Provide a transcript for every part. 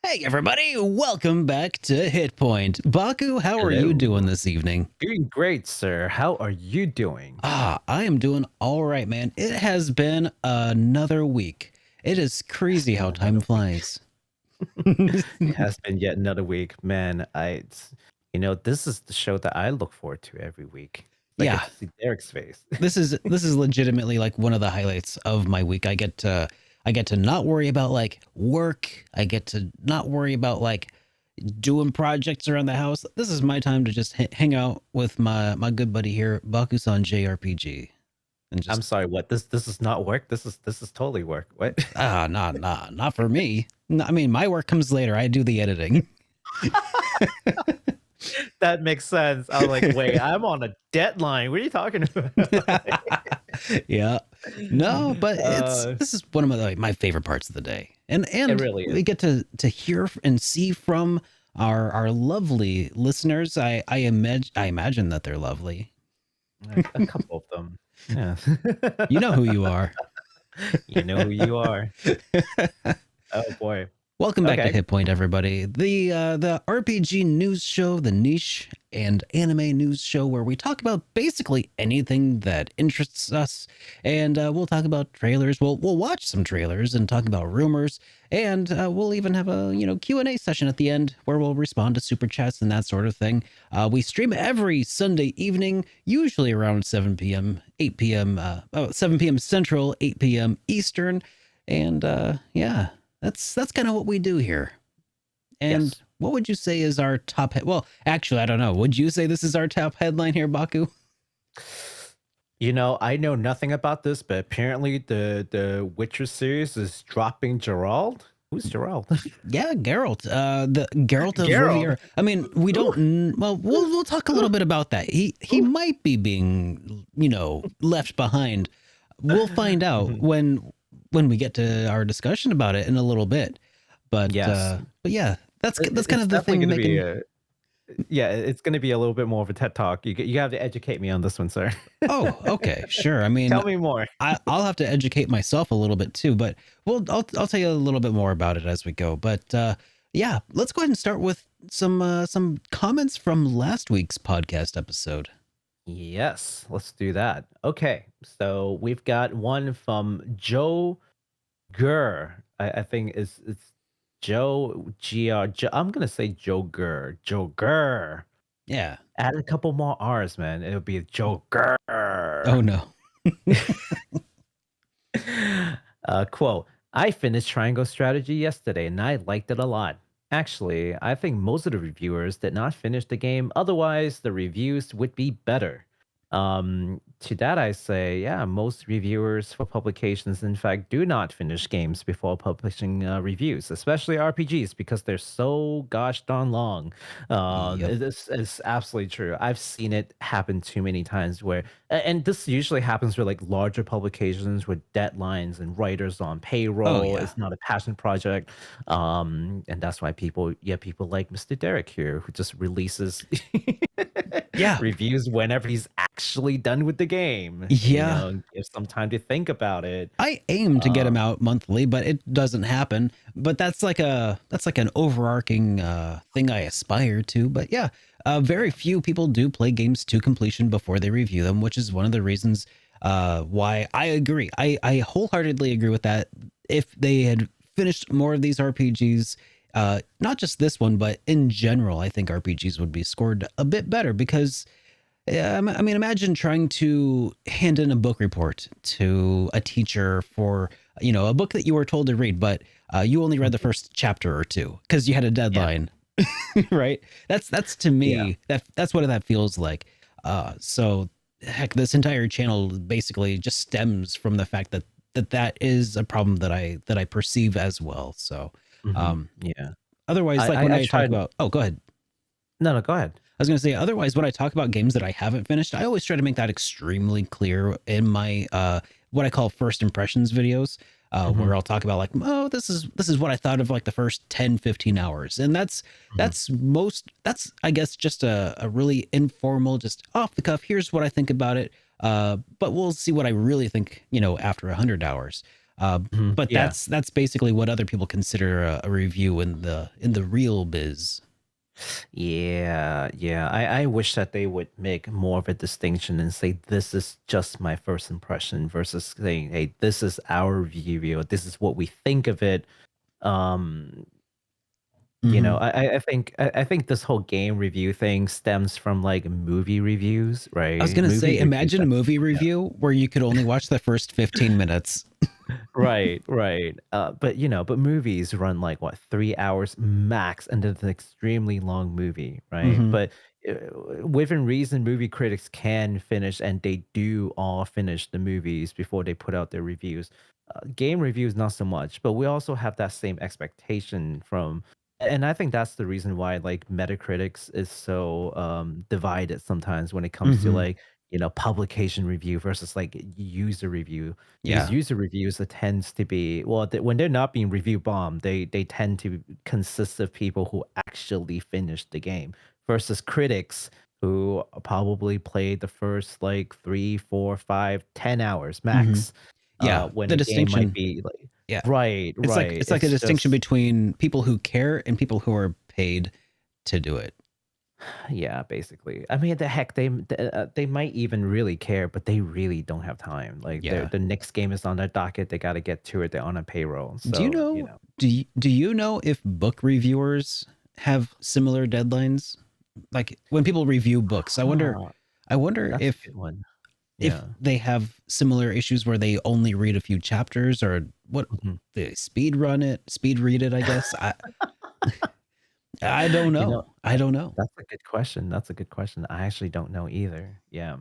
Hey everybody, welcome back to HitPoint. Baku, how are you doing this evening? Doing great, sir. How are you doing? I am doing all right, man. It has been another week. It is crazy how time Another week. flies. It has been yet another week, man. This is the show that I look forward to every week. I get Yeah, to see Derek's face. this is legitimately like one of the highlights of my week. I get to not worry about like work. I get to not worry about like doing projects around the house. This is my time to just hang out with my good buddy here, Baku-san JRPG. And I'm just sorry, what? This is not work. This is totally work. What? not for me. No, I mean, my work comes later. I do the editing. That makes sense. I was like, wait, I'm on a deadline. What are you talking about? Yeah, no, but uh, this is one of my favorite parts of the day, and it really we is. get to hear and see from our lovely listeners. I imagine that they're lovely. A couple of them. Yeah. You know who you are. You know who you are. Oh boy. Welcome back to Okay. HitPoint, everybody. The RPG news show, the niche and anime news show, where we talk about basically anything that interests us, and we'll talk about trailers. We'll watch some trailers and talk about rumors, and we'll even have a Q&A session at the end where we'll respond to super chats and that sort of thing. We stream every Sunday evening, usually around 7 p.m., 8 p.m., 7 p.m. Central, 8 p.m. Eastern, and yeah. That's kind of what we do here. And Yes. what would you say is our top well, actually, I don't know. Would you say this is our top headline here, Baku? I know nothing about this, but apparently the Witcher series is dropping Geralt. Who's Geralt? Yeah, Geralt. The Geralt of Geralt. Riviera. I mean, we don't well, we'll talk a little bit about that. He might be being, left behind. We'll find out Mhm. when we get to our discussion about it in a little bit. But Yes. yeah, that's kind It's of the definitely thing going to be making. it's going to be a little bit more of a TED talk. You have to educate me on this one, sir. Oh, okay, sure. I mean, Tell me more. I'll have to educate myself a little bit too, but I'll tell you a little bit more about it as we go. But yeah, let's go ahead and start with some comments from last week's podcast episode. Yes, let's do that. Okay, so we've got one from Joe Gurr. I think it's Joe Gr. I'm gonna say Joe Gurr. Joe Gurr. Yeah. Add a couple more R's, man. It'll be Joe Oh Gurr. no. Quote, I finished Triangle Strategy yesterday and I liked it a lot. Actually, I think most of the reviewers did not finish the game, otherwise, the reviews would be better. To that, I say, yeah, most reviewers for publications, in fact, do not finish games before publishing reviews, especially RPGs, because they're so gosh darn long. Yep. It's absolutely true. I've seen it happen too many times and this usually happens with like larger publications with deadlines and writers on Oh payroll. yeah. It's not a passion project. And that's why people like Mr. Derek here, who just releases Yeah. reviews whenever he's actually done with the game, Yeah. and gives some time to think about it. I aim to get Uh, them out monthly, but it doesn't happen. But that's like an overarching thing I aspire to. But yeah, very few people do play games to completion before they review them, which is one of the reasons why I agree. I wholeheartedly agree with that. If they had finished more of these RPGs, not just this one, but in general, I think RPGs would be scored a bit better because yeah, I mean, imagine trying to hand in a book report to a teacher for, a book that you were told to read, but you only read the first chapter or two because you had a yeah, deadline, right? That's to yeah. me that's what that feels like. So heck, this entire channel basically just stems from the fact that is a problem that I perceive as well. So, um, Yeah. otherwise, like when I I talk tried. about, oh, go ahead. No, no, go ahead. I was going to say, otherwise, when I talk about games that I haven't finished, I always try to make that extremely clear in my what I call first impressions videos, Mhm, where I'll talk about like, oh, this is what I thought of like the first 10, 15 hours. And mhm. that's I guess just a really informal, just off the cuff, here's what I think about it. But we'll see what I really think, after 100 hours. But Yeah. that's basically what other people consider a review in the real biz. Yeah. I wish that they would make more of a distinction and say this is just my first impression versus saying, hey, this is our review, this is what we think of it. Um, Hmm. I think this whole game review thing stems from like movie reviews, I was right? gonna Movie say, reviews imagine a that movie review where you could only watch the first 15 minutes. right. But movies run like what 3 hours max, and it's an extremely long movie, right? Hmm. But within reason, movie critics can finish, and they do all finish the movies before they put out their reviews. Game reviews, not so much, but we also have that same expectation from. And I think that's the reason why like Metacritics is so divided sometimes when it comes to Hmm. like publication review versus like user review, because Yeah. user reviews, it tends to be well when they're not being review bombed, they tend to consist of people who actually finished the game versus critics who probably played the first like 3, 4, 5, 10 hours Hmm. max, Yeah. when The a game might distinction. be like Yeah. right, It's like a it's distinction just between people who care and people who are paid to do it. yeah, basically. I mean, the heck, they might even really care, but they really don't have time. Like Yeah. the next game is on their docket, they got to get to it. They're on a payroll, Do you so know do you know if book reviewers have similar deadlines? Like when people review books, Huh, I wonder that's a good one. if Yeah. they have similar issues where they only read a few chapters or what Mhm. they speed read it, I guess. I don't You know, know. I don't know. that's a good question. That's a good question. I actually don't know either. Yeah.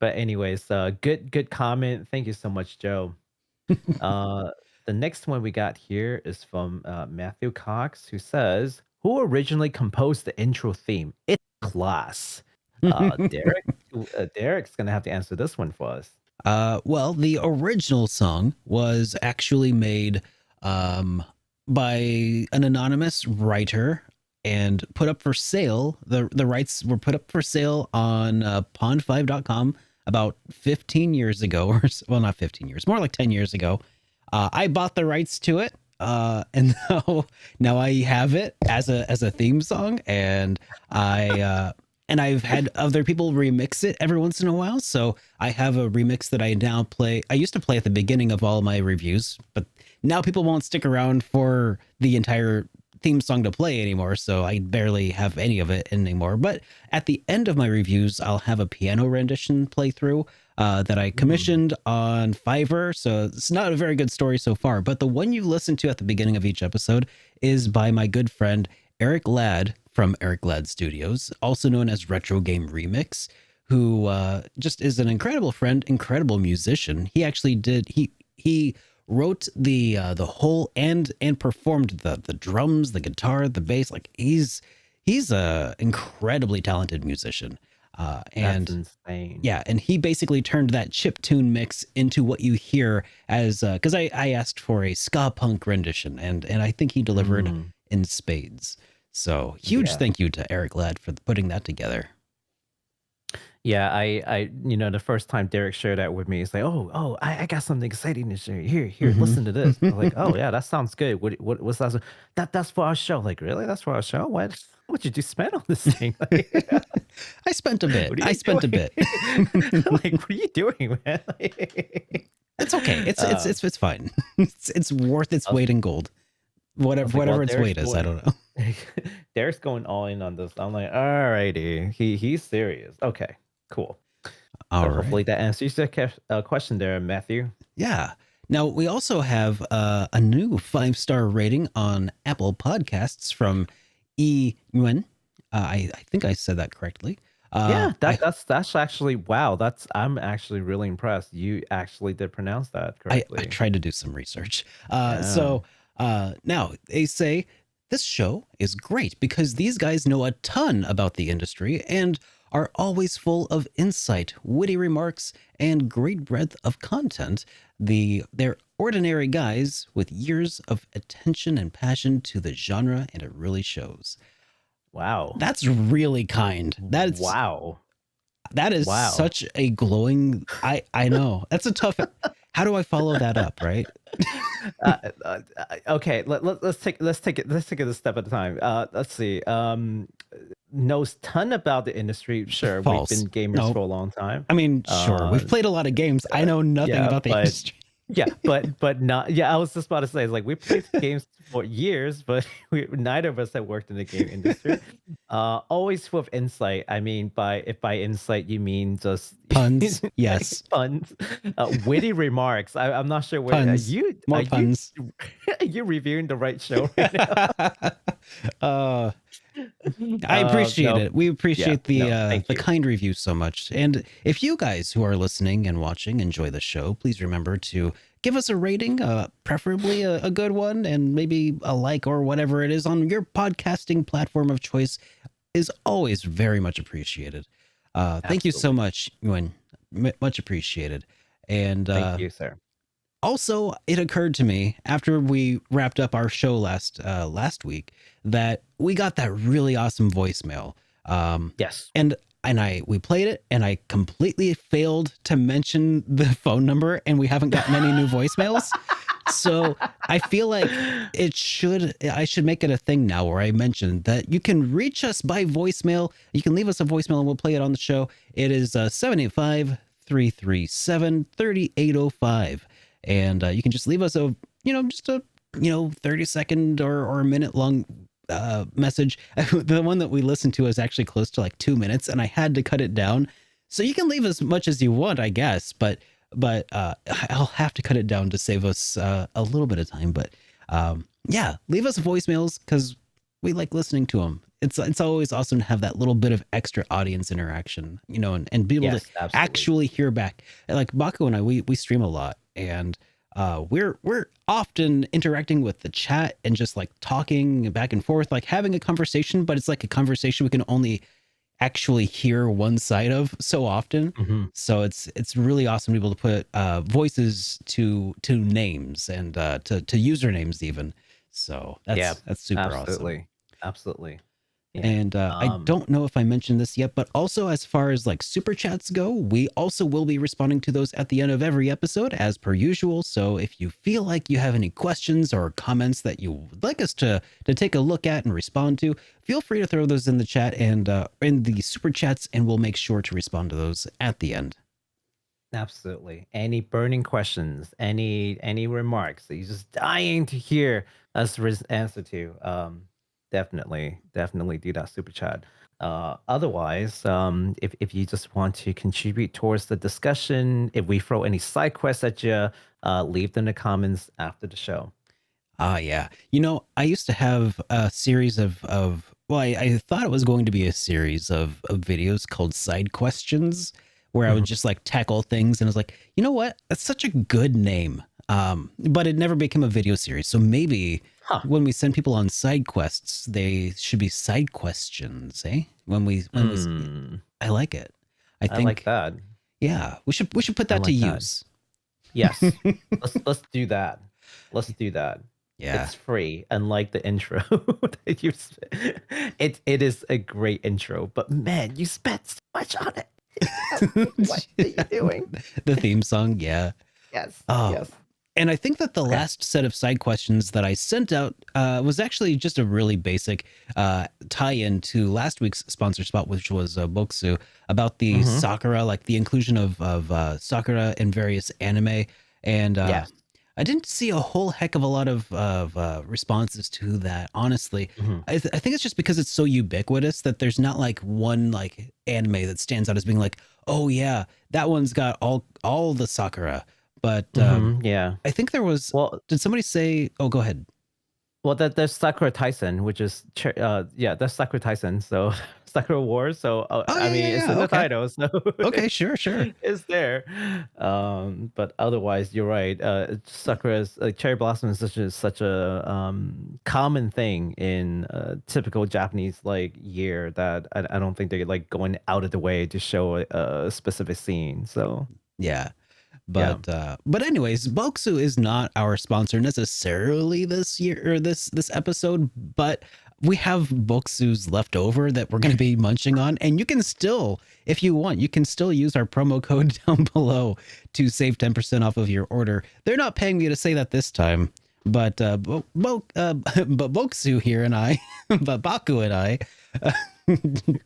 But anyways, good comment. Thank you so much, Joe. Uh, the next one we got here is from Matthew Cox, who says, "Who originally composed the intro theme? It's class." Derek, Derek's gonna have to answer this one for us. Well, the original song was actually made um, by an anonymous writer and put up for sale. The rights were put up for sale on pond5.com about 15 years ago, well, not 15 years, more like 10 years ago. I bought the rights to it. And now I have it as a theme song, and I've had other people remix it every once in a while. So I have a remix that I now play. I used to play at the beginning of all my reviews, but now people won't stick around for the entire theme song to play anymore. So I barely have any of it anymore. But at the end of my reviews, I'll have a piano rendition playthrough that I Mm, commissioned on Fiverr. So it's not a very good story so far. But the one you listen to at the beginning of each episode is by my good friend Eric Ladd from Eric Ladd Studios, also known as Retro Game Remix, who just is an incredible friend, incredible musician. He actually he wrote the whole and performed the drums, the guitar, the bass. Like he's a incredibly talented musician. that's And insane. yeah, and he basically turned that chip tune mix into what you hear as because I asked for a ska punk rendition, and I think he delivered Mm, in spades. So huge yeah. thank you to Eric Ladd for putting that together. Yeah, the first time Derek shared that with me, it's like, I got something exciting to share. Here, Hmm. listen to this. I'm like, oh yeah, that sounds good. What's that? That's for our show. Like, really? That's for our show? What did you spend on this thing? Like, I spent a bit. what are I you spent a doing? bit. Like, what are you doing, man? It's okay. uh, It's fine. It's worth its I was, weight in gold. I was like, well, Whatever its weight is. I don't know. Derek's going all in on this. I'm like, all righty, he's serious. Okay, cool. All So right. hopefully that answers your question there, Matthew. Yeah. Now we also have a new 5-star rating on Apple Podcasts from E Nguyen. I think I said that correctly. Yeah, I that's actually wow. I'm actually really impressed. You actually did pronounce that I correctly. tried to do some research. Yeah. Now they say this show is great because these guys know a ton about the industry and are always full of insight, witty remarks, and great breadth of content. They're ordinary guys with years of attention and passion to the genre, and it really shows. Wow. That's really kind. Wow. That is Wow. such a glowing. I know that's a tough. how do I follow that up, right? Okay, let's take it a step at a time. Let's see. Knows ton about the industry. Sure, we've been False. gamers No. for a long time. I mean, sure, we've played a lot of games. I know nothing Yeah, about the but industry. yeah, but not. Yeah, I was just about to say, it's like we played games for years, but neither of us have worked in the game industry. Always full of insight. I mean, by insight you mean just Puns. Yes. puns, witty remarks. I'm not sure where Puns. More puns. are you reviewing the right show right uh I now? appreciate No, it. We yeah, appreciate no, thank the you. kind reviews so much. And if you guys who are listening and watching enjoy the show, please remember to give us a rating, preferably a good one, and maybe a like or whatever it is on your podcasting platform of choice is always very much appreciated. Thank you so Absolutely. much, Ewan. Much appreciated. And Thank you, sir. also, it occurred to me after we wrapped up our show last week that we got that really awesome voicemail. Yes. And we played it, and I completely failed to mention the phone number, and we haven't gotten any new voicemails. So I feel like I should make it a thing now where I mention that you can reach us by voicemail. You can leave us a voicemail and we'll play it on the show. It is 785-337-3805. And you can just leave us a, just a, 30-second or a minute long message. The one that we listened to is actually close to like 2 minutes, and I had to cut it down. So you can leave as much as you want, I guess, but I'll have to cut it down to save us a little bit of time. But yeah, leave us voicemails because we like listening to them. It's always awesome to have that little bit of extra audience interaction, and be able Yes, to absolutely. actually hear back. Like Baku and I, we stream a lot, and we're often interacting with the chat and just like talking back and forth, like having a conversation, but it's like a conversation we can only actually hear one side of so often. Mhm. So it's really awesome to be able to put voices to names and to usernames even. So Yeah, that's super awesome. absolutely. Absolutely. Yeah. And I don't know if I mentioned this yet, but also as far as like super chats go, we also will be responding to those at the end of every episode as per usual. So if you feel like you have any questions or comments that you would like us to take a look at and respond to, feel free to throw those in the chat and in the super chats, and we'll make sure to respond to those at the end. Absolutely. Any burning questions, any remarks that you're just dying to hear us answer to, definitely do that super chat. Otherwise, if you just want to contribute towards the discussion, if we throw any side quests at you, leave them in the comments after the show. Yeah. I used to have a series of well, I thought it was going to be a series of videos called Side Questions, where I would just like tackle things, and I was like, you know what? That's such a good name. But it never became a video series. So maybe Huh. when we send people on side quests, they should be side questions, eh? I like it. I I think like that. yeah, we should put that to like that. use. Yes. let's do that. Let's do that. Yeah. It's free, unlike the intro that you it is a great intro, but man, you spent so much on it. What are you doing? The theme song, yeah. Yes. Oh, Yes. and I think that the last set of side questions that I sent out was actually just a really basic tie-in to last week's sponsor spot, which was Bokksu, about the Sakura, like the inclusion of Sakura in various anime. And Yes. I didn't see a whole heck of a lot of responses to that, honestly. I think it's just because it's so ubiquitous that there's not like one like anime that stands out as being like, oh yeah, that one's got all the Sakura. But yeah. I think there was. Well, Did somebody say? Oh, go ahead. well, there's Sakura Tyson, which is yeah, that's Sakura Tyson. So Sakura Wars. So I mean, it's in the Okay. title. So Okay, sure. it's there. But otherwise, you're right. Sakura's cherry blossom is such a common thing in typical Japanese like year that I don't think they're like going out of the way to show a specific scene. So Yeah. But anyways, Bokksu is not our sponsor necessarily this year or this episode, but we have Bokksus left over that we're going to be munching on, and you can still, if you want, you can still use our promo code down below to save 10% off of your order. They're not paying me to say that this time, but but Bokksu here and I, but Baku and I,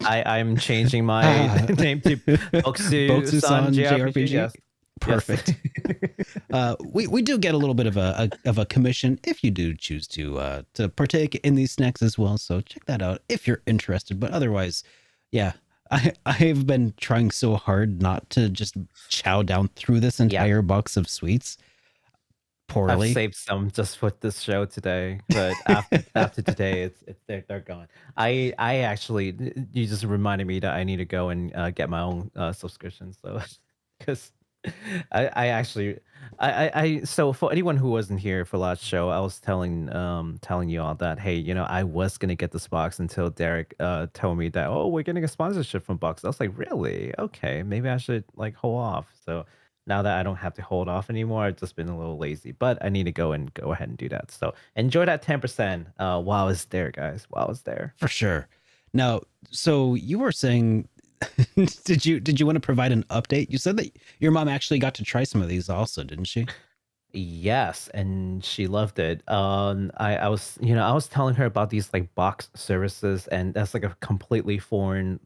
I'm changing my name to Bokksu-san JRPG. Yes. Perfect. We do get a little bit of a commission if you do choose to partake in these snacks as well. So check that out if you're interested. But otherwise, yeah, I've been trying so hard not to just chow down through this entire box of sweets poorly. I've saved some just for this show today, but after today, they're gone. I actually, you just reminded me that I need to go and get my own subscription. So because I actually so for anyone who wasn't here for last show, I was telling you all that, hey, I was gonna get this box until Derek told me that, oh, we're getting a sponsorship from Box. I was like, really? Okay, maybe I should like hold off. So now that I don't have to hold off anymore, I've just been a little lazy, but I need to go ahead and do that. So enjoy that 10% while it's there, guys. While it's there. For sure. Now, so you were saying did you want to provide an update? You said that your mom actually got to try some of these also, didn't she? Yes, and she loved it. I was, I was telling her about these like box services, and that's like a completely foreign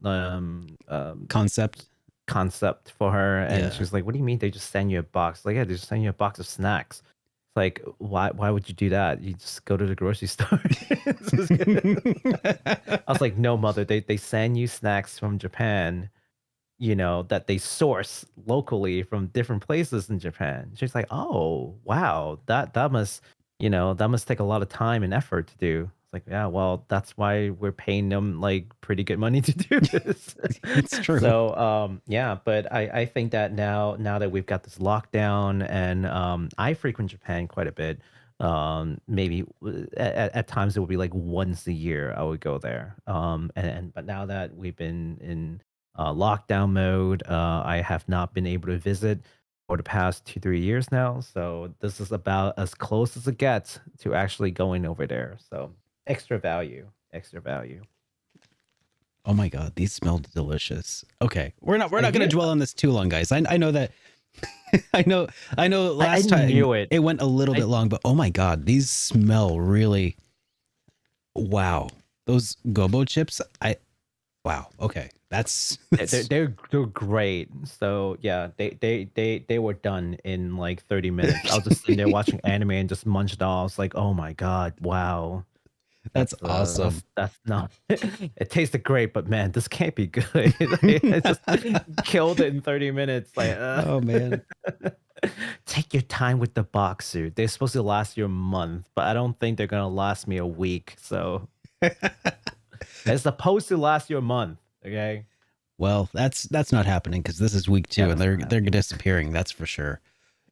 Concept. concept for her. And Yeah. she was like, "What do you mean they just send you a box?" Like, yeah, they just send you a box of snacks. It's like, why would you do that? You just go to the grocery store. I was like, no, mother, they send you snacks from Japan, that they source locally from different places in Japan. She's like, oh, wow, that must, that must take a lot of time and effort to do. It's like, yeah, well, that's why we're paying them like pretty good money to do this. It's true. So, yeah, but I think that now that we've got this lockdown and I frequent Japan quite a bit. Maybe at times it would be like once a year I would go there. And but now that we've been in lockdown mode, I have not been able to visit for the past 2-3 years now. So this is about as close as it gets to actually going over there. So extra value, extra value. Oh my god, these smell delicious. Okay, we're not going to hear- dwell on this too long, guys. I know that I know last time knew it. it went a little bit long, but oh my god, these smell really wow. Those gobo chips, wow. Okay. That's they're great. So yeah, they were done in like 30 minutes. I was just sitting there watching anime and just munched all. I was like, oh my god, wow. that's awesome. That's not. It tasted great, but man, this can't be good. It just killed it in 30 minutes. Like, Oh man. take your time with the Bokksu. They're supposed to last you a month, but I don't think they're gonna last me a week. So it's supposed to last you a month. Okay. Well, that's not happening because this is week 2 Yeah, and they're disappearing. That's for sure.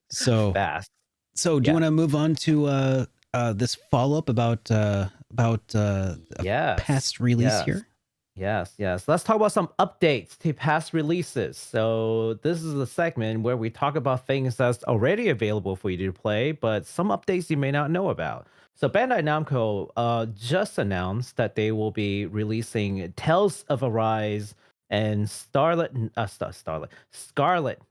So Fast. so do you Yeah. want to move on to this follow up about a Yes. past release Yes. here? Yes. Let's talk about some updates to past releases. So this is a segment where we talk about things that's already available for you to play, but some updates you may not know about. So Bandai Namco just announced that they will be releasing Tales of Arise and Scarlet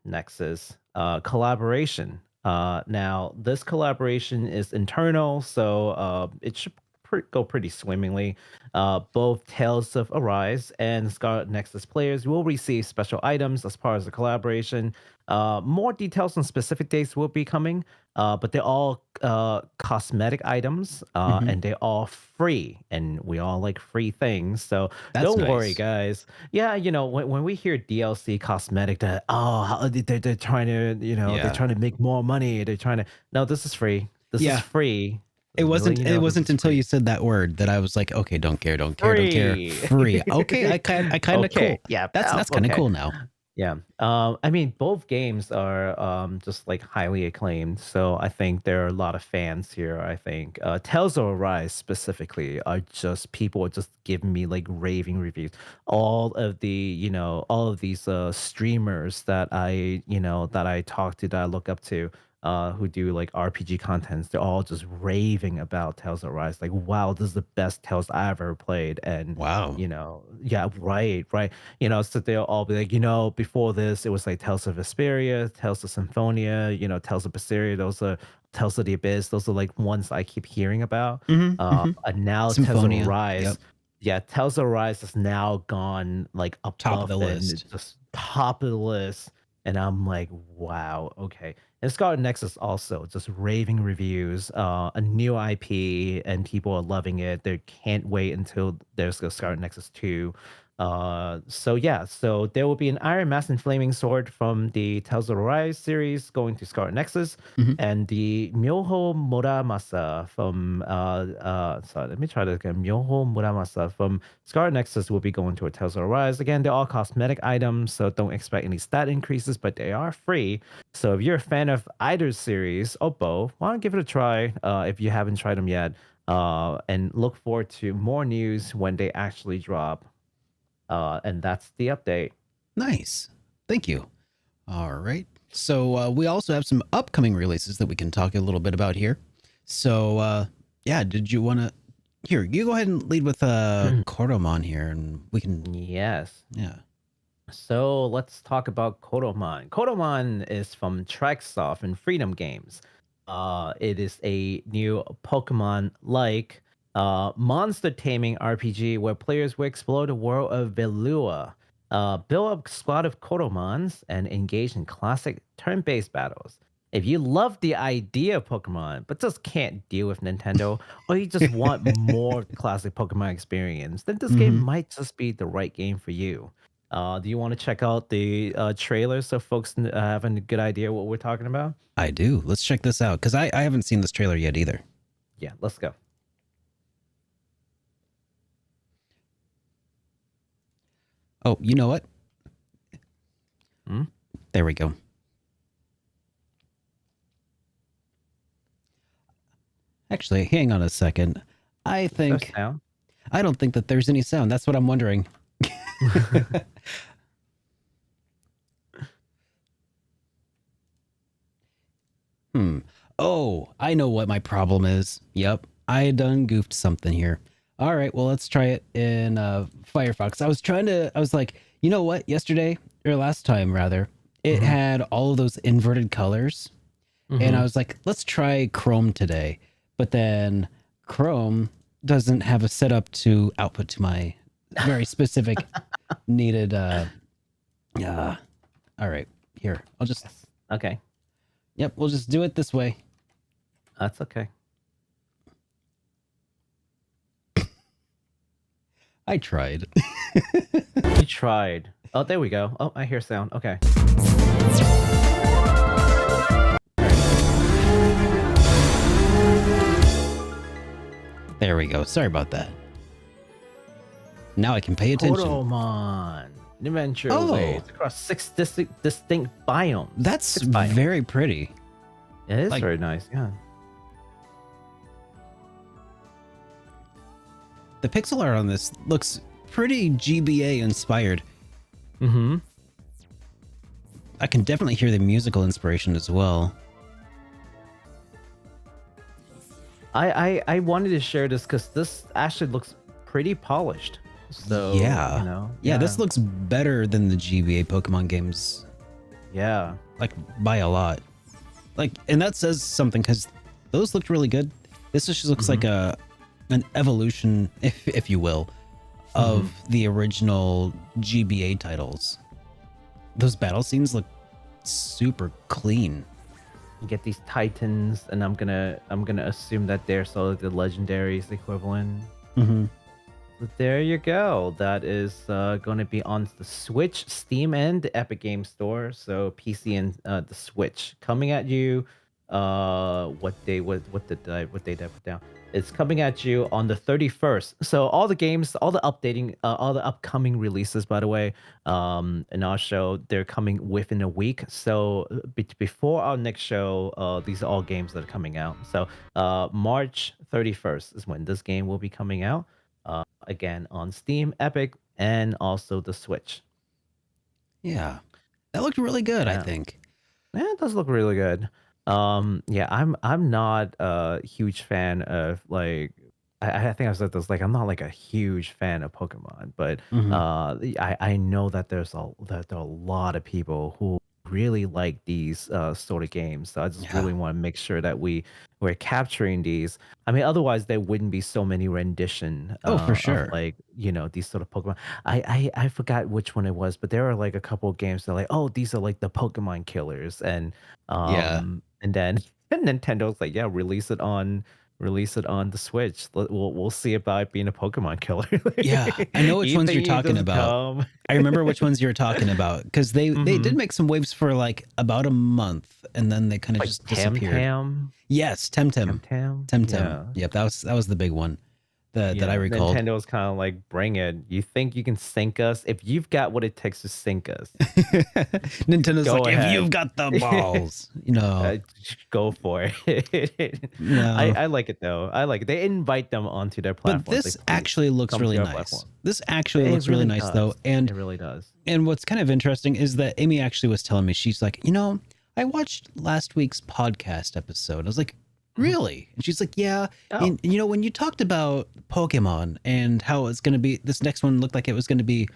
Nexus collaboration. Now this collaboration is internal, so it should go pretty swimmingly. Both Tales of Arise and Scarlet Nexus players will receive special items as part of the collaboration. More details on specific dates will be coming, but they're all cosmetic items, Mhm. and they're all free, and we all like free things. So That's don't worry, nice. guys. Yeah, when we hear DLC cosmetic, that they're trying to, they're Yeah. trying to make more money. They're trying to. No, this is free. This Yeah. is free. It wasn't. Really, It this wasn't is until free. you said that word that I was like, okay, don't care. Free. Free. Okay, I kind of Okay, cool. yeah, That's kind of okay. cool now. Yeah. I mean, both games are just like highly acclaimed. So I think there are a lot of fans here. I think Tales of Arise specifically are just people are just giving me like raving reviews. All of these streamers that I talk to, that I look up to, who do like RPG contents, they're all just raving about Tales of Arise. Like, wow, this is the best Tales I've ever played. And Wow. yeah, right. So they'll all be like, before this, it was like Tales of Vesperia, Tales of Symphonia, Tales of Berseria. Those are Tales of the Abyss. Those are like ones I keep hearing about. Hmm, hmm. And now Tales of Symphonia. Arise. Yep. Yeah, Tales of Arise has now gone like Top of above the it, and list. it's just top of the list. And I'm like, wow, okay. And Scarlet Nexus also just raving reviews, a new IP, and people are loving it. They can't wait until there's a Scarlet Nexus 2. So yeah, so there will be an Iron Mask and Flaming Sword from the Tales of Arise series going to Scarlet Nexus, Hmm. and the Myoho Muramasa from sorry, let me try this again. Myoho Muramasa from Scarlet Nexus will be going to a Tales of Arise. Again, they're all cosmetic items, so don't expect any stat increases, but they are free. So if you're a fan of either series or both, why don't give it a try if you haven't tried them yet. And look forward to more news when they actually drop. And that's the update. Nice. Thank you. All right. So we also have some upcoming releases that we can talk a little bit about here. So yeah, did you want to? Here, you go ahead and lead with Coromon here, and we can. Yes. Yeah. So let's talk about Coromon. Coromon is from Tracksoft and Freedom Games. It is a new Pokemon-like monster taming RPG where players will explore the world of Velua, build a squad of Coromons, and engage in classic turn-based battles. If you love the idea of Pokemon, but just can't deal with Nintendo, or you just want more classic Pokemon experience, then this game Hmm. might just be the right game for you. Do you want to check out the trailer so folks have a good idea what we're talking about? I do. Let's check this out because I haven't seen this trailer yet either. Yeah, let's go. Oh, you know what? Hmm? There we go. Actually, hang on a second. I think Sound. I don't think that there's any sound. That's what I'm wondering. Hmm. Oh, I know what my problem is. Yep. I done goofed something here. All right, well, let's try it in Firefox. I was like, you know what? Yesterday, or last time rather, it Mhm. had all of those inverted colors. And I was like, let's try Chrome today. But then Chrome doesn't have a setup to output to my very specific needed all right. Here. I'll just Yes. Okay, Yep, we'll just do it this way. that's okay. I tried. You tried. Oh, there we go. Oh, I hear sound. Okay. There we go. Sorry about that. Now I can pay attention. Coromon. Adventure Oh. ways across 6 distinct biomes. That's 6 biomes. very pretty. It is like- very nice. Yeah. The pixel art on this looks pretty GBA inspired. Mm-hmm. I can definitely hear the musical inspiration as well. I wanted to share this because this actually looks pretty polished. So Yeah. Yeah, this looks better than the GBA Pokemon games, yeah. like by a lot. Like, and that says something because those looked really good. This just looks like an evolution, if you will, of the original GBA titles. Those battle scenes look super clean. You get these titans, and I'm gonna assume that they're sort of the legendaries equivalent. Mm-hmm. But there you go. That is going to be on the Switch, Steam, and the Epic Game Store. So PC and the Switch coming at you. What day did I put down? It's coming at you on the 31st. So all the games, all the updating, all the upcoming releases, by the way, in our show, they're coming within a week. So before our next show, these are all games that are coming out. So March 31st is when this game will be coming out. Again on Steam, Epic, and also the Switch. Yeah, that looked really good. I Yeah. think. Yeah, it does look really good. Yeah, I'm not a huge fan of like I think I've said this, like I'm not like a huge fan of Pokemon, but Hmm. I know that there are a lot of people who really like these sort of games. So I just Yeah. really want to make sure that we're capturing these. I mean, otherwise there wouldn't be so many rendition Oh, for of sure. like, these sort of Pokemon. I forgot which one it was, but there are like a couple of games that are like, oh, these are like the Pokemon killers. Yeah. And then and Nintendo's like, yeah, release it on the Switch. We'll see about it being a Pokemon killer. Yeah. I know which You ones you're think you talking just about. come? I remember which ones you were talking about because they Hmm. did make some waves for like about a month and then they kind of Like just Tam disappeared. Tam, Yes, Tam Temtem. Tam. Temtem. Yeah. Yep, that was the big one that I Yeah, recalled. Nintendo's kind of like, bring it. You think you can sink us? If you've got what it takes to sink us, Nintendo's go like, if you've ahead. got the balls, you know. Go for it. No. I like it though. I like it. They invite them onto their But platforms. this Like, please actually looks come really to our nice. platform. This actually It looks really really nice though. does. And It really does. and what's kind of interesting is that Amy actually was telling me, she's like, I watched last week's podcast episode. I was like, Mhm. really? And she's like, yeah. Oh. And when you talked about Pokemon and how it's going to be, this next one looked like it was going to be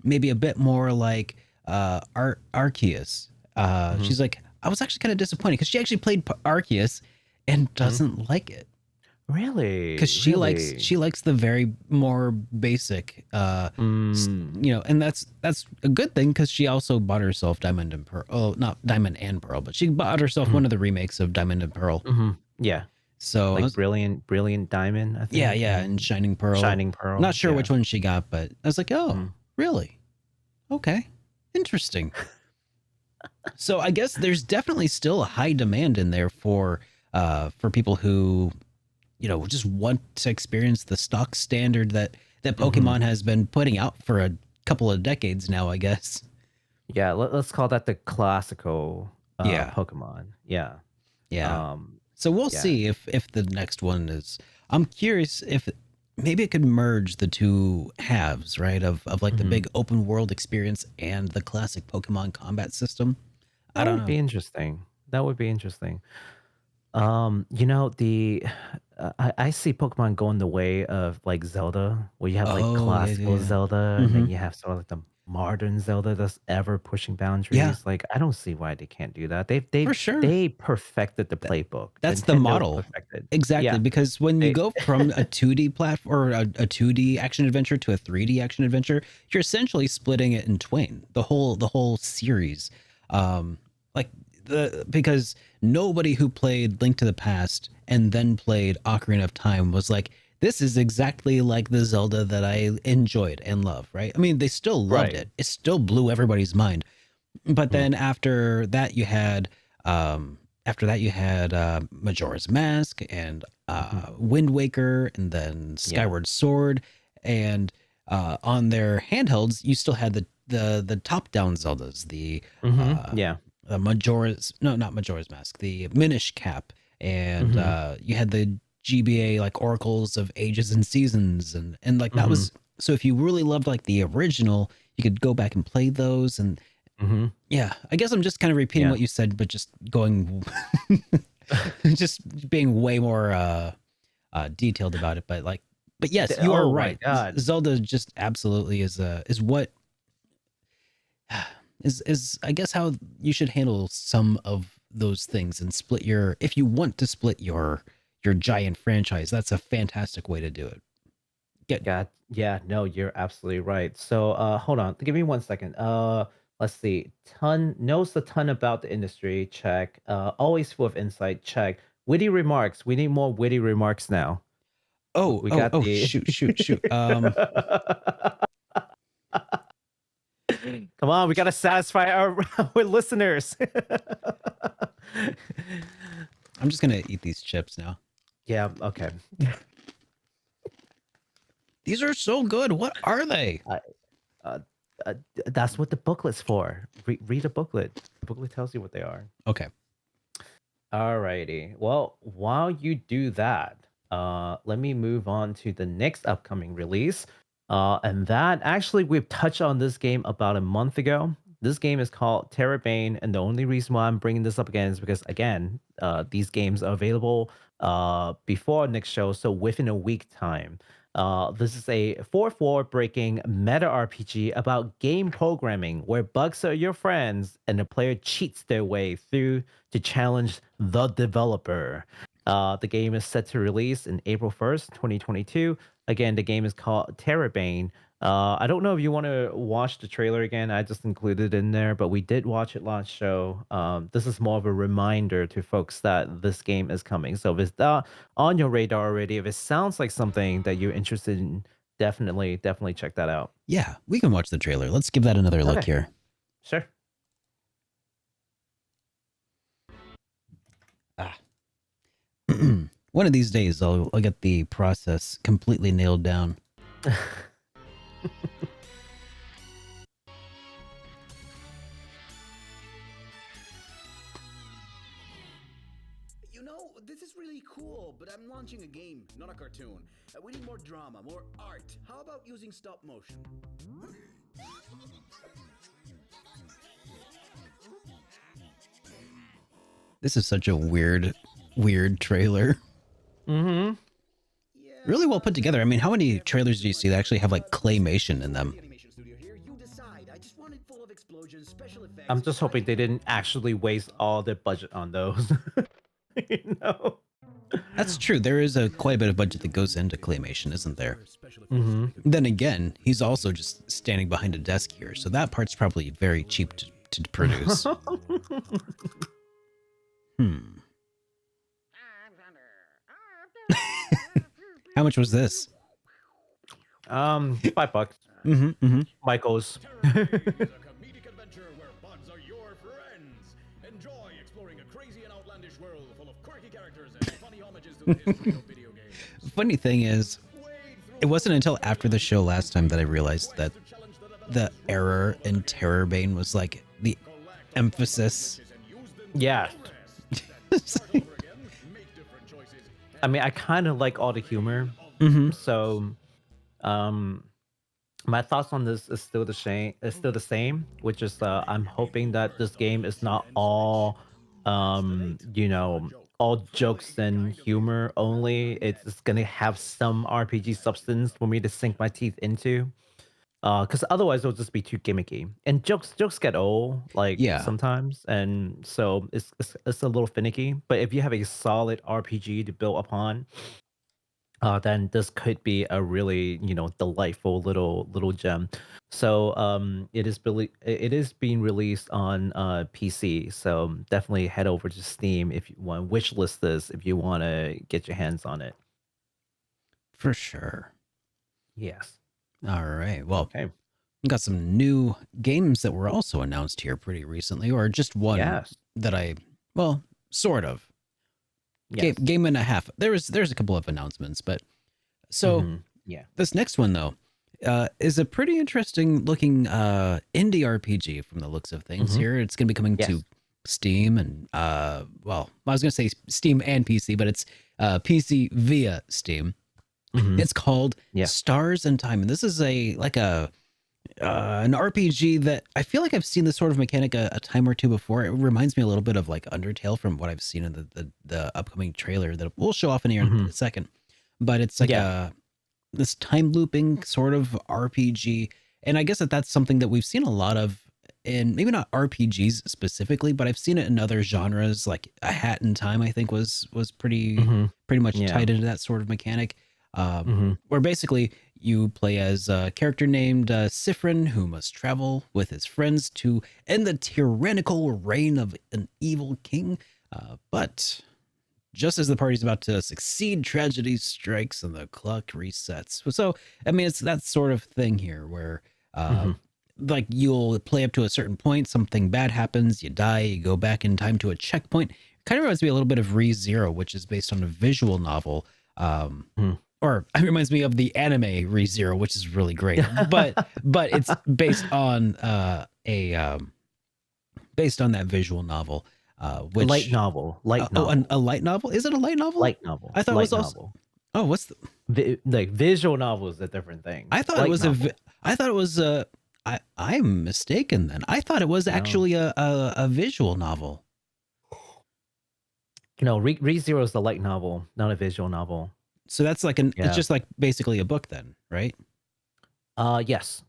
maybe a bit more like Arceus. Mhm. She's like, I was actually kind of disappointed because she actually played Arceus and Mhm. doesn't like it because Really? she Really? likes the very more basic Mm. and that's a good thing because she also bought herself Diamond and Pearl. Oh, not Diamond and Pearl, but she bought herself Mhm. one of the remakes of Diamond and Pearl. Mhm. Yeah. So I Like was, Brilliant Diamond, I yeah, think, yeah, and and Shining Pearl. Shining Not Pearl. sure Yeah. which one she got, but I was like, oh, Mhm. really? Okay, interesting. So I guess there's definitely still a high demand in there for people who just want to experience the stock standard that Mhm. Pokemon has been putting out for a couple of decades now, I guess. Yeah, let's call that the classical Yeah. Pokemon. Yeah. Yeah. Um So we'll yeah. see if the next one is. I'm curious if maybe it could merge the two halves, right? Of like the Mhm. big open world experience and the classic Pokemon combat system. I That don't would know. be interesting. That would be interesting. The I see Pokemon going the way of like Zelda, where you have like Oh, yeah, classical yeah, Zelda, yeah. and then Hmm. you have sort of like the modern Zelda that's ever pushing Yeah, boundaries. Like, I don't see why they can't do that. for sure. They perfected the That, playbook. that's the Nintendo model. perfected. Exactly, Yeah, because when you they. go from a 2D platform or a 2D action adventure to a 3D action adventure, you're essentially splitting it in twain. The whole series. Um like the because nobody who played Link to the Past and then played Ocarina of Time was like, this is exactly like the Zelda that I enjoyed and love, right? I mean, they still loved Right. it. It still blew everybody's mind. But Mhm. then um after that you had Majora's Mask and Mhm. Wind Waker and then Yeah. Skyward Sword and on their handhelds you still had the top down Zeldas, uh Yeah. the Majora's, no, not Majora's Mask, the Minish Cap, and Mhm. you had the GBA like Oracles of Ages and Seasons, and like that Mhm. was, so if you really loved like the original, you could go back and play those. And Mhm. yeah, I guess I'm just kind of repeating Yeah. what you said, but just going, just being way more detailed about it. But yes, you are Oh my right. god. Zelda just absolutely is what is I guess how you should handle some of those things and split your, if you want to split your giant franchise, that's a fantastic way to do it. Get God, yeah, no, you're absolutely right. So, hold on, give me 1 second. Let's see. Ton knows a ton about the industry. Check. Always full of insight. Check. Witty remarks. We need more witty remarks now. oh We oh got oh the. shoot. Come on, we gotta satisfy our listeners. I'm just gonna eat these chips now. Yeah. Okay. These are so good. What are they? I, uh, that's what the booklet's for. Read a booklet. The booklet tells you what they are. Okay. Alrighty. Well, while you do that, let me move on to the next upcoming release. And that actually we've touched on this game about a month ago. This game is called TERRORbane, and the only reason why I'm bringing this up again is because, again, these games are available before next show, so within a week time. This is a 4-4 breaking meta RPG about game programming where bugs are your friends and the player cheats their way through to challenge the developer. The game is set to release in April 1st, 2022. Again, the game is called TERRORbane. I don't know if you want to watch the trailer again. I just included it in there, but we did watch it last show. This is more of a reminder to folks that this game is coming. So if it's on your radar already, if it sounds like something that you're interested in, definitely check that out. Yeah, we can watch the trailer. Let's give that another look here. Sure. One of these days, I'll get the process completely nailed down. You know, this is really cool, but I'm launching a game, not a cartoon. We need more drama, more art. How about using stop motion? This is such a weird trailer. Mm-hmm. Yeah, Really well put together. I mean, how many trailers do you see that actually have like claymation in them? animation studio here. You decide. I just want it full of explosions, special effects. I'm just hoping they didn't actually waste all their budget on those. You know? That's true. There is quite a bit of budget that goes into claymation, isn't there? Mm-hmm. Then again, he's also just standing behind a desk here, so that part's probably very cheap to produce. How much was this? $5. Michael's. A comedic adventure where bugs are your friends. Enjoy exploring a crazy and outlandish world full of quirky characters and funny homages to the history of video games. Funny thing is, it wasn't until after the show last time that I realized that the error in TERRORbane was like the emphasis. Yeah. I mean, I kind of like all the humor. So, my thoughts on this is still the same, which is I'm hoping that this game is not all, all jokes and humor only. It's gonna have some RPG substance for me to sink my teeth into. Because otherwise it'll just be too gimmicky, and jokes get old, like sometimes, and so it's a little finicky. But if you have a solid RPG to build upon, then this could be a really delightful little gem. So it is being released on PC. So definitely head over to Steam if you want wish list this if you want to get your hands on it. For sure. Yes. All right. Well, Okay. we got some new games that were also announced here pretty recently, or just one that sort of. Yes. Game and a half. There's a couple of announcements, but so this next one though is a pretty interesting looking indie RPG from the looks of things. Here it's going to be coming to Steam and I was going to say Steam and PC, but it's PC via Steam. It's called Stars and Time, and this is an RPG that I feel like I've seen this sort of mechanic a time or two before. It reminds me a little bit of like Undertale from what I've seen in the upcoming trailer that we'll show off in here in a second. But it's like this time looping sort of RPG, and I guess that's something that we've seen a lot of in maybe not RPGs specifically, but I've seen it in other genres. Like A Hat in Time, I think was pretty much tied into that sort of mechanic. Where basically you play as a character named Sifrin, who must travel with his friends to end the tyrannical reign of an evil king. But just as the party's about to succeed, tragedy strikes and the clock resets. So, I mean, it's that sort of thing here where like you'll play up to a certain point, something bad happens, you die, you go back in time to a checkpoint. Kind of reminds me a little bit of ReZero, which is based on a visual novel. Or it reminds me of the anime ReZero, which is really great. But it's based on based on that visual novel. Which, light novel. A light novel? Is it a light novel? Light novel. I thought it was also. Novel. Oh, what's the? Like visual novel is a different thing. I thought it was I thought it was I'm mistaken then. I thought it was No. actually a visual novel. No, ReZero is the light novel, not a visual novel. So that's like Yeah. it's just like basically a book then, right? Yes.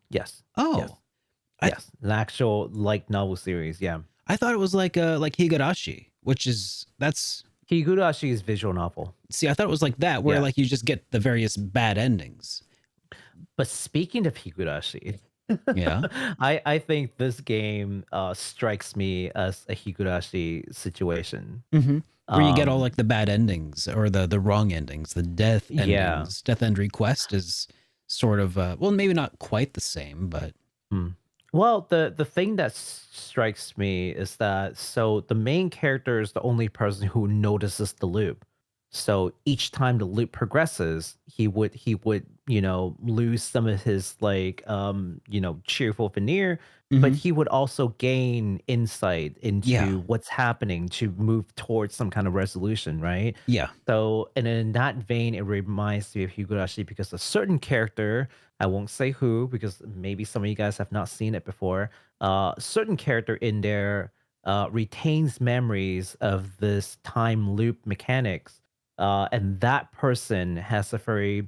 Oh, Yes. I- Yes. An actual light novel series. Yeah. I thought it was like Higurashi, which is that's Higurashi is visual novel. see, I thought it was like that, where Yeah. like you just get the various bad endings. But speaking of Higurashi, Yeah. I think this game strikes me as a Higurashi situation. Mm-hmm. Where you get all Um, like the bad endings or the wrong endings, the death endings. Yeah. Death end request is sort of well, maybe not quite the same, but Well, the thing that strikes me is that so the main character is the only person who notices the loop. So each time the loop progresses, he would lose some of his like cheerful veneer, but Mhm. he would also gain insight into Yeah. what's happening to move towards some kind of resolution, right? Yeah. So, and in that vein, it reminds me of Higurashi because a certain character, I won't say who, because maybe some of you guys have not seen it before. A certain character in there retains memories of this time loop mechanics, and that person has a very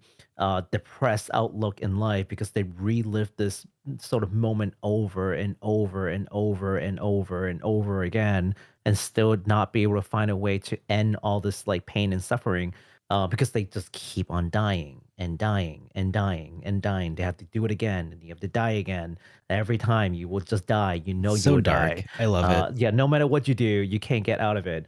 depressed outlook in life because they relive this sort of moment over and over and over and over and over again, and still not be able to find a way to end all this like pain and suffering because they just keep on dying and dying and dying and dying. They have to do it again, and you have to die again. Every time you will just die. You know you So will dark. die. I love it. Yeah, no matter what you do, you can't get out of it.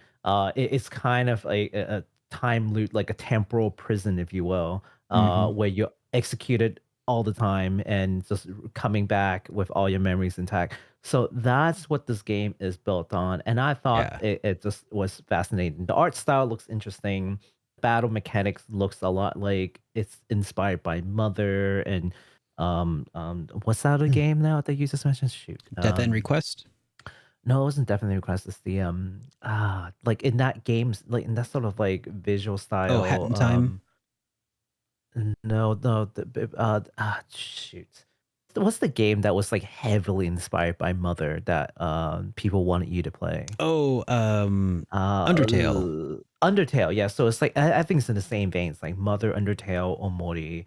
It's kind of a time loop, like a temporal prison, if you will, Mhm. where you're executed all the time and just coming back with all your memories intact. So that's what this game is built on. And I thought Yeah. it just was fascinating. The art style looks interesting. Battle mechanics looks a lot like it's inspired by Mother and what's that other Mm. game now that you just mentioned? Shoot. Death end request. No, it wasn't definitely request. It's the like in that games, like in that sort of like visual Oh, Hat style. in Time. No, shoot. What's the game that was like heavily inspired by Mother that people wanted you to play? Oh, Undertale. Undertale, yeah. So it's like I think it's in the same veins, like Mother, Undertale, Omori.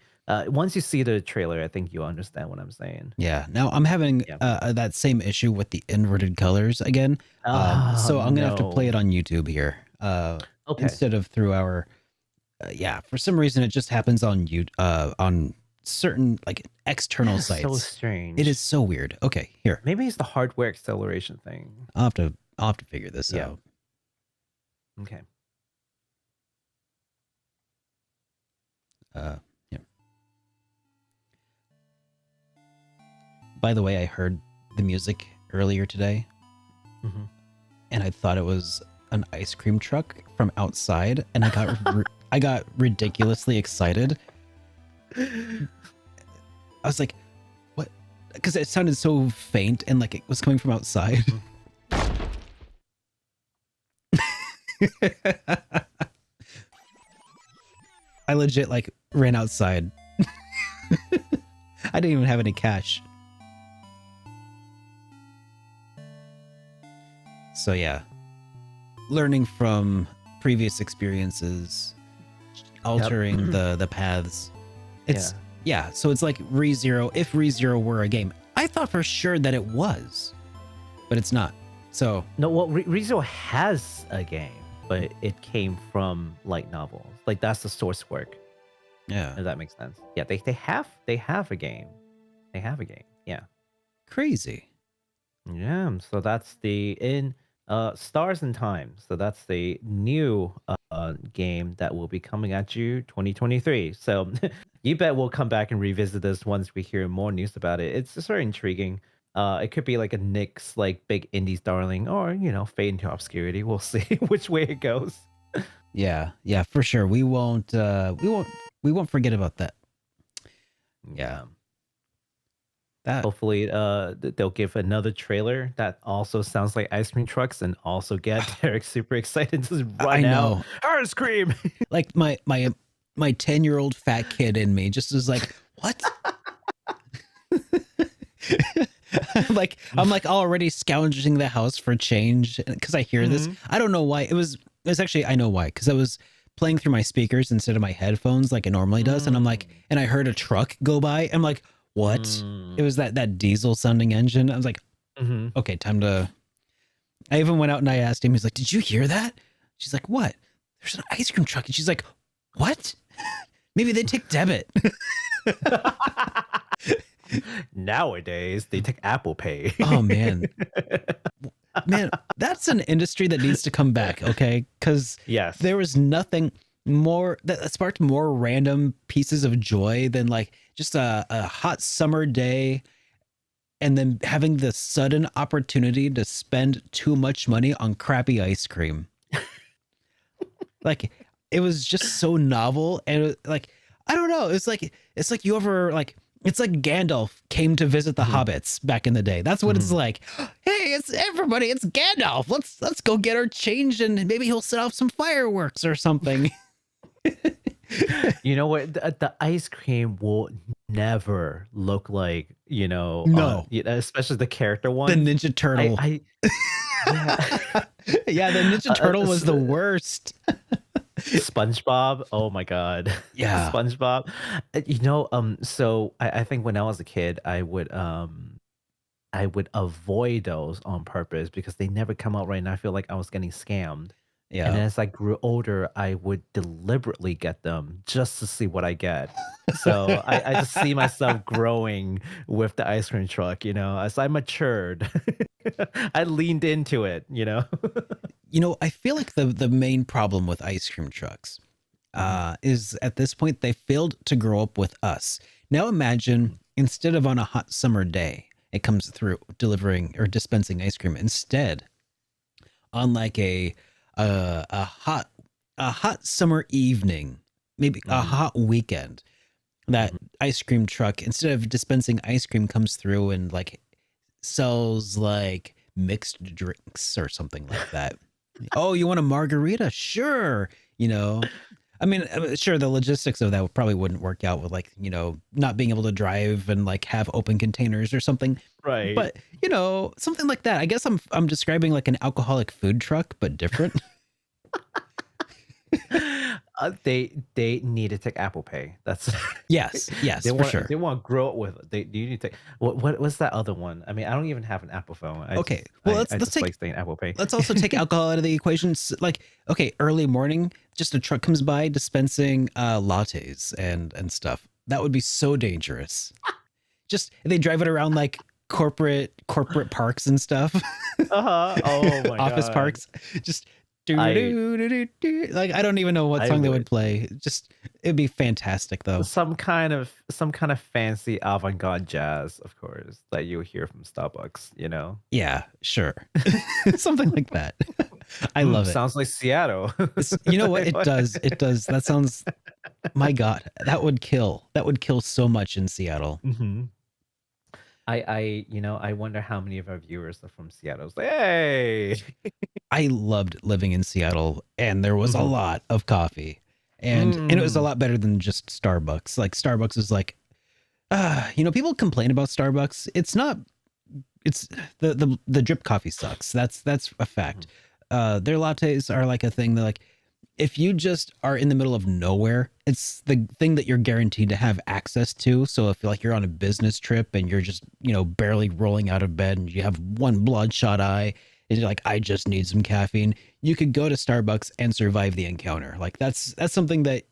Once you see the trailer, I think you'll understand what I'm saying. Yeah. Now I'm having Yeah. that same issue with the inverted colors again. Oh So I'm gonna have to play no. it on YouTube here Okay. instead of through our. Yeah, for some reason it just happens on on certain like external That's so sites. strange. It is so weird. Okay, here Maybe it's the hardware acceleration thing. I'll have to figure this Yeah. out. Okay. Yeah. By the way, I heard the music earlier today, Mhm. and I thought it was an ice cream truck from outside, and I got I got ridiculously excited. I was like, "What?" Because it sounded so faint and like it was coming from outside. I legit like ran outside. I didn't even have any cash. So yeah, learning from previous experiences, altering the paths. It's yeah. So it's like ReZero. If ReZero were a game, I thought for sure that it was, but it's not. So No, well, ReZero has a game, but it came from light novels. Like that's the source work. yeah, If that makes sense. Yeah, they have a game. They have a game. Yeah. crazy. Yeah. So that's the in Stars and Time. So that's the new game that will be coming at you 2023. So you bet we'll come back and revisit this once we hear more news about it. It's just very intriguing. It could be like a Nick's like big indies darling, or fade into obscurity. We'll see which way it goes. Yeah, yeah, for sure. We won't forget about that. Yeah. That Hopefully, they'll give another trailer that also sounds like ice cream trucks, and also get Derek super excited to I run out. know. Ice cream. Like my 10-year-old fat kid in me just is like, what? I'm like already scrounging the house for change because I hear this. I don't know why. It's actually, I know why, because I was playing through my speakers instead of my headphones like it normally does, and I'm like, and I heard a truck go by. I'm like, what? It was that diesel sounding engine. I was like, okay, time to. I even went out and I asked him. He's like, did you hear that? She's like, what? There's an ice cream truck, and she's like, what? Maybe they take debit. Nowadays, they take Apple Pay. Oh man, that's an industry that needs to come back. Okay, because Yes. there was nothing more that sparked more random pieces of joy than like just a hot summer day, and then having the sudden opportunity to spend too much money on crappy ice cream. Like it was just so novel, and like I don't know. It's like you ever like. It's like Gandalf came to visit the hobbits back in the day. That's what it's like. Hey, it's everybody. It's Gandalf. Let's go get our change, and maybe he'll set off some fireworks or something. You know what? The ice cream will never look like, No. especially the character one. The Ninja Turtle. Yeah. Yeah, the Ninja Turtle was the worst. SpongeBob. Oh my God. Yeah. SpongeBob. So I think when I was a kid, I would avoid those on purpose because they never come out right, and I feel like I was getting scammed. And then Yeah. as I grew older, I would deliberately get them just to see what I get. So I just see myself growing with the ice cream truck, as I matured. I leaned into it. I feel like the main problem with ice cream trucks is at this point they failed to grow up with us. Now imagine instead of on a hot summer day, it comes through delivering or dispensing ice cream. Instead, on like a hot summer evening, maybe a hot weekend, that ice cream truck, instead of dispensing ice cream, comes through and like sells like mixed drinks or something like that. Oh, you want a margarita? Sure. I mean, sure, the logistics of that probably wouldn't work out with like, not being able to drive and like have open containers or something. Right. But, something like that. I guess I'm describing like an alcoholic food truck, but different. They need to take Apple Pay. That's Yes, they for want sure. they want to grow up with it. You need to take what's that other one? I mean, I don't even have an Apple phone. Okay, well, let's just take like staying Apple Pay. Let's also take alcohol out of the equation. Like, okay, early morning, just a truck comes by dispensing lattes and stuff. That would be so dangerous. Just they drive it around like corporate parks and stuff. Oh my Office God. parks. Just like I don't even know what I song they would would. play. Just it'd be fantastic though. Some kind of fancy avant-garde jazz, of course, that you hear from Starbucks. Yeah, sure. Something like that. I love it. Sounds like Seattle. You know what? It does. It does. That sounds, my God, that would kill. That would kill so much in Seattle. Mm-hmm. I wonder how many of our viewers are from Seattle. It's like, hey. I loved living in Seattle, and there was a Mhm. lot of coffee, and it was a lot better than just Starbucks. Like Starbucks is like, people complain about Starbucks. It's not. It's the drip coffee sucks. That's a fact. Their lattes are like a thing that like, if you just are in the middle of nowhere, it's the thing that you're guaranteed to have access to. So if like you're on a business trip and you're just, barely rolling out of bed and you have one bloodshot eye and you're like, I just need some caffeine, you could go to Starbucks and survive the encounter. Like that's something that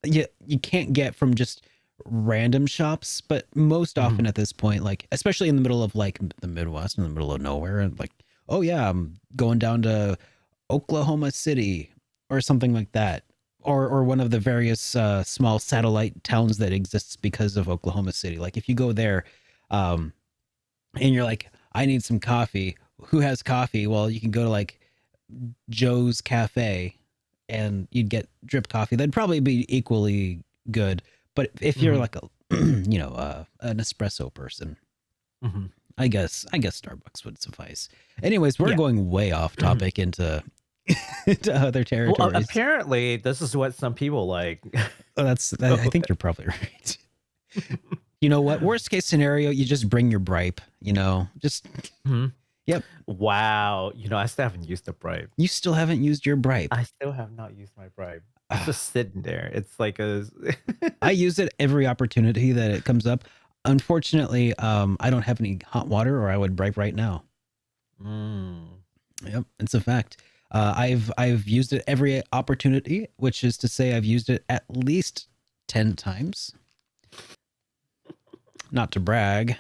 you can't get from just random shops, but most often at this point, like, especially in the middle of like the Midwest, in the middle of nowhere, and like, oh yeah, I'm going down to Oklahoma City or something like that, or one of the various small satellite towns that exists because of Oklahoma City. Like if you go there, and you're like, I need some coffee. Who has coffee? Well, you can go to like Joe's Cafe, and you'd get drip coffee. That'd probably be equally good. But if you're like a, an espresso person, I guess Starbucks would suffice. Anyways, we're going way off topic into other territories. Well, apparently, this is what some people like. I think you're probably right. You know what? Worst case scenario, you just bring your bribe. Just Mhm. yep. Wow. I still haven't used the bribe. You still haven't used your bribe. I still have not used my bribe. It's just sitting there. It's like a. I use it every opportunity that it comes up. Unfortunately, I don't have any hot water, or I would bribe right now. Mm. Yep, it's a fact. I've used it every opportunity, which is to say I've used it at least 10 times. Not to brag.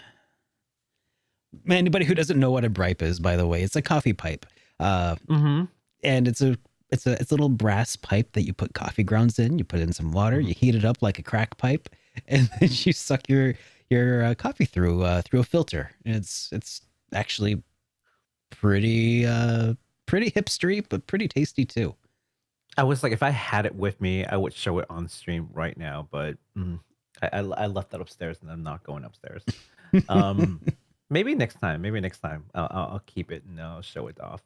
Anybody who doesn't know what a bripe is, by the way, it's a coffee pipe. Mm-hmm. And it's a little brass pipe that you put coffee grounds in. You put in some water, you heat it up like a crack pipe, and then you suck your coffee through a filter. And it's actually pretty hipstery, but pretty tasty too. I was like, if I had it with me, I would show it on stream right now, but I left that upstairs, and I'm not going upstairs. Maybe next time. I'll keep it and I'll show it off.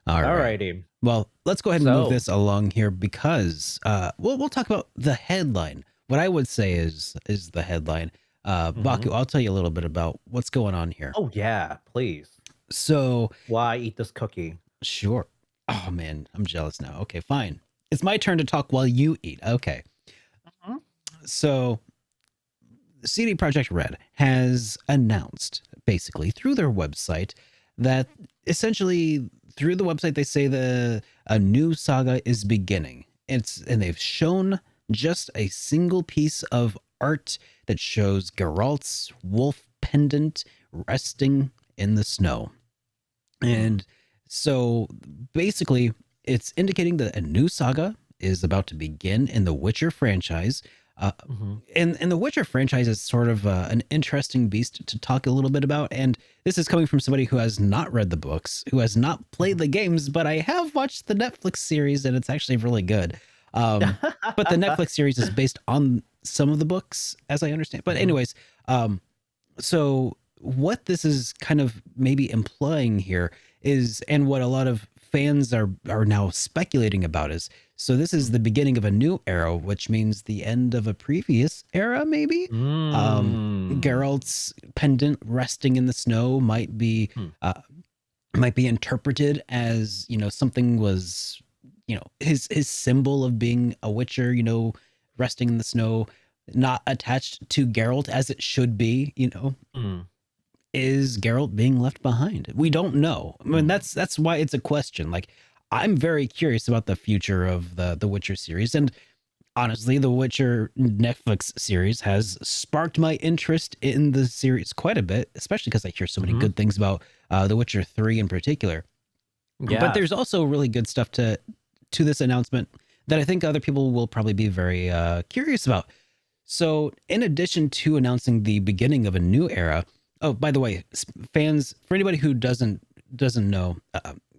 All right. Alrighty. Well, let's go ahead and move So- this along here because we'll talk about the headline. What I would say is the headline. Baku, I'll tell you a little bit about what's going on here. Oh yeah, please. So Why eat this cookie? sure. Oh man, I'm jealous now. Okay, fine. It's my turn to talk while you eat. Okay. So CD Projekt Red has announced basically through their website that essentially through the website they say a new saga is beginning. And they've shown just a single piece of art that shows Geralt's wolf pendant resting in the snow. And so basically it's indicating that a new saga is about to begin in the Witcher franchise. And the Witcher franchise is sort of an interesting beast to talk a little bit about. And this is coming from somebody who has not read the books, who has not played the games, but I have watched the Netflix series and it's actually really good. But the Netflix series is based on some of the books, as I understand. But anyways, so what this is kind of maybe implying here is, and what a lot of fans are now speculating about is, so this is the beginning of a new era, which means the end of a previous era, maybe. Geralt's pendant resting in the snow might be interpreted as, something was, his symbol of being a Witcher, resting in the snow, not attached to Geralt as it should be, Is Geralt being left behind? We don't know. I mean, that's why it's a question. Like, I'm very curious about the future of the Witcher series. And honestly, the Witcher Netflix series has sparked my interest in the series quite a bit, especially because I hear so many good things about The Witcher 3 in particular. Yeah. But there's also really good stuff to this announcement that I think other people will probably be very curious about. So in addition to announcing the beginning of a new era, oh, by the way, fans, for anybody who doesn't know,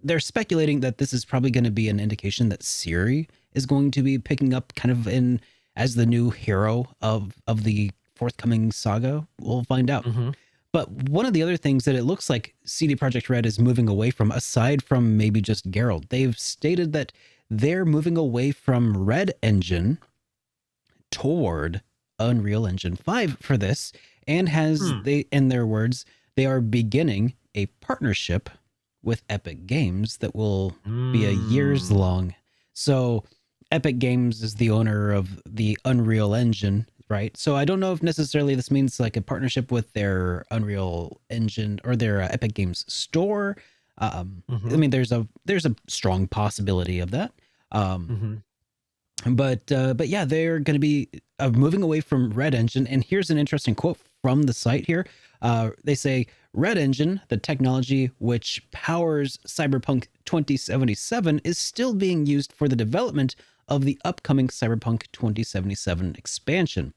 they're speculating that this is probably going to be an indication that Ciri is going to be picking up kind of as the new hero of the forthcoming saga. We'll find out. But one of the other things that it looks like CD Projekt Red is moving away from, aside from maybe just Geralt, they've stated that they're moving away from REDengine toward Unreal Engine 5 for this, and they, in their words, they are beginning a partnership with Epic Games that will be a years long. So Epic Games is the owner of the Unreal Engine, right? So I don't know if necessarily this means like a partnership with their Unreal Engine or their Epic Games store. I mean, there's a strong possibility of that. But yeah, they're going to be moving away from REDengine. And here's an interesting quote from the site here. They say, REDengine, the technology which powers Cyberpunk 2077, is still being used for the development of the upcoming Cyberpunk 2077 expansion.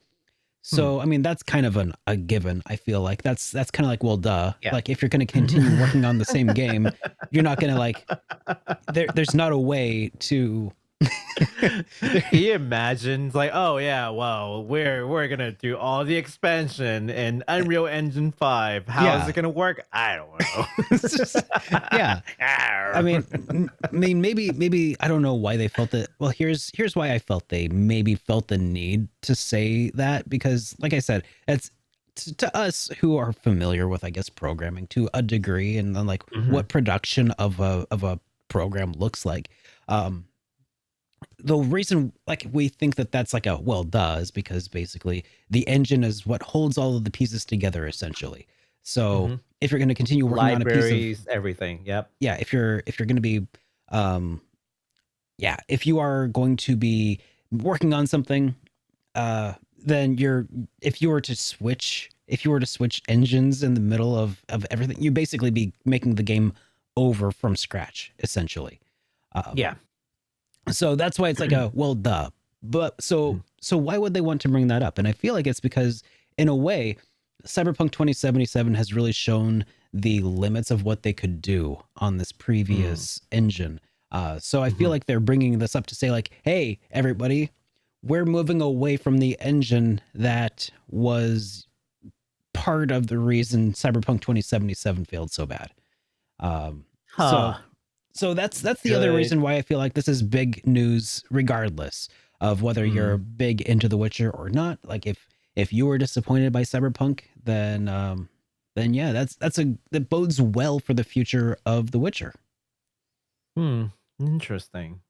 So, I mean, that's kind of a given. I feel like that's kind of like, well, duh. Yeah. Like if you're going to continue working on the same game, you're not going to like, there's not a way to... He imagines like, oh yeah, well, we're gonna do all the expansion in Unreal Engine 5. How is it gonna work? I don't know. It's just, yeah. I mean, maybe I don't know why they felt that. Well, here's why I felt they maybe felt the need to say that, because like I said, it's to us who are familiar with, I guess, programming to a degree, and then like what production of a program looks like. The reason like we think that that's like a well duh is because basically the engine is what holds all of the pieces together essentially. So if you're going to continue working on a piece of Libraries, everything. Yep. yeah, if you're going to be if you are going to be working on something, then if you were to switch engines in the middle of everything, you basically be making the game over from scratch essentially. Yeah. So that's why it's like a well duh. But so why would they want to bring that up? And I feel like it's because in a way Cyberpunk 2077 has really shown the limits of what they could do on this previous engine. So I feel like they're bringing this up to say like, hey, everybody, we're moving away from the engine that was part of the reason Cyberpunk 2077 failed so bad. So that's the other reason why I feel like this is big news, regardless of whether you're big into The Witcher or not. Like if you were disappointed by Cyberpunk, then yeah, that bodes well for the future of The Witcher. Interesting.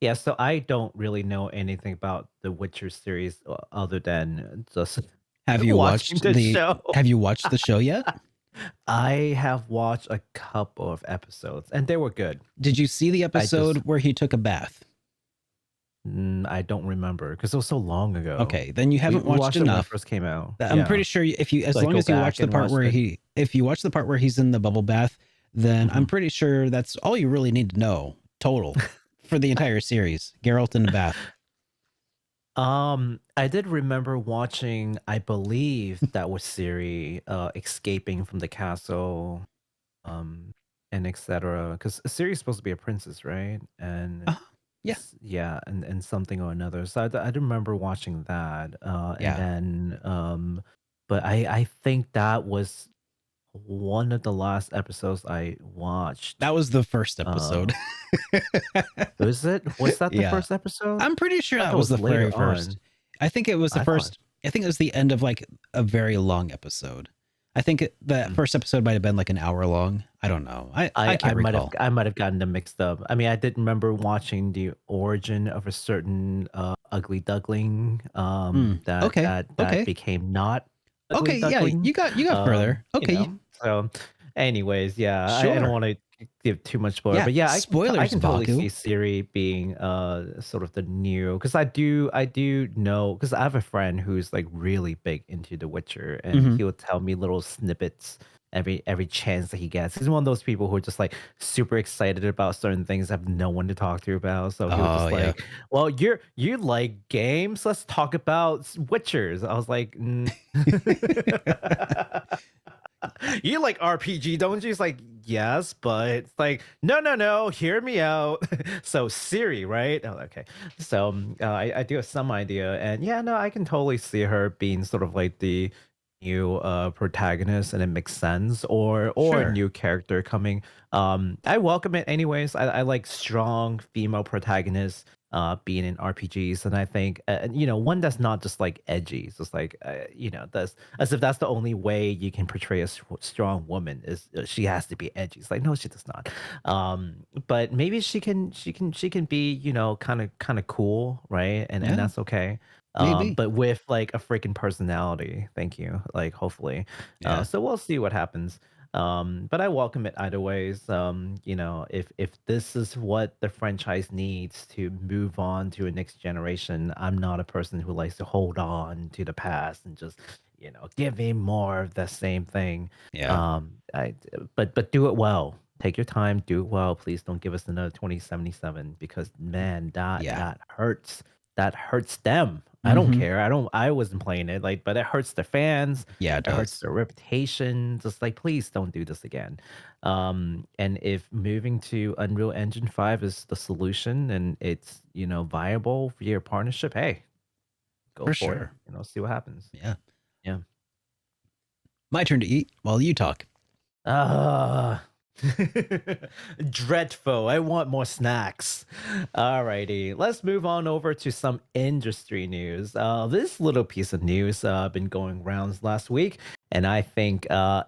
Yeah, so I don't really know anything about the Witcher series other than just Have you watching watched the show. Have you watched the show yet? I have watched a couple of episodes and they were good. Did you see the episode where he took a bath? I don't remember because it was so long ago. Okay, then you haven't We watched it when it enough. first came out. I'm pretty sure if you, as So I long go as you back watch the and part watch where it. if you watch the part where he's in the bubble bath, then I'm pretty sure that's all you really need to know total for the entire series. Geralt in the bath. I did remember watching, I believe that was Siri escaping from the castle, and etc. Because Siri's supposed to be a princess, right? And Yeah. yeah, and something or another. So I do remember watching that. Yeah. And then but I think that was one of the last episodes I watched. That was the first episode. Was it? Was that the Yeah. first episode? I'm pretty sure I that thought it was the later very first. on. I think it was the I first. thought- I think it was the end of like a very long episode. I think the first episode might have been like an hour long. I don't know. I can't recall. I might have gotten them mixed up. I mean, I did remember watching the origin of a certain ugly duckling that became not ugly Okay, yeah, duckling. you got further. Okay, So, anyways, yeah, I Sure. don't want to give too much spoiler, Yeah, but yeah, I spoilers, can totally Baku. see Siri being sort of the new, because I do know, because I have a friend who's like really big into The Witcher, and he will tell me little snippets every chance that he gets. He's one of those people who are just like super excited about certain things, have no one to talk to about. So he was just yeah. like, "Well, you like games? Let's talk about Witchers." I was like, "You like RPG, don't you?" He's like, "Yes, but it's like, no, hear me out." So Siri, right? Oh, okay. So I do have some idea, and yeah, no, I can totally see her being sort of like the new protagonist, and it makes sense, or Sure. a new character coming. I welcome it anyways. I like strong female protagonists being in RPGs, and I think one that's not just like edgy. It's just like that's as if that's the only way you can portray a strong woman is she has to be edgy. It's like, no, she does not. But maybe she can be kind of cool, right? And Yeah. that's okay. Maybe. But with like a freaking personality. Thank you. Like, hopefully. Yeah. So we'll see what happens. But I welcome it either ways. If this is what the franchise needs to move on to a next generation, I'm not a person who likes to hold on to the past and just give me more of the same thing. Yeah. But do it well. Take your time, do it well. Please don't give us another 2077, because man, that hurts. That hurts them. I don't care. I wasn't playing it, like, but it hurts the fans. Yeah, it It hurts does. their reputation. Just like, please don't do this again. And if moving to Unreal Engine 5 is the solution and it's viable for your partnership, hey, go For for sure. it. See what happens. Yeah. Yeah. My turn to eat while you talk. Uh Dreadful. I want more snacks. Alrighty, let's move on over to some industry news. This little piece of news been going rounds last week, and I think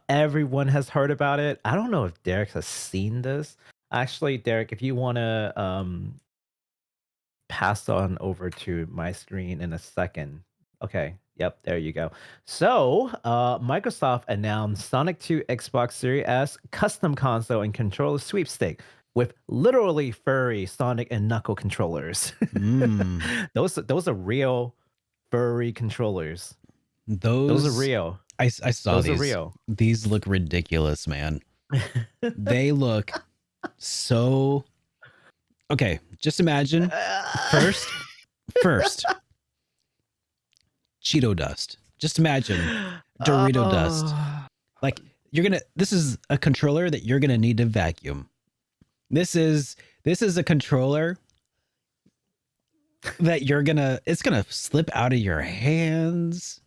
everyone has heard about it. I don't know if Derek has seen this. Actually, Derek, if you want to pass on over to my screen in a second. Okay. Yep, there you go. So, Microsoft announced Sonic 2 Xbox Series S custom console and controller sweepstake with literally furry Sonic and Knuckle controllers. Those are real furry controllers. Those are real. I saw Those these. are real. These look ridiculous, man. They look so. Okay, just imagine first Cheeto dust. Just imagine Dorito dust. Like this is a controller that you're gonna need to vacuum. This is a controller that it's gonna slip out of your hands.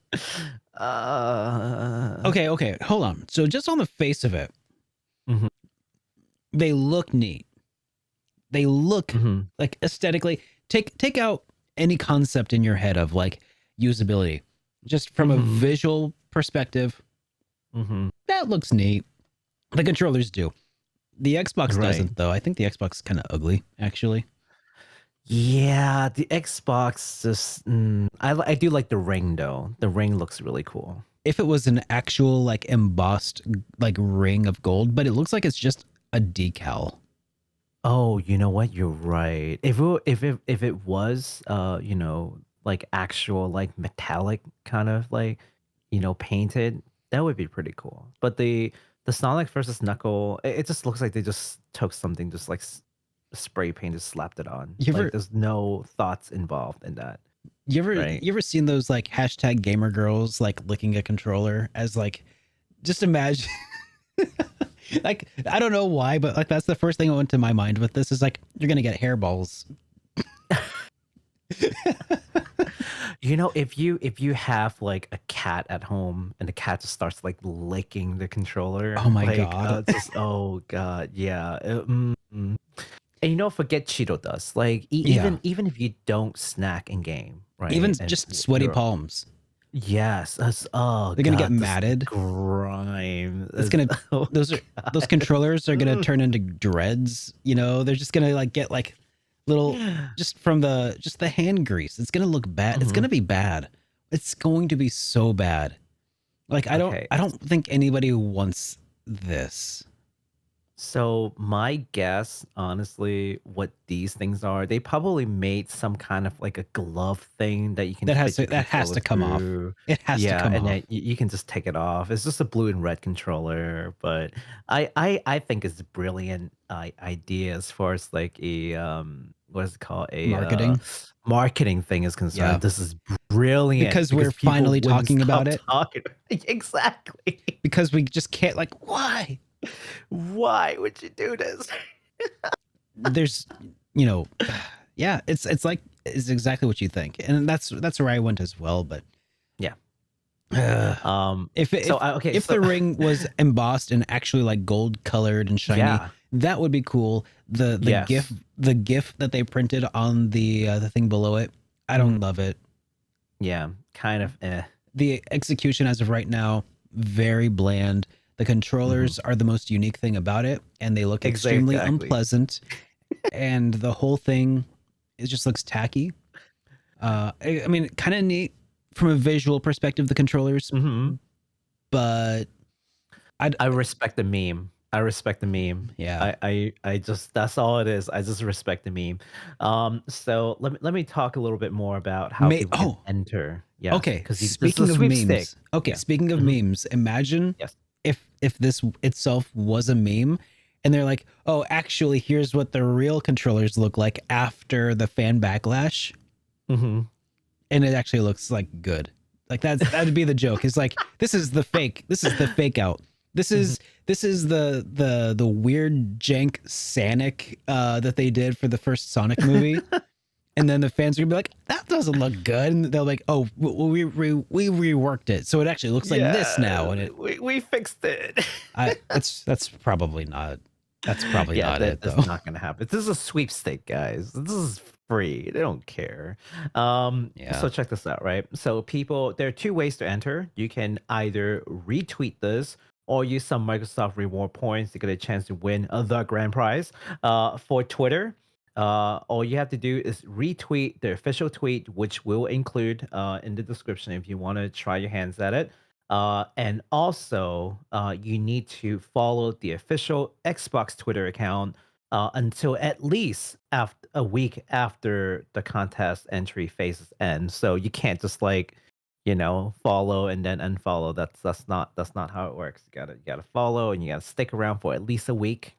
Okay, hold on. So just on the face of it, they look neat. They look like aesthetically. Take out any concept in your head of like usability, just from a visual perspective. That looks neat. The controllers do. The Xbox doesn't, though. I think the Xbox is kind of ugly, actually. Yeah, the Xbox just. I do like the ring though. The ring looks really cool. If it was an actual like embossed like ring of gold, but it looks like it's just a decal. Oh, you know what? You're right. If it was, like actual like metallic kind of like, painted, that would be pretty cool. But the Sonic versus Knuckle, it just looks like they just took something, just like spray paint, just slapped it on. There's no thoughts involved in that. You ever seen those like hashtag gamer girls like licking a controller as like, just imagine. Like, I don't know why, but like that's the first thing that went to my mind with this is like, you're gonna get hairballs. If you have like a cat at home and the cat just starts like licking the controller. Oh my god. Oh god, yeah. And forget Cheeto dust. Like even if you don't snack in game, right? Even just sweaty palms. Yes, they're gonna get matted. Grime. It's gonna those controllers are gonna turn into dreads. They're just gonna like get like little just from the hand grease. It's gonna look bad. It's gonna be bad. It's going to be so bad. Like I don't think anybody wants this. So my guess, honestly, what these things are, they probably made some kind of like a glove thing that you can that has to come off. It has to come off. And you can just take it off. It's just a blue and red controller, but I think it's a brilliant idea as far as like a what is it called, a marketing thing is concerned. Yeah. This is brilliant because we're finally talking about it. Exactly. Because we just can't, like, why? Why would you do this? There's, yeah, it's exactly what you think, and that's where I went as well. But yeah, if the ring was embossed and actually like gold colored and shiny, that would be cool. The GIF that they printed on the thing below it, I don't love it. Yeah, kind of. The execution as of right now, very bland. The controllers are the most unique thing about it, and they look extremely unpleasant. And the whole thing, it just looks tacky. I mean, kind of neat from a visual perspective, the controllers. But I respect the meme. Yeah, I just, that's all it is. I just respect the meme. So let me talk a little bit more about how people can enter. Yeah. Okay. Because speaking of memes. Okay. Yeah. Speaking of memes, imagine if this itself was a meme, and they're like, oh, actually, here's what the real controllers look like after the fan backlash, and it actually looks like good. Like that'd be the joke. It's like, this is the fake. This is the fake out. This is the weird jank Sonic that they did for the first Sonic movie. And then the fans are gonna be like, that doesn't look good, and they're like, oh, we reworked it, so it actually looks like this now, and we fixed it. That's probably not That's probably Yeah, not it, that's though. not gonna happen. This is a sweepstake, guys. This is free. They don't care. Yeah. So check this out, right? So there are two ways to enter. You can either retweet this or use some Microsoft reward points to get a chance to win the grand prize. For Twitter, all you have to do is retweet the official tweet, which will include in the description if you want to try your hands at it. And also, you need to follow the official Xbox Twitter account until at least a week after the contest entry phases end. So you can't just follow and then unfollow. That's not how it works. You gotta follow and you gotta stick around for at least a week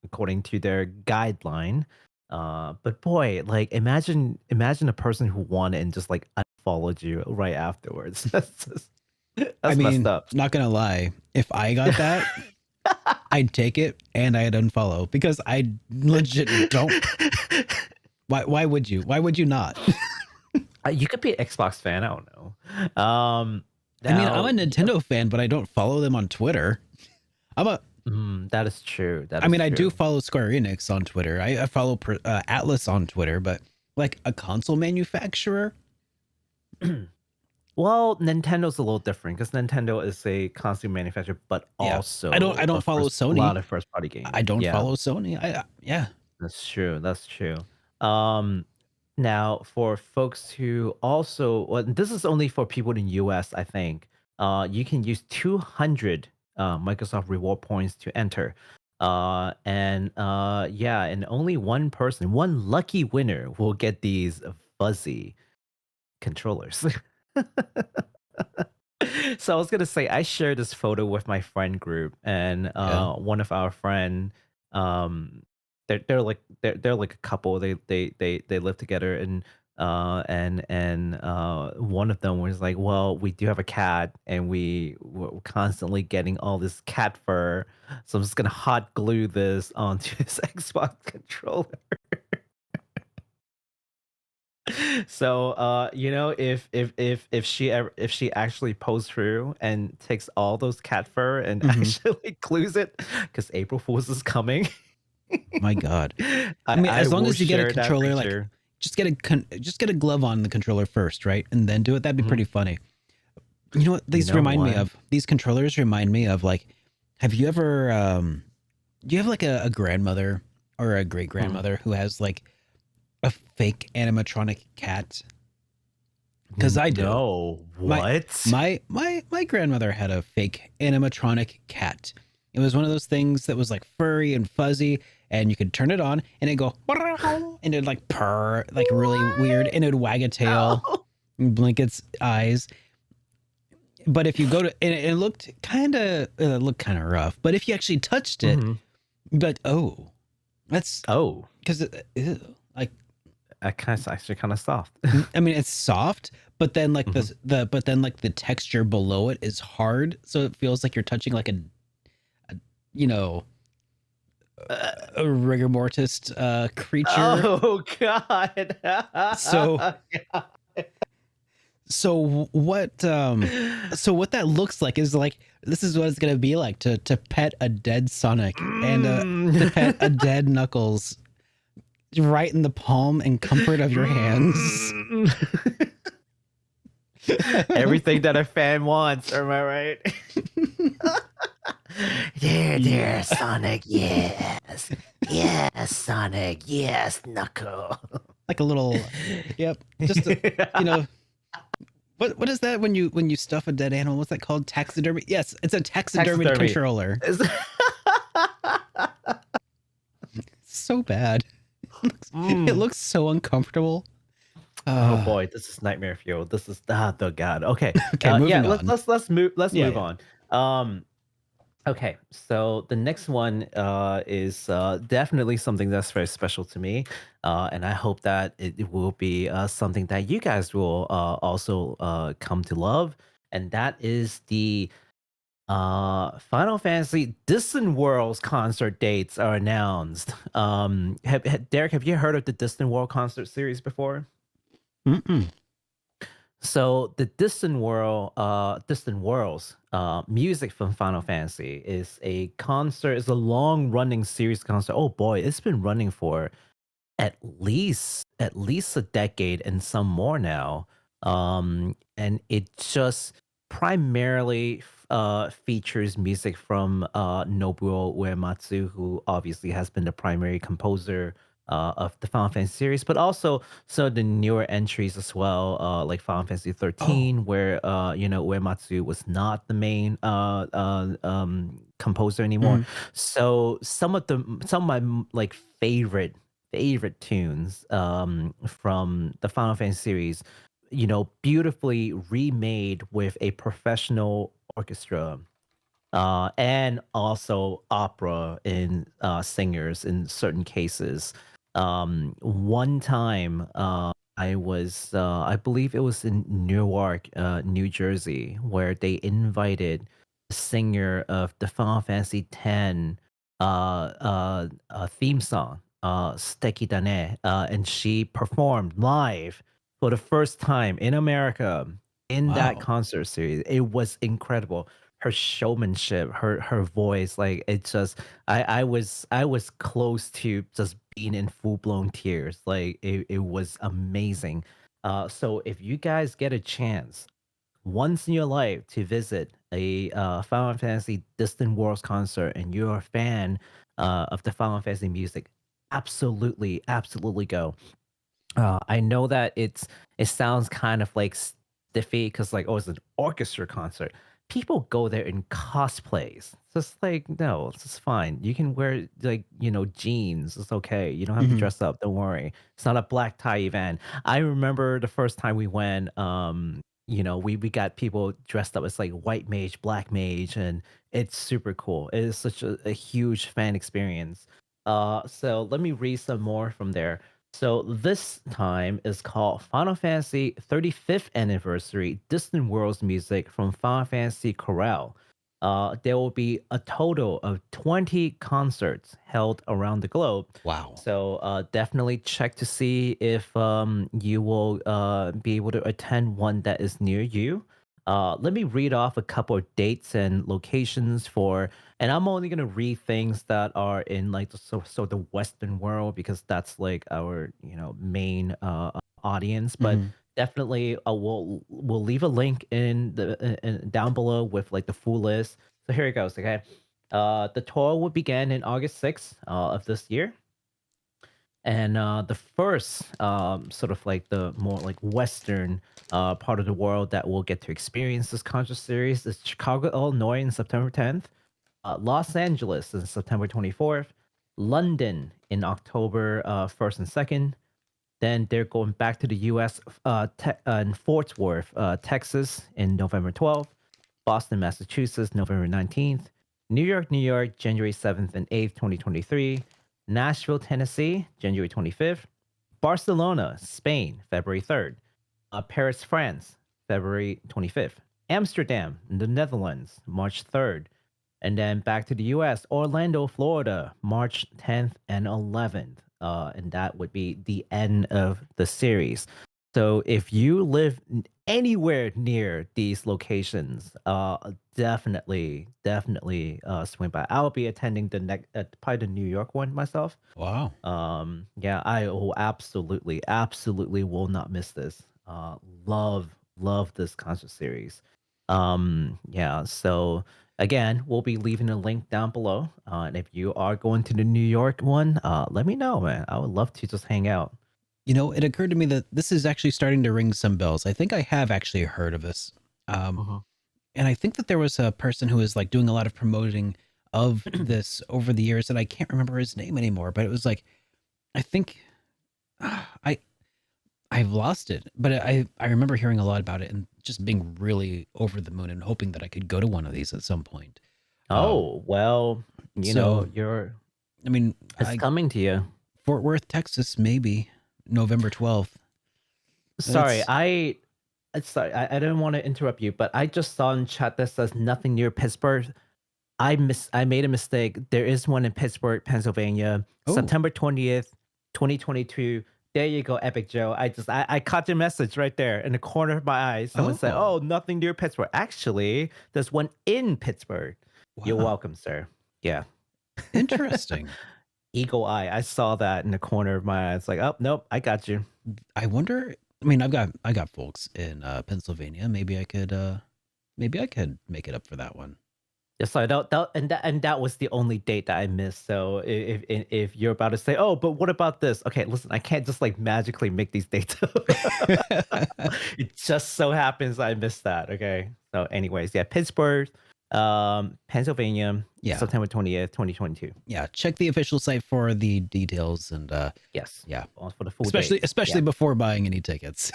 according to their guideline. But boy, like imagine a person who won and just like unfollowed you right afterwards. That's messed up. Not gonna lie, if I got that, I'd take it and I'd unfollow because I legit don't. Why would you? Why would you not? You could be an Xbox fan. I don't know. I'm a Nintendo fan, but I don't follow them on Twitter. That is true. I do follow Square Enix on Twitter. I follow Atlas on Twitter, but like a console manufacturer. Well, Nintendo's a little different because Nintendo is a console manufacturer, but also I don't follow Sony. A lot of first party games. I don't follow Sony. That's true. That's true. Now for folks who also, well, this is only for people in US, I think. You can use 200 Microsoft reward points to enter. And only one person, one lucky winner will get these fuzzy controllers. So I was gonna say I shared this photo with my friend group, and one of our friend, they're like a couple. They live together, and one of them was like, "Well, we do have a cat, and we're constantly getting all this cat fur, so I'm just gonna hot glue this onto his Xbox controller." So if she actually pulls through and takes all those cat fur and actually glues it, because April Fool's is coming. My God. As long as you get a controller, like just get a glove on the controller first, right? And then do it. That'd be pretty funny. You know what these remind me of? These controllers remind me of, like, have you ever do you have like a grandmother or a great grandmother who has like a fake animatronic cat? Because I do. No, what? My grandmother had a fake animatronic cat. It was one of those things that was like furry and fuzzy, and you could turn it on and it'd go and it'd like purr, like really weird, and it'd wag a tail and blink its eyes. But if you go to, and it looked kind of rough, but if you actually touched it, you'd be like, oh, that's because like actually kind of soft. I mean, it's soft, but then like the texture below it is hard, so it feels like you're touching like a rigor mortis creature. Oh God! So what that looks like is like, this is what it's gonna be like to pet a dead Sonic and to pet a dead Knuckles right in the palm and comfort of your hands. Everything that a fan wants, am I right? There, Sonic, yes. Yes, Sonic, yes, Knuckle. Like a little, yep. Just what is that when you stuff a dead animal? What's that called? Taxidermy? Yes, it's a taxidermy controller. So bad. It looks so uncomfortable. Oh boy, this is nightmare fuel. This is the god. Okay, moving on. Let's move on. Okay, so the next one is definitely something that's very special to me, and I hope that it will be something that you guys will also come to love, and that is the Final Fantasy Distant Worlds concert dates are announced. Derek, have you heard of the Distant World concert series before? Mm-mm. So the Distant Worlds music from Final Fantasy is a concert, is a long running series concert. Oh boy, it's been running for at least a decade and some more now. And it just primarily features music from Nobuo Uematsu, who obviously has been the primary composer of the Final Fantasy series, but also some of the newer entries as well, like Final Fantasy Oh. 13, where Uematsu was not the main composer anymore. Mhm. So some of my like favorite tunes from the Final Fantasy series, beautifully remade with a professional orchestra, and also opera in singers in certain cases. One time, I believe it was in Newark, New Jersey, where they invited the singer of the Final Fantasy X theme song, Steki Dane, and she performed live for the first time in America in that Wow. concert series. It was incredible. Her showmanship, her voice, like it just I was close to just being in full-blown tears. Like it was amazing. So if you guys get a chance once in your life to visit a Final Fantasy Distant Worlds concert and you're a fan of the Final Fantasy music, absolutely go. I know that it sounds kind of like stiffy because like, oh, it's an orchestra concert. People go there in cosplays. It's just like, no, it's just fine. You can wear like, jeans. It's okay. You don't have to Mhm. dress up. Don't worry. It's not a black tie event. I remember the first time we went, we got people dressed up as like white mage, black mage, and it's super cool. It is such a huge fan experience. So let me read some more from there. So this time is called Final Fantasy 35th Anniversary Distant Worlds Music from Final Fantasy Chorale. There will be a total of 20 concerts held around the globe. Wow. So definitely check to see if you will be able to attend one that is near you. Let me read off a couple of dates and locations for, and I'm only gonna read things that are in like the Western world because that's like our main audience. But Mhm. definitely, we'll leave a link down below with like the full list. So here it goes. Okay, the tour will begin in August 6th of this year. And the first, sort of like the more like Western part of the world that will get to experience this concert series is Chicago, Illinois, in September 10th, Los Angeles in September 24th, London in October 1st and 2nd. Then they're going back to the U.S. In Fort Worth, Texas, in November 12th, Boston, Massachusetts, November 19th, New York, January 7th and 8th, 2023, Nashville, Tennessee, January 25th, Barcelona, Spain, February 3rd, Paris, France, February 25th, Amsterdam, the Netherlands, March 3rd, and then back to the US, Orlando, Florida, March 10th and 11th. And that would be the end of the series. So if you live anywhere near these locations, definitely swing by. I'll be attending the next, probably the New York one myself. Wow. Yeah, I will absolutely will not miss this. Love this concert series. Yeah, so again, we'll be leaving a link down below. And if you are going to the New York one, let me know, man. I would love to just hang out. It occurred to me that this is actually starting to ring some bells. I think I have actually heard of this. Um, Mhm. and I think that there was a person who was like doing a lot of promoting of this over the years, and I can't remember his name anymore, but it was like, I think I I've lost it, but I remember hearing a lot about it and just being really over the moon and hoping that I could go to one of these at some point. Um, Oh, well, so I mean, it's I coming to you. Fort Worth, Texas, maybe November 12th. Sorry, It's sorry, I didn't want to interrupt you, but I just saw in chat that says nothing near Pittsburgh. I made a mistake. There is one in Pittsburgh, Pennsylvania, oh, September 20th, 2022, There you go, Epic Joe. I caught your message right there in the corner of my eye. Someone said, Oh. "Oh, nothing near Pittsburgh." Actually, there's one in Pittsburgh. You're Wow. welcome, sir. Yeah. Interesting. Eagle eye. I saw that in the corner of my eye. It's like, oh nope, I got you. I wonder. I mean, I got folks in Pennsylvania. Maybe I could make it up for that one. Yeah, so that was the only date that I missed. So if you're about to say, oh, but what about this? Okay, listen, I can't just like magically make these dates up. It just so happens I missed that. Okay. So, anyways, yeah, Pittsburgh, Pennsylvania, Yeah. September 20th, 2022. Yeah, check the official site for the details and Yes. yeah, For the full especially date. before buying any tickets.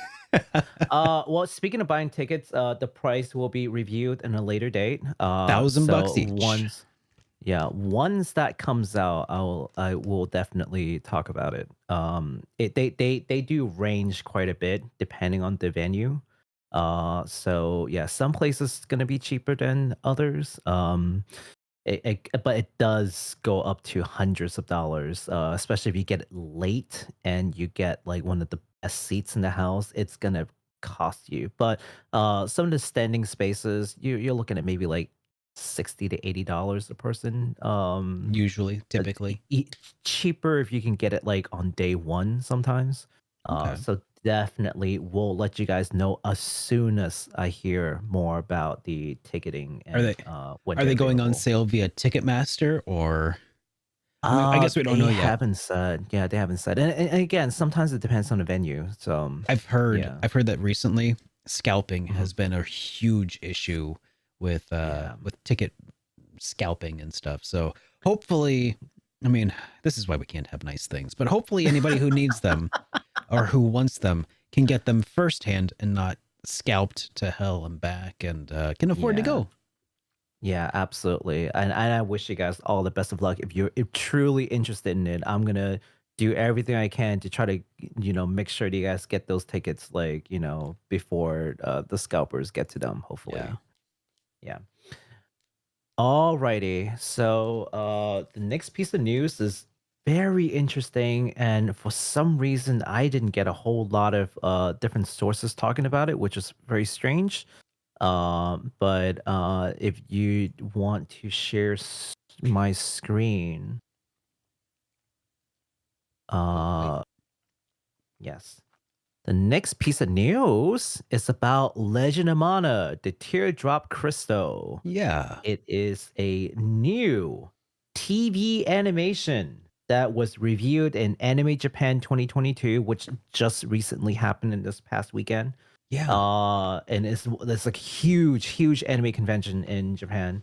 Well, speaking of buying tickets, the price will be reviewed in a later date. $1,000 each. Once that comes out, I will definitely talk about it. They do range quite a bit depending on the venue. So yeah, some places gonna be cheaper than others. But it does go up to hundreds of dollars, especially if you get it late and you get like one of the best seats in the house. It's gonna cost you. But some of the standing spaces, you're looking at maybe like $60 to $80 a person. Usually, typically. Cheaper if you can get it like on day one sometimes. Okay. So definitely we'll let you guys know as soon as I hear more about the ticketing. And, when Are they going on available. sale via Ticketmaster or? I mean, I guess we don't know They yet. haven't said. Yeah, they haven't said. And again, sometimes it depends on the venue. So I've heard yeah. that recently scalping has been a huge issue with ticket scalping and stuff. So hopefully, I mean, this is why we can't have nice things, but hopefully anybody who needs them or who wants them can get them firsthand and not scalped to hell and back and can afford to go. Yeah, absolutely. And I wish you guys all the best of luck. If you're truly interested in it, I'm gonna do everything I can to try to, make sure that you guys get those tickets, like, before the scalpers get to them, hopefully. Yeah. Alrighty. So the next piece of news is very interesting, and for some reason I didn't get a whole lot of different sources talking about it, which is very strange. But if you want to share my screen, yes. The next piece of news is about Legend of Mana, the Teardrop Crystal. Yeah. It is a new TV animation that was reviewed in Anime Japan 2022, which just recently happened in this past weekend. Yeah. And it's like huge anime convention in Japan.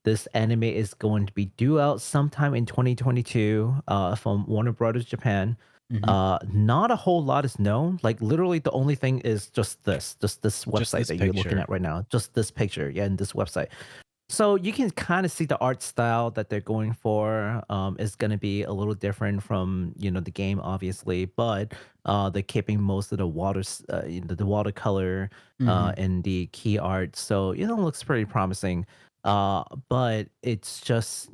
This anime is going to be due out sometime in 2022 from Warner Brothers Japan. Not a whole lot is known. Like literally the only thing is just this website that you're looking at right now. Just this picture, yeah, and this website. So you can kind of see the art style that they're going for is going to be a little different from the game, obviously, but they're keeping most of the the watercolor and the key art. So it looks pretty promising. But it's just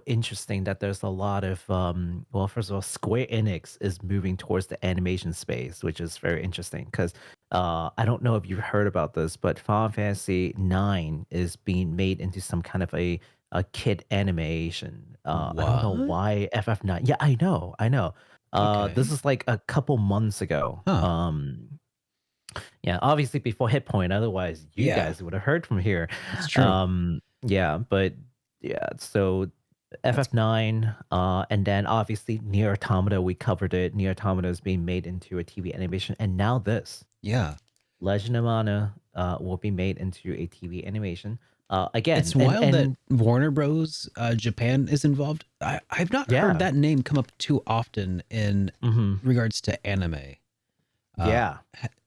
interesting that there's a lot of well, first of all, Square Enix is moving towards the animation space, which is very interesting because I don't know if you've heard about this, but Final Fantasy 9 is being made into some kind of a kid animation. I don't know why FF9. Yeah, I know. Okay. This is like a couple months ago. Yeah, obviously before HitPoint, otherwise you guys would have heard from here. It's true. Yeah, but yeah, so FF9, and then obviously Nier Automata, we covered it. Nier Automata is being made into a TV animation, and now this. Yeah. Legend of Mana will be made into a TV animation. Again, It's wild that Warner Bros. Japan is involved. I've not heard that name come up too often in regards to anime. Yeah.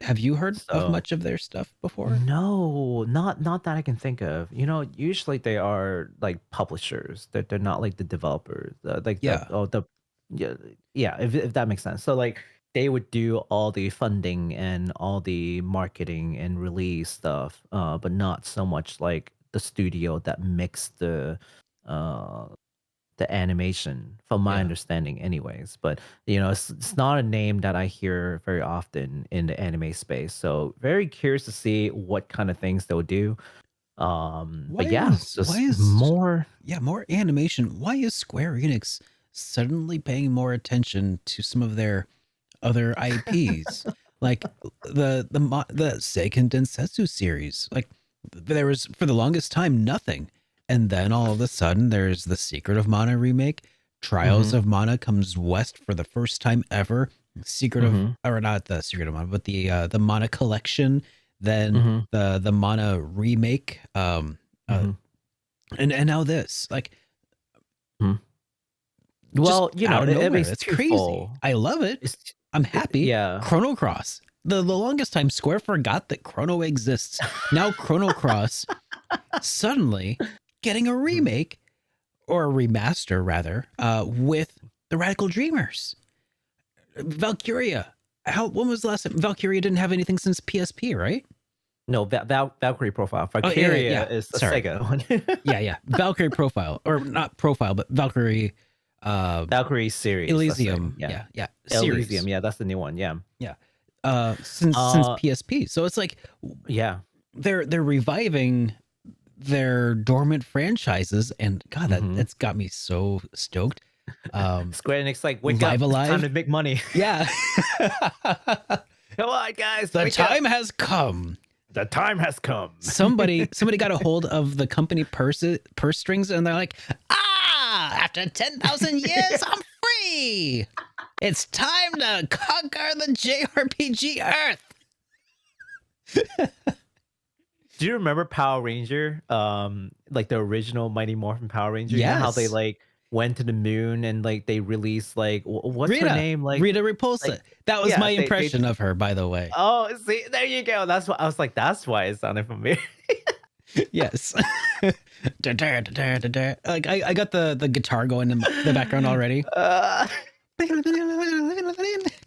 Have you heard of much of their stuff before? No, not that I can think of. Usually they are like publishers. They're not like the developers. If that makes sense. So like they would do all the funding and all the marketing and release stuff, but not so much like the studio that makes the the animation, from my Yeah. understanding, anyways. But it's not a name that I hear very often in the anime space. So very curious to see what kind of things they'll do. But yeah, Why just is more. more animation? Why is Square Enix suddenly paying more attention to some of their other IPs? Like the Seiken Densetsu series. Like there was for the longest time nothing. And then all of a sudden there's the Secret of Mana remake. Trials of Mana comes west for the first time ever. Secret of, or not the Secret of Mana, but the Mana collection, then the Mana remake, and now this. Like, Well, just out of nowhere. it makes It's twofold. crazy. I love it. It's, I'm happy. yeah. Chrono Cross. The longest time Square forgot that Chrono exists. Now Chrono Cross suddenly getting a remake or a remaster rather, with the Radical Dreamers. Valkyria. When was the last time? Valkyria didn't have anything since PSP, right? No, Valkyrie Profile. Valkyria is the Sorry. Sega one. yeah. Valkyrie Profile, or not Profile, but Valkyrie. Valkyrie series. Elysium. Yeah. Series. Elysium. Yeah, that's the new one. Yeah. Since PSP. So it's like, Yeah. they're reviving their dormant franchises, and God, that's got me so stoked. Square Enix like, wake up, it's time to make money. Yeah. Come on, guys. The wake time up. has come. The time has come. Somebody got a hold of the company purse strings, and they're like, after 10,000 years, I'm free. It's time to conquer the JRPG Earth. Do you remember Power Ranger? Like the original Mighty Morphin Power Ranger? You know how they Yes. like went to the moon and like they released like what's her name? Like Rita Repulsa. like- that was yeah, my they- impression of her, by the way. Oh, see, there you go. That's what I was like. That's why it sounded familiar. Yes. Like I got the guitar going in the background already.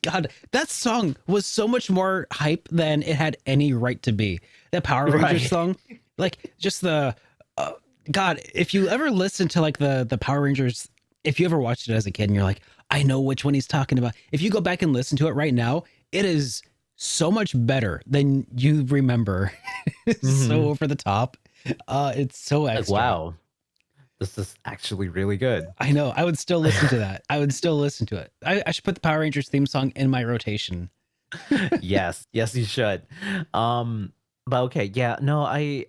God, that song was so much more hype than it had any right to be. That Power Rangers Right. song, like just the God. If you ever listen to like the Power Rangers, if you ever watched it as a kid and you're like, I know which one he's talking about. If you go back and listen to it right now, it is so much better than you remember. It's so over the top. It's so Like, extra. wow, this is actually really good. I know. I would still listen to that. I would still listen to it. I should put the Power Rangers theme song in my rotation. Yes, you should. But okay, yeah, no, I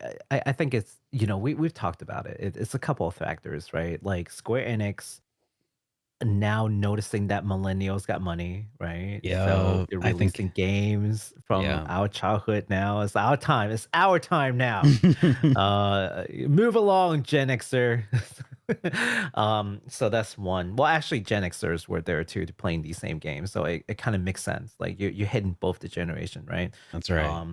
think it's we've talked about it. It's a couple of factors, right? Like Square Enix now noticing that millennials got money, right? Yeah, So they're I think- releasing games from Yeah. our childhood now. It's our time. It's our time now. Move along, Gen Xer. So that's one. Well, actually, Gen Xers were there too, playing these same games. So it kind of makes sense. Like you're hitting both the generation, right? That's right.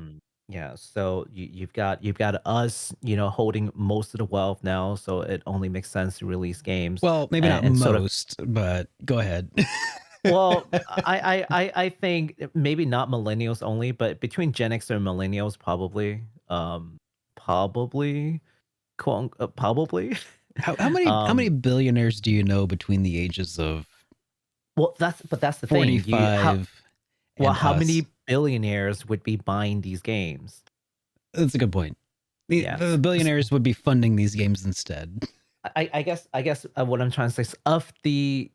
Yeah, so you've got us, holding most of the wealth now, so it only makes sense to release games. Well, maybe not and sort of- most, but go ahead. Well, I think maybe not millennials only, but between Gen X and millennials, probably, probably. How many billionaires do you know between the ages of Well, that's the thing. 45? and How us? many billionaires would be buying these games? That's a good point. Yes. The billionaires would be funding these games instead. I guess what I'm trying to say is of the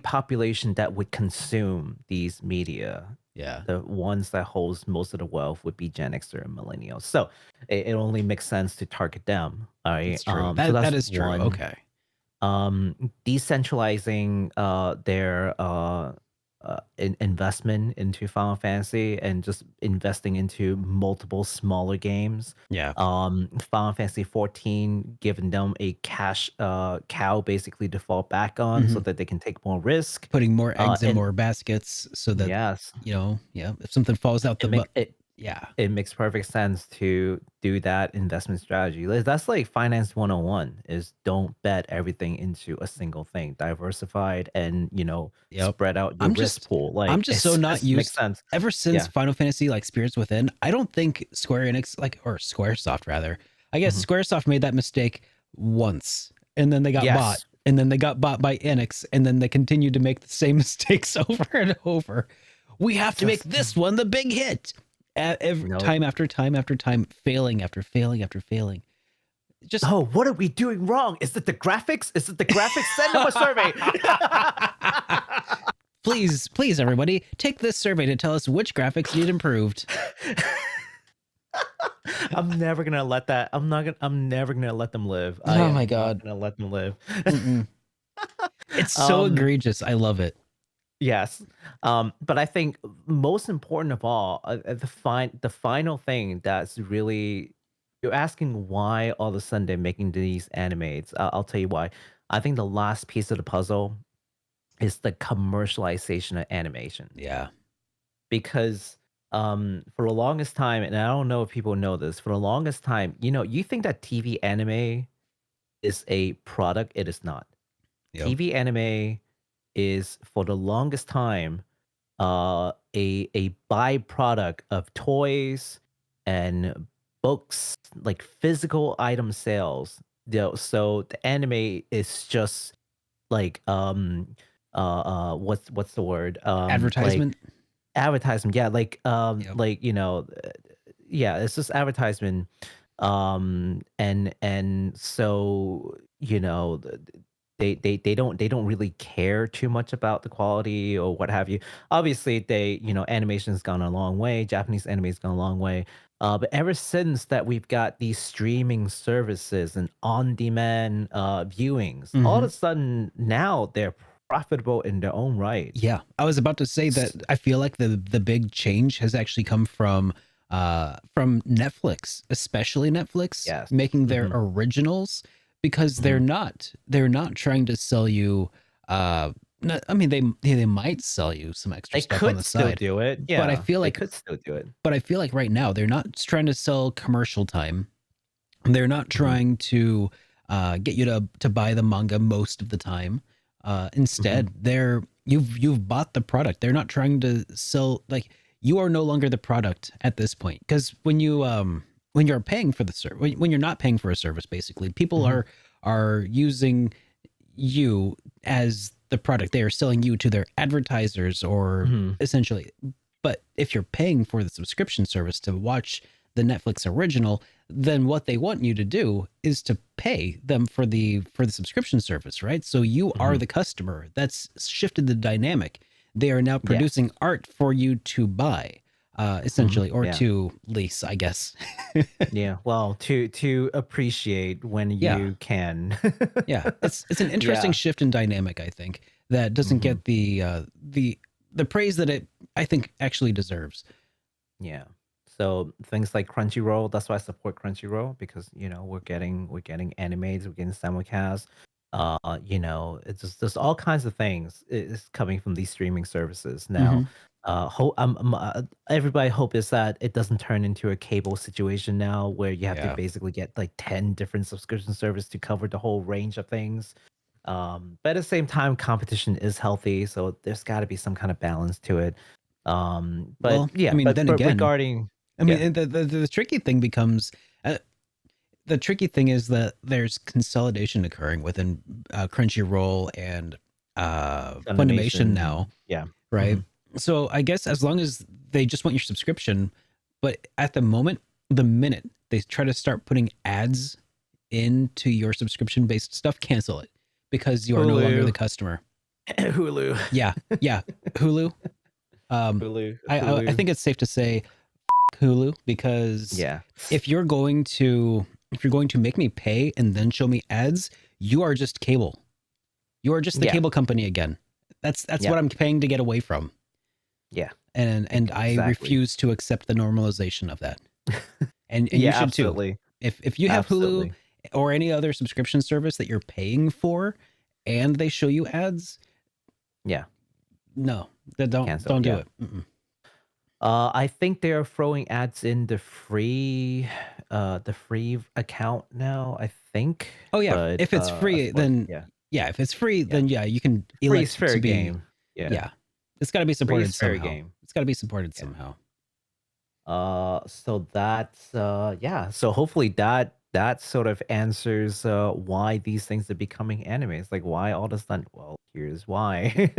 population that would consume these media, Yeah. the ones that holds most of the wealth would be Gen Xer and millennials. So it only makes sense to target them. All right, That's true. so that that's is true. one. Okay. Decentralizing their investment into Final Fantasy and just investing into multiple smaller games. Yeah. Final Fantasy 14 giving them a cash cow basically to fall back on so that they can take more risk. Putting more eggs in and- more baskets so that, Yes, if something falls out the it makes perfect sense to do that investment strategy. That's like finance 101 is don't bet everything into a single thing. Diversified and, Yep. spread out your I'm risk just- pool. Like I'm just so not makes used- sense. ever since Yeah. Final Fantasy like Spirits Within, I don't think Square Enix or Squaresoft rather. I guess Squaresoft made that mistake once and then they got bought and then they got bought by Enix, and then they continued to make the same mistakes over and over. We have to make this one the big hit. Every Nope. time after time after time, failing after failing after failing. Just Oh, what are we doing wrong? Is it the graphics? Is it the graphics? Send them a survey. please, everybody, take this survey to tell us which graphics need improved. I'm never gonna let that. I'm never gonna let them live. Oh my God. I'm gonna let them live. It's so egregious. I love it. Yes. But I think most important of all, the final thing that's really, you're asking why all of a sudden they're making these animes. I'll tell you why. I think the last piece of the puzzle is the commercialization of animation. Yeah. Because for the longest time, and I don't know if people know this, for the longest time, you think that TV anime is a product. It is not. Yep. TV anime is for the longest time a byproduct of toys and books, like physical item sales. So the anime is just like what's the word? Advertisement. Like, advertisement, yeah, like Yep. like yeah, it's just advertisement. And so they don't really care too much about the quality or what have you. Obviously, animation's gone a long way. Japanese anime's gone a long way. But ever since that, we've got these streaming services and on-demand viewings. All of a sudden, now they're profitable in their own right. Yeah, I was about to say that I feel like the big change has actually come from Netflix, especially Netflix, Yes. making their originals, because they're not trying to sell you. I mean, they might sell you some extra They stuff on could the still side, do it. Yeah, but I feel like they could still do it. But I feel like right now they're not trying to sell commercial time. They're not trying to get you to buy the manga most of the time. Instead, you've bought the product. They're not trying to sell, like, you are no longer the product at this point. Because when you're paying for the service, when you're not paying for a service, basically, people are using you as the product. They are selling you to their advertisers, or essentially. But if you're paying for the subscription service to watch the Netflix original, then what they want you to do is to pay them for the subscription service, right? So you are the customer. That's shifted the dynamic. They are now producing art for you to buy, essentially, or to lease, I guess. Yeah, well, to appreciate when you can. Yeah, it's an interesting shift in dynamic, I think, that doesn't get the praise that it, I think, actually deserves. Yeah. So things like Crunchyroll, that's why I support Crunchyroll, because we're getting animes, we're getting simulcasts. It's just, there's all kinds of things is coming from these streaming services now. Everybody hope is that it doesn't turn into a cable situation now, where you have to basically get like 10 different subscription services to cover the whole range of things. But at the same time, competition is healthy, so there's got to be some kind of balance to it. But Well, yeah, I mean, then but again, regarding, I mean, and the tricky thing becomes, the tricky thing is that there's consolidation occurring within Crunchyroll and Funimation now, yeah, right? So I guess as long as they just want your subscription, but at the minute they try to start putting ads into your subscription-based stuff, cancel it, because you are no longer the customer. Hulu. Yeah, Hulu. Hulu. I think it's safe to say Hulu, because if you're going to make me pay and then show me ads, you are just cable. You are just the cable company again. That's what I'm paying to get away from. Yeah. And I refuse to accept the normalization of that. And you should too. If you have Hulu or any other subscription service that you're paying for and they show you ads, no, don't do it. I think they're throwing ads in the free account now, I think. Oh yeah, but, if it's free, then if it's free, then you can elect fair to be, game. It's got to be supported fair somehow. game. It's got to be supported somehow. So that's so hopefully that that sort of answers why these things are becoming anime. It's like, why all this done? Well, here's why.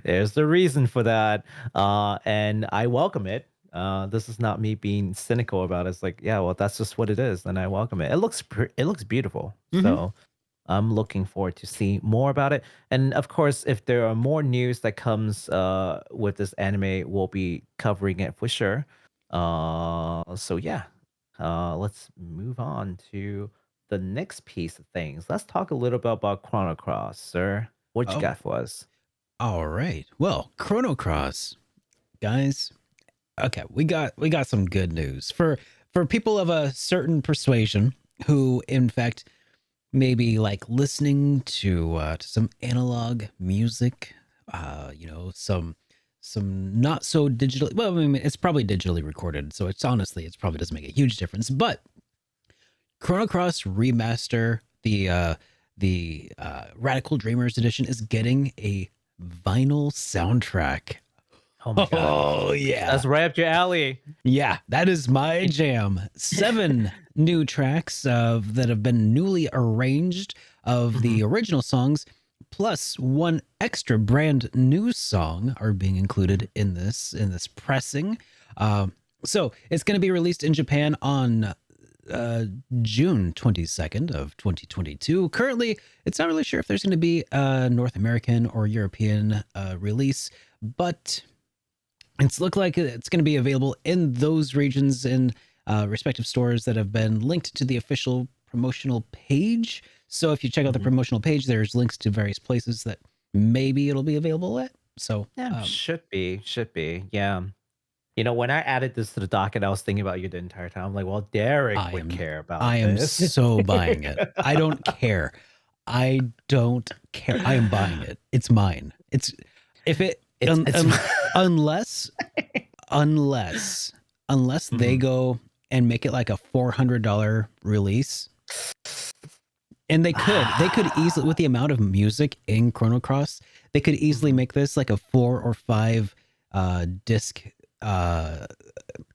There's the reason for that, and I welcome it. This is not me being cynical about it. It's like, yeah, well, that's just what it is, and I welcome it. It looks beautiful. So I'm looking forward to see more about it. And of course, if there are more news that comes with this anime, we'll be covering it for sure. So yeah, let's move on to the next piece of things. Let's talk a little bit about Chrono Cross, sir. What you Oh, got for us? all right. Well, Chrono Cross, guys. Okay, we got some good news for people of a certain persuasion who, in fact, maybe like listening to some analog music, some not so digital. Well, I mean, it's probably digitally recorded, so it's honestly, it's probably doesn't make a huge difference. But Chrono Cross Remaster, the Radical Dreamers edition, is getting a vinyl soundtrack. Oh my god, Oh yeah, that's right up your alley. yeah, that is my jam. 7 new tracks that have been newly arranged of the original songs, plus 1 extra brand new song are being included in this pressing. So it's going to be released in Japan on June 22nd of 2022. Currently, it's not really sure if there's going to be a North American or European release, but it's looked like it's going to be available in those regions in respective stores that have been linked to the official promotional page. So if you check out the promotional page, there's links to various places that maybe it'll be available at. So Yeah, should be. Yeah. You know, when I added this to the docket, I was thinking about you the entire time. I'm like, well, Derek would care about I am this. so buying it. I don't care. I don't care. I am buying it. It's mine. It's if it unless they go and make it like a $400 release. And they could easily, with the amount of music in Chrono Cross, they could easily make this like a 4 or 5 disc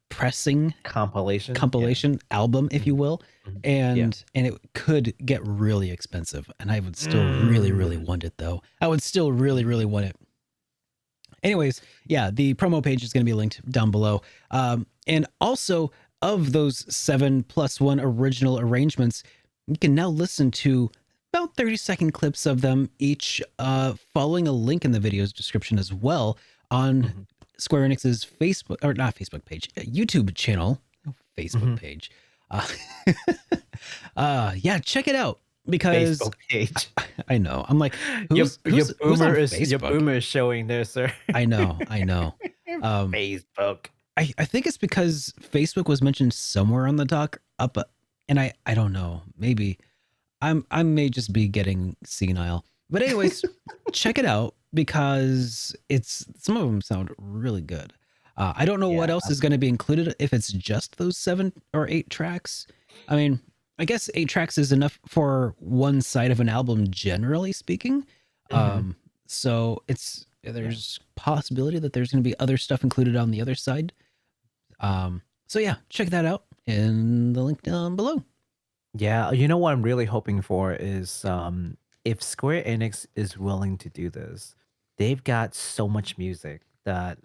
pressing compilation album, if you will. And it could get really expensive, and I would still really want it though. I would still really want it. Anyways, yeah, the promo page is going to be linked down below. And also, of those 7 plus 1 original arrangements, you can now listen to about 30-second clips of them each, following a link in the video's description as well on Square Enix's Facebook, or not Facebook page, YouTube channel, Facebook page. Yeah, check it out. Because Facebook page. I know. I'm like, your boomer is showing there, sir. I know. Facebook. I think it's because Facebook was mentioned somewhere on the doc up, and I don't know. Maybe I may just be getting senile. But anyways, check it out because some of them sound really good. I don't know what else is going to be included if it's just those 7 or 8 tracks. I mean, I guess 8 tracks is enough for one side of an album, generally speaking. So there's possibility that there's going to be other stuff included on the other side. So yeah, check that out in the link down below. Yeah, you know what I'm really hoping for is if Square Enix is willing to do this, they've got so much music that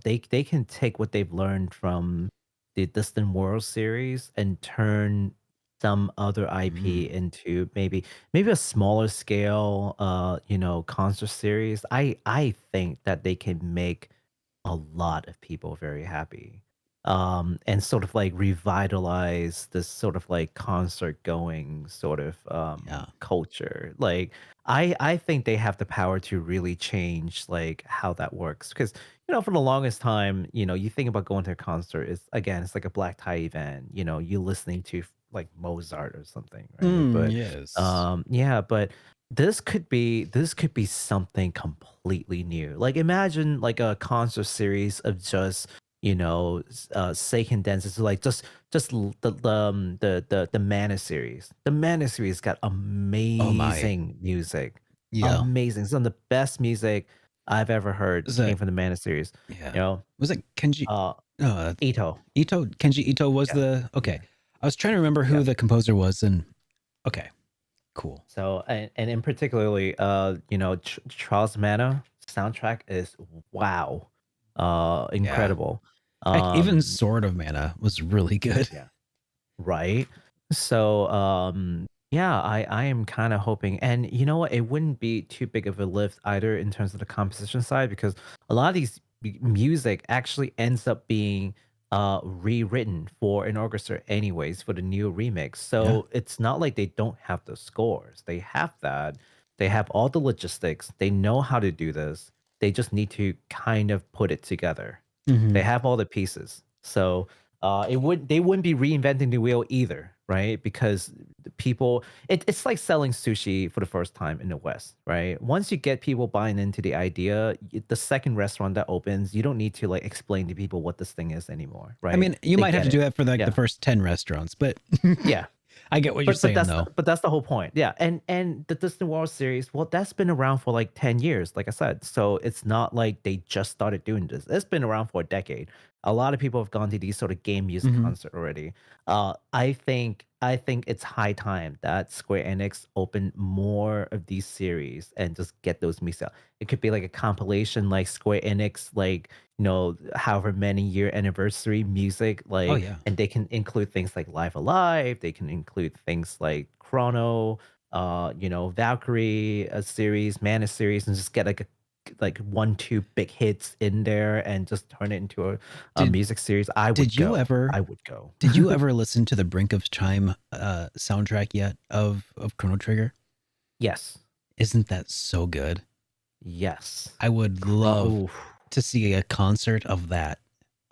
they can take what they've learned from the Distant World series and turn some other IP into maybe a smaller scale concert series. I think that they can make a lot of people very happy. And sort of like revitalize this sort of like concert going sort of culture. Like I think they have the power to really change like how that works, because for the longest time, you think about going to a concert, it's like a black tie event, you listening to like Mozart or something, right? But yes. But this could be something completely new. Like imagine like a concert series of just Seiken dances, like just the Mana series. The Mana series got amazing music. Yeah, Amazing. Some of the best music I've ever heard came from the Mana series. Yeah. Was it Kenji? Ito. Kenji Ito was the okay. I was trying to remember who Yeah. the composer was, and okay, cool. So and in particularly, Charles Mana soundtrack is wow, Yeah. incredible. Heck, even Um, Sword of Mana was really good. yeah. Right. So, yeah, I am kind of hoping, and you know what, it wouldn't be too big of a lift either in terms of the composition side, because a lot of these music actually ends up being rewritten for an orchestra anyways for the new remix. Yeah. So it's not like they don't have the scores. They have that. They have all the logistics. They know how to do this. They just need to kind of put it together. Hmm. They have all the pieces. So they wouldn't be reinventing the wheel either, right? Because the people, it's like selling sushi for the first time in the West, right? Once you get people buying into the idea, the second restaurant that opens, you don't need to like explain to people what this thing is anymore, I right? mean, you They might have get to do it. that for like the Yeah. first 10 restaurants, but Yeah. I get what you're saying though. But that's the whole point. Yeah. And the Disney World series, well, that's been around for like 10 years, like I said. So it's not like they just started doing this. It's been around for a decade. A lot of people have gone to these sort of game music Hmm. concert already. I think it's high time that Square Enix open more of these series and just get those music out. It could be like a compilation like Square Enix, like, however many year anniversary music, Oh like, yeah. and they can include things like Live Alive, they can include things like Chrono, Valkyrie series, Mana series, and just get like 1, 2 big hits in there and just turn it into a Did music series. I would did you go. ever I would go. did you ever listen to the Brink of Time soundtrack yet of Chrono Trigger? Yes. Isn't that so good? Yes. I would love Oof. to see a concert of that.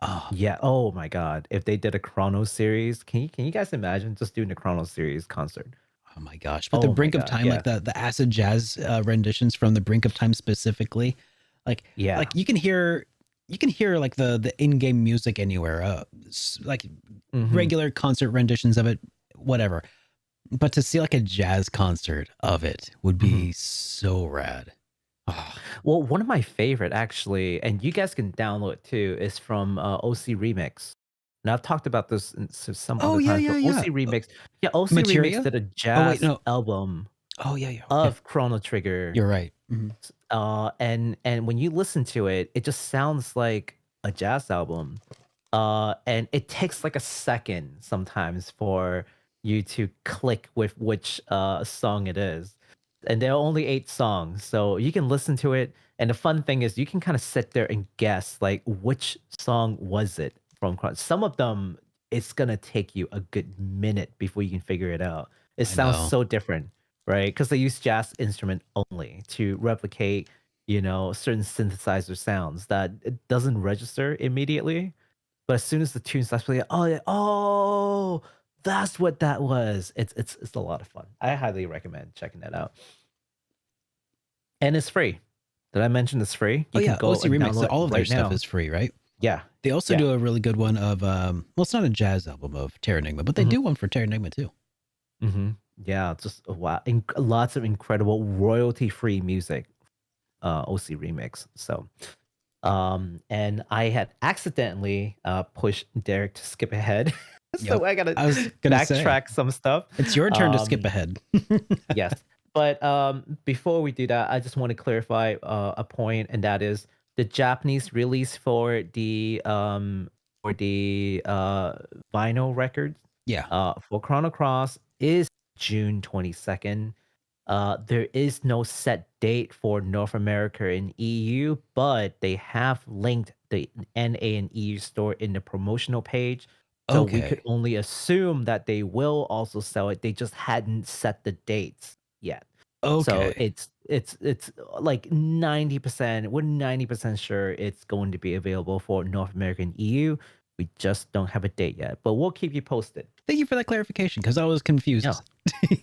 Oh, Yeah. Oh my God. If they did a Chrono series, can you guys imagine just doing a Chrono series concert? oh my gosh. But the Oh my Brink of God. Time, like Yeah. the acid jazz renditions from the Brink of Time specifically, like Yeah. you can hear like the in-game music anywhere. Like Hmm. regular concert renditions of it, whatever. But to see like a jazz concert of it would Hmm. be so rad. Oh, Well, one of my favorite actually, and you guys can download it too, is from OC Remix. And I've talked about this some oh other yeah, times, yeah, but yeah. OC Remix, yeah, OC Remix Materia? did a Oh wait, jazz no. album Oh yeah, yeah. Okay. of Chrono Trigger. You're right. Mhm. And when you listen to it, it just sounds like a jazz album. And it takes like a second sometimes for you to click with which song it is. And there are only 8 songs, so you can listen to it. And the fun thing is, you can kind of sit there and guess like which song was it from. Some of them, it's gonna take you a good minute before you can figure it out. It I sounds know. so different, right? Because they use jazz instrument only to replicate, certain synthesizer sounds that it doesn't register immediately. But as soon as the tune starts playing, oh, yeah, oh, that's what that was. It's a lot of fun. I highly recommend checking that out. And it's free. Did I mention it's free? Oh You can yeah, go OC and Remix. download it All of their right stuff now. is free, right? Yeah. They also Yeah. do a really good one of well, it's not a jazz album of Terra Enigma, but they Hmm. do one for Terra Enigma too. Hmm. Yeah. Just wow. Lots of incredible royalty free music. OC remix. So and I had accidentally pushed Derek to skip ahead. Yep. So I gotta I was gonna say backtrack some stuff. it's your turn to skip Um ahead. Yes. But before we do that, I just want to clarify a point, and that is the Japanese release for the vinyl records Yeah. for Chrono Cross is June 22nd. There is no set date for North America and EU, but they have linked the NA and EU store in the promotional page. So we could Okay. only assume that they will also sell it. They just hadn't set the dates yet. So Okay. it's like 90%, we're 90% sure it's going to be available for North America and EU. We just don't have a date yet, but we'll keep you posted. Thank you for that clarification because I was Yeah, confused.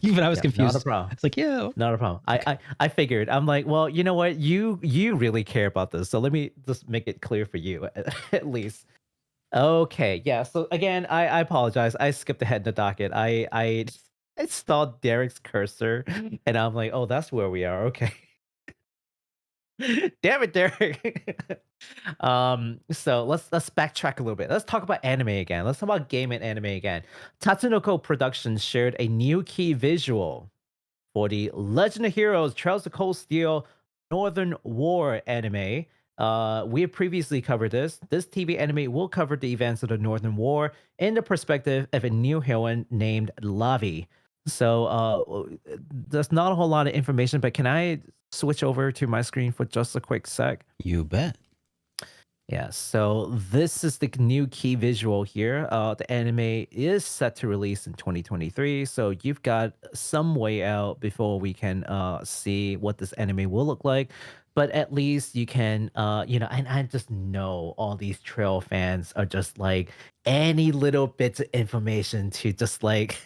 Even I was yeah, not a confused. problem. It's like, yeah, Not a problem. okay. I figured. I'm like, well, you know what? You really care about this, so let me just make it clear for you at least. Okay, yeah. So again, I apologize. I skipped ahead in the docket. I saw Derek's cursor, and I'm like, oh, that's where we are. Okay. Damn it, Derek. So let's backtrack a little bit. Let's talk about anime again. Let's talk about game and anime again. Tatsunoko Productions shared a new key visual for the Legend of Heroes Trails of Cold Steel Northern War anime. We have previously covered this. This TV anime will cover the events of the Northern War in the perspective of a new heroine named Lavi. So there's not a whole lot of information, but can I switch over to my screen for just a quick sec? You bet. Yeah, so this is the new key visual here. The anime is set to release in 2023, so you've got some way out before we can see what this anime will look like. But at least you can, and I just know all these trail fans are just like any little bits of information to just like.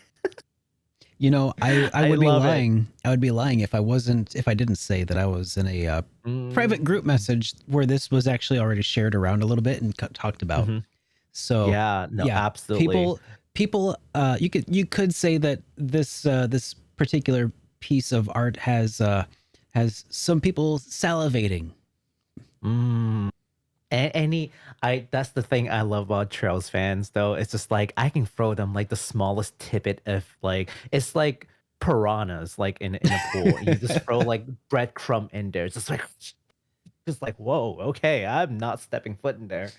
You know, I would be love it. lying. I would be lying if I didn't say that I was in a private group message where this was actually already shared around a little bit and talked about. Mhm. So Yeah, no, absolutely. people, you could say that this particular piece of art has some people salivating. That's the thing I love about Trails fans though. It's just like I can throw them like the smallest tidbit of like it's like piranhas like in a pool. You just throw like breadcrumb in there. It's just like whoa, okay, I'm not stepping foot in there.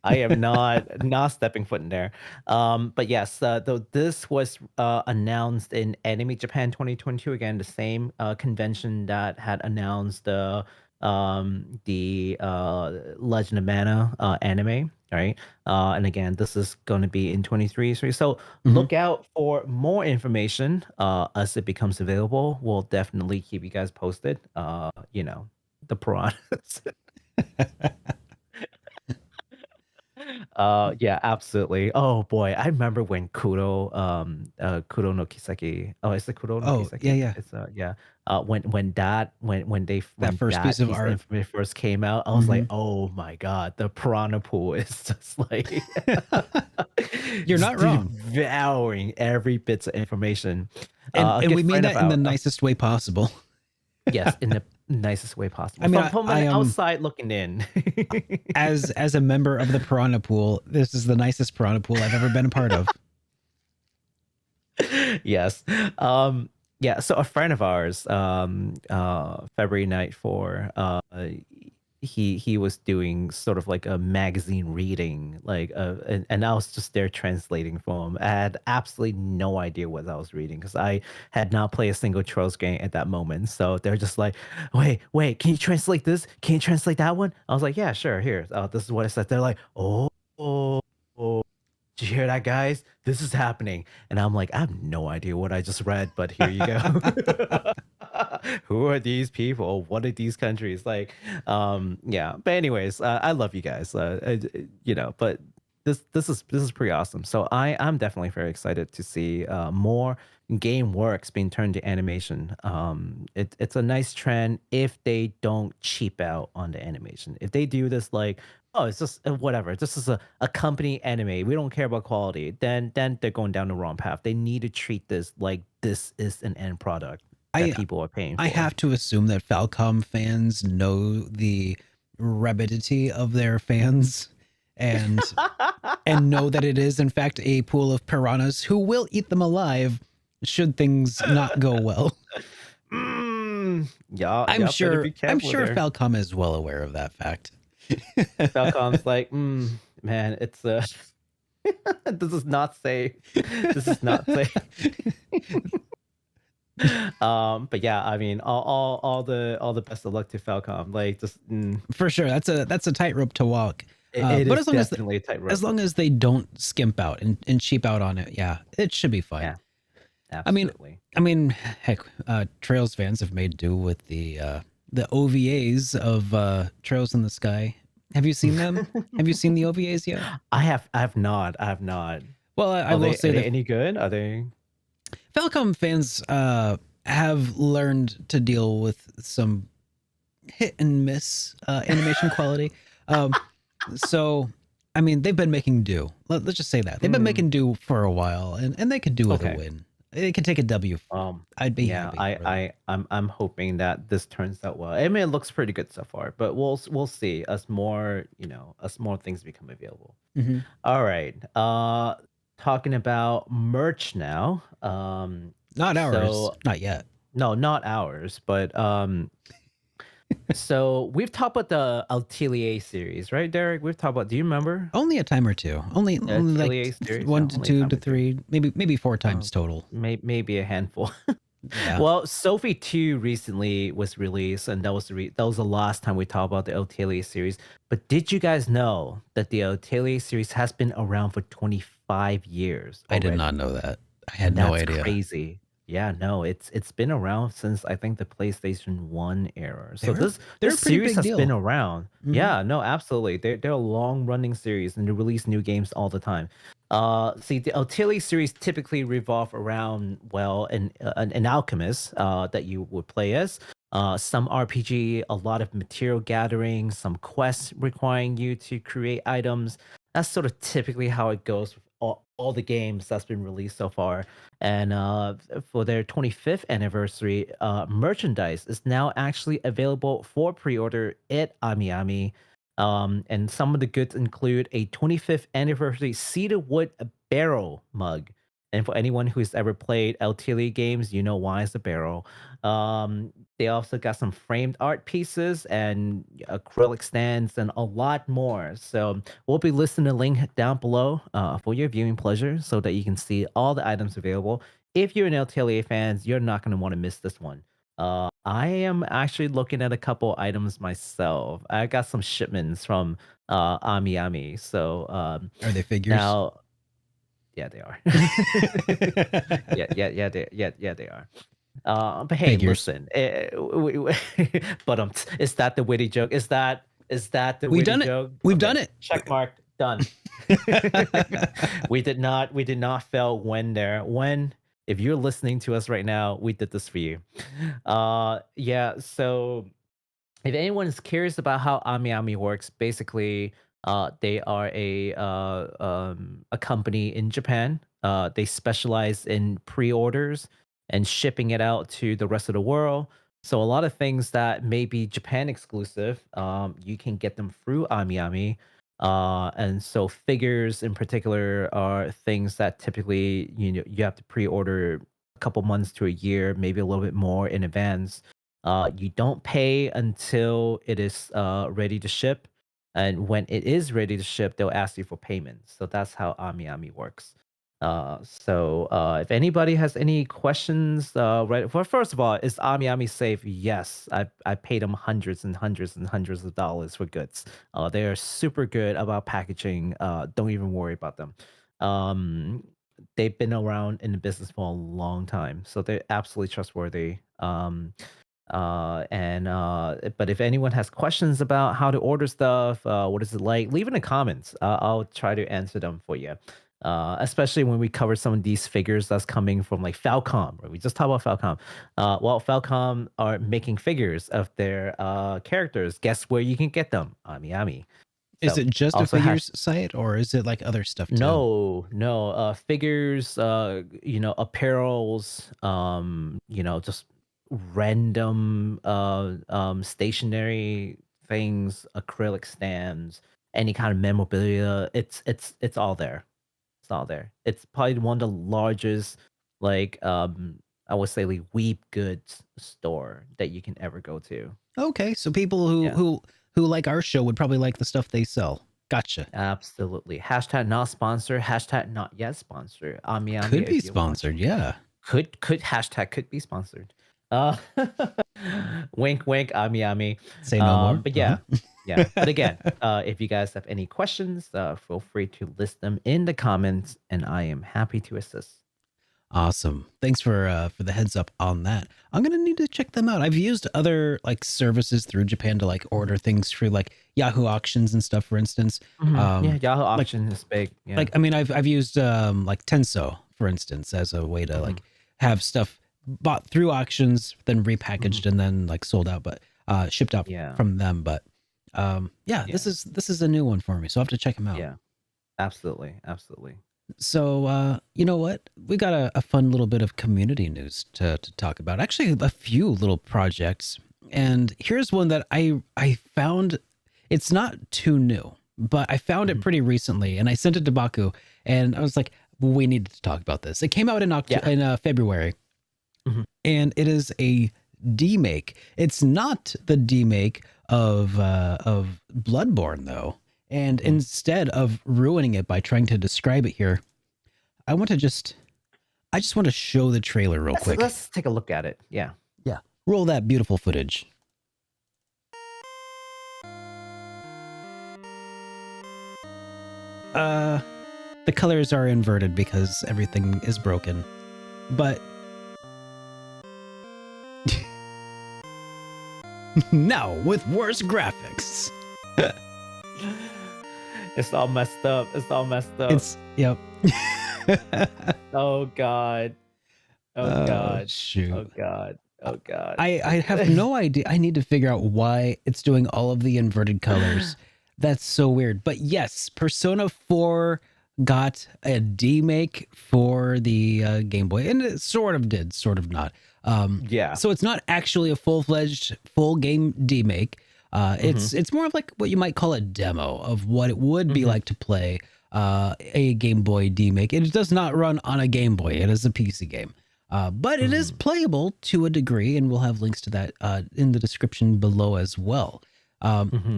I am not stepping foot in there. But yes, though this was announced in Anime Japan 2022, again the same convention that had announced the Legend of Mana anime, right? And again, this is going to be in 23. So look out for more information as it becomes available. We'll definitely keep you guys posted. The piranhas. Yeah, absolutely. Oh boy, I remember when Kuro no Kiseki. Oh, it's the Kuro no Oh, Kiseki. yeah. It's yeah. When That first piece of piece art. information first came out, I was like, oh my god, the piranha pool is just like You're not wrong. devouring every bit of information. And we mean friend that of in the ours- nicest way possible. yes, in the nicest way possible. I mean, from I an am outside looking in. as a member of the piranha pool, this is the nicest piranha pool I've ever been a part of. Yes. Yeah, so a friend of ours, February night 4, he was doing sort of like a magazine reading, like and I was just there translating for him. I had absolutely no idea what I was reading because I had not played a single Trolls game at that moment. So they're just like, wait, can you translate this? Can you translate that one? I was like, yeah, sure. Here, this is what it says. They're like, oh. Did you hear that, guys? This is happening. And I'm like, I have no idea what I just read, but here you go. Who are these people? What are these countries? Like, yeah. But anyways, I love you guys. But this is pretty awesome. So I'm definitely very excited to see more game works being turned to animation. It's a nice trend if they don't cheap out on the animation. If they do this like, oh, it's just whatever. This is a company anime. We don't care about quality. Then they're going down the wrong path. They need to treat this like this is an end product that people are paying for. I have to assume that Falcom fans know the rabidity of their fans and know that it is in fact a pool of piranhas who will eat them alive should things not go well. Yeah, I'm sure Falcom is well aware of that fact. Falcom's like, man, it's this is not safe. This is not safe. But yeah, I mean, all the best of luck to Falcom. Like, just for sure, that's a tightrope to walk. It but is definitely a tightrope. As long as they don't skimp out and cheap out on it, yeah, it should be fine. Yeah, absolutely. I mean, heck, Trails fans have made do with the OVAs of Trails in the Sky. Have you seen them? Have you seen the OVAs yet? I have not. Well, I will say that any good? Are they? Falcom fans have learned to deal with some hit and miss animation quality. So, I mean, they've been making do. Let's just say that they've been making do for a while, and they could do with a win. It could take a W. I'd be Yeah, happy. for them. I'm hoping that this turns out well. I mean, it looks pretty good so far, but we'll see as more, as more things become available. Mhm. All right. Talking about merch now. Not ours. So Not yet. no, not ours, but so we've talked about the Atelier series, right, Derek? We've talked about. Do you remember Only a time or two. Only the like Atelier series? one No, to only a two time to or two. three, maybe four times total. Maybe a handful. Yeah. Well, Sophie 2 recently was released, and that was the last time we talked about the Atelier series. But did you guys know that the Atelier series has been around for 25 years I did already? not know that. I had And no that's idea. crazy. Yeah, no, it's been around since I think the PlayStation 1 era. So They're this a pretty series big has been deal. around. Mhm. Yeah, no, absolutely. They're a long-running series and they release new games all the time. See, the Atelier series typically revolve around, well, an alchemist that you would play as. Some RPG, a lot of material gathering, some quests requiring you to create items. That's sort of typically how it goes with all the games that's been released so far. And for their 25th anniversary, merchandise is now actually available for pre-order at AmiAmi. And some of the goods include a 25th anniversary cedarwood barrel mug. And for anyone who's ever played LTLE games, you know why it's a barrel. They also got some framed art pieces and acrylic stands and a lot more. So we'll be listing a link down below for your viewing pleasure so that you can see all the items available. If you're an LTLA fans, you're not going to want to miss this one. I am actually looking at a couple items myself. I got some shipments from AmiAmi. So Are they figures? now, yeah, they are. yeah, they are. But hey, Figures. listen. But is that the witty joke? Is that the We've witty done it. joke? We've Okay, done it. check mark done. We did not fail when there. When if you're listening to us right now, we did this for you. Yeah. So if anyone is curious about how AmiAmi works, basically, they are a company in Japan. They specialize in pre-orders and shipping it out to the rest of the world. So a lot of things that may be Japan exclusive, you can get them through AmiAmi. And so figures in particular are things that typically you have to pre-order a couple months to a year, maybe a little bit more in advance. You don't pay until it is ready to ship. And when it is ready to ship, they'll ask you for payment. So that's how AmiAmi works. If anybody has any questions, right? Well, first of all, is AmiAmi safe? Yes, I paid them hundreds and hundreds and hundreds of dollars for goods. They are super good about packaging. Don't even worry about them. They've been around in the business for a long time, so they're absolutely trustworthy. But if anyone has questions about how to order stuff, what is it like, leave in the comments. I'll try to answer them for you. Especially when we cover some of these figures that's coming from like Falcom, right? We just talked about Falcom. Well, Falcom are making figures of their characters. Guess where you can get them? AmiAmi. Is So it just a also figures site, or is it like other stuff too? no, figures, apparels, just random stationary things, acrylic stands, any kind of memorabilia. It's all there. It's all there. It's probably one of the largest, like, I would say, like, weeb goods store that you can ever go to. Okay, so people who Yeah. who like our show would probably like the stuff they sell. Gotcha. Absolutely. Hashtag not sponsor. Hashtag not yet sponsor. AmiAmi, Could be if you're watching. sponsored, yeah. Could hashtag could be sponsored. Uh, wink, wink, AmiAmi. Say no more. But yeah, yeah. But again, if you guys have any questions, feel free to list them in the comments, and I am happy to assist. Awesome. Thanks for the heads up on that. I'm gonna need to check them out. I've used other like services through Japan to like order things through like Yahoo auctions and stuff, for instance. Yeah, Yahoo like- auction is big. Yeah. Like I mean, I've used like Tenso, for instance, as a way to like have stuff bought through auctions, then repackaged and then like sold out, but shipped out Yeah. from them. But yeah, this is a new one for me, so I have to check them out. Yeah, absolutely, absolutely. So, you know what? We got a fun little bit of community news to talk about. Actually, a few little projects. And here's one that I found. It's not too new, but I found it Mhm. pretty recently, and I sent it to Baku, and I was like, "We need to talk about this." It came out in Yeah. February, Mhm. and it is a demake. It's not the demake of Bloodborne though. And Mhm. instead of ruining it by trying to describe it here, I want to I just want to show the trailer real quick. Let's take a look at it. Yeah. Yeah. Roll that beautiful footage. The colors are inverted because everything is broken. But now with worse graphics. It's all messed up. It's all messed up. It's yep. Oh God. Oh God. Shoot. Oh God. Oh God. I have no idea. I need to figure out why it's doing all of the inverted colors. That's so weird. But yes, Persona 4 got a demake for the Game Boy, and it sort of did, sort of not. Yeah. So it's not actually a full-fledged full game demake. It's more of like what you might call a demo of what it would be like to play a Game Boy demake. It does not run on a Game Boy. It is a PC game. But it is playable to a degree, and we'll have links to that in the description below as well.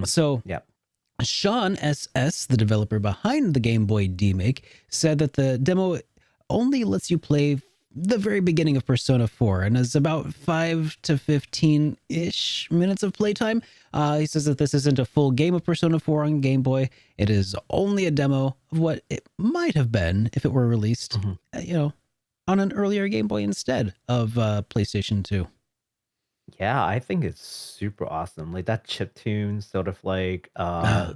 So Yeah. Sean SS, the developer behind the Game Boy demake, said that the demo only lets you play the very beginning of Persona 4 and is about 5 to 15-ish minutes of playtime. He says that this isn't a full game of Persona 4 on Game Boy. It is only a demo of what it might have been if it were released, on an earlier Game Boy instead of PlayStation 2. Yeah, I think it's super awesome. Like that chiptune sort of like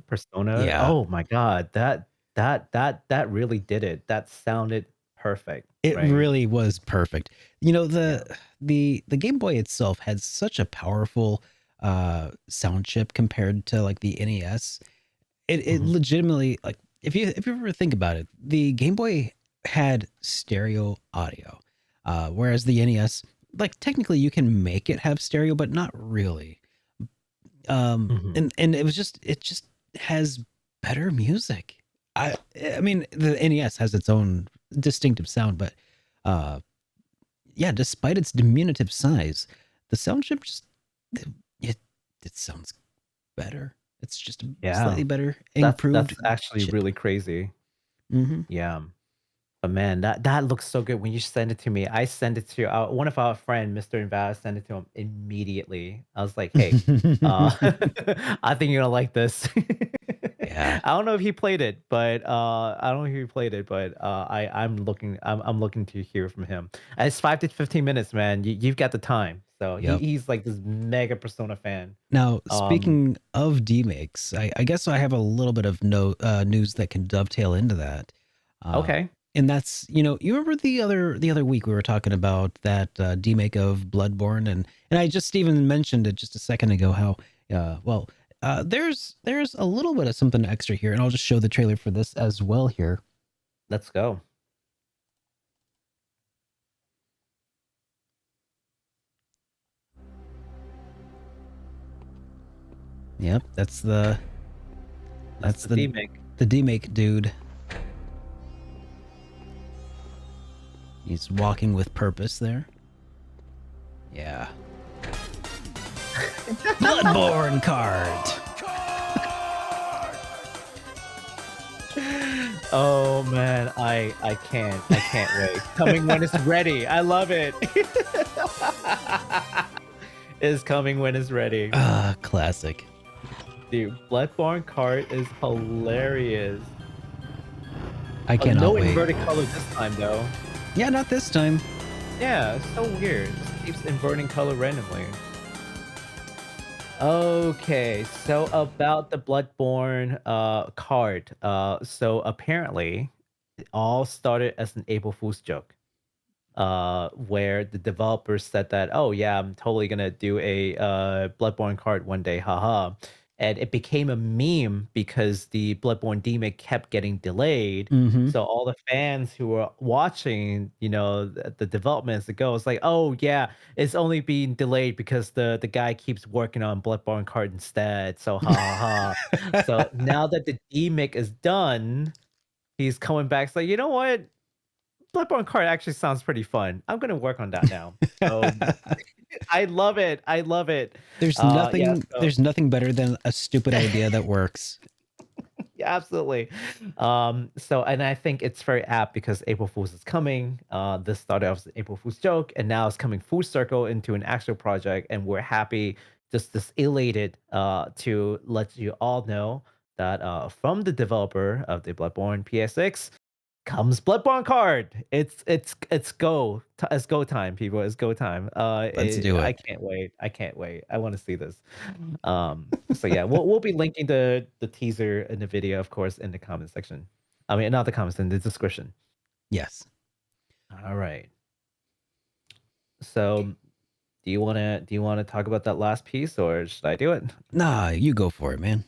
persona. Yeah. Oh my God. That really did it. That sounded perfect. It right? really was perfect. The Game Boy itself had such a powerful sound chip compared to like the NES. It legitimately, like, if you ever think about it, the Game Boy had stereo audio, whereas the NES, like, technically you can make it have stereo, but not really. And it just has better music. I mean, the NES has its own distinctive sound, but yeah, despite its diminutive size, the sound chip just it sounds better. It's just a Yeah. slightly better, That's improved actually chip. really crazy. Mm-hmm. Yeah. But man, that looks so good when you send it to me. I sent it to one of our friend, Mr. Invaz, sent it to him immediately. I was like, "Hey, I think you're gonna like this." Yeah. I don't know if he played it, but I'm looking to hear from him. And it's 5 to 15 minutes, man. You've got the time. So Yep. he's like this mega Persona fan. Now, speaking of demakes, I guess I have a little bit of news that can dovetail into that. Okay. And that's, you remember the other week we were talking about that demake of Bloodborne, and I just even mentioned it just a second ago how there's a little bit of something extra here, and I'll just show the trailer for this as well here. Let's go. Yep, that's the demake. the demake dude. He's walking with purpose there. Yeah. Bloodborne Kart. Oh man, I can't wait. Coming when it's ready. I love it. Is coming when it's ready. Classic. Dude, Bloodborne Kart is hilarious. I cannot no wait. inverted color this time though. Yeah, not this time. Yeah, it's so weird. It just keeps inverting color randomly. Okay, so about the Bloodborne card. So apparently it all started as an April Fool's joke. Where the developers said that, oh yeah, I'm totally gonna do a Bloodborne card one day, haha. and it became a meme because the Bloodborne demon kept getting delayed. Mm-hmm. So all the fans who were watching, the developments ago, it's like, oh yeah, it's only being delayed because the guy keeps working on Bloodborne Kart instead. So ha ha ha. So now that the demon is done, he's coming back. It's like, you know what? Bloodborne Kart actually sounds pretty fun. I'm gonna work on that now. So I love it. I love it. There's Yeah, nothing. so There's nothing better than a stupid idea that works. yeah, absolutely. So and I think it's very apt because April Fool's is coming. This started off as an April Fool's joke, and now it's coming full circle into an actual project, and we're happy, just elated, to let you all know that from the developer of the Bloodborne PSX comes Bloodborne Card. It's go time, people. It's go time. Let's do I it. can't wait. I can't wait. I want to see this. So yeah, we'll be linking the teaser in the video, of course, in the comment section. I mean, not the comments, in the description. Yes. All right. So, do you wanna talk about that last piece, or should I do it? Nah, you go for it, man.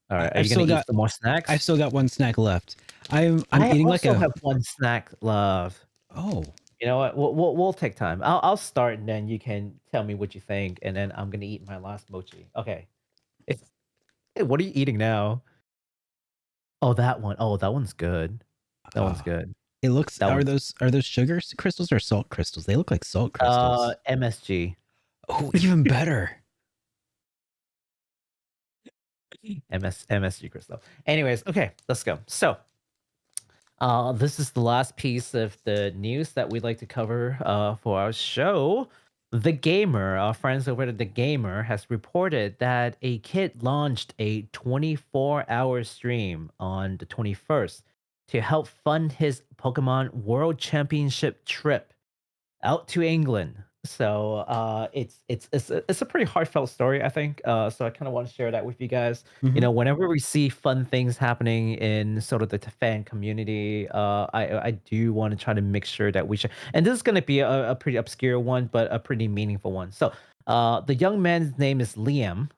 All right. Are I've you still gonna eat got. some more snacks? I've still got one snack left. I'm I eating like also a. have one snack left. Oh, You know what? We'll take time. I'll start, and then you can tell me what you think, and then I'm gonna eat my last mochi. Okay. It's, hey, what are you eating now? Oh, that one. Oh, that one's good. That one's good. it looks. That one's Are those sugar crystals or salt crystals? They look like salt crystals. MSG. Oh, even better. MSG crystal. Anyways, okay, let's go. So, this is the last piece of the news that we'd like to cover for our show. The Gamer, our friends over at The Gamer, has reported that a kid launched a 24-hour stream on the 21st to help fund his Pokemon World Championship trip out to England. So it's a pretty heartfelt story, I think. So I kind of want to share that with you guys. Mhm. Whenever we see fun things happening in sort of the fan community, I do want to try to make sure that we should. And this is going to be a pretty obscure one, but a pretty meaningful one. So the young man's name is Liam.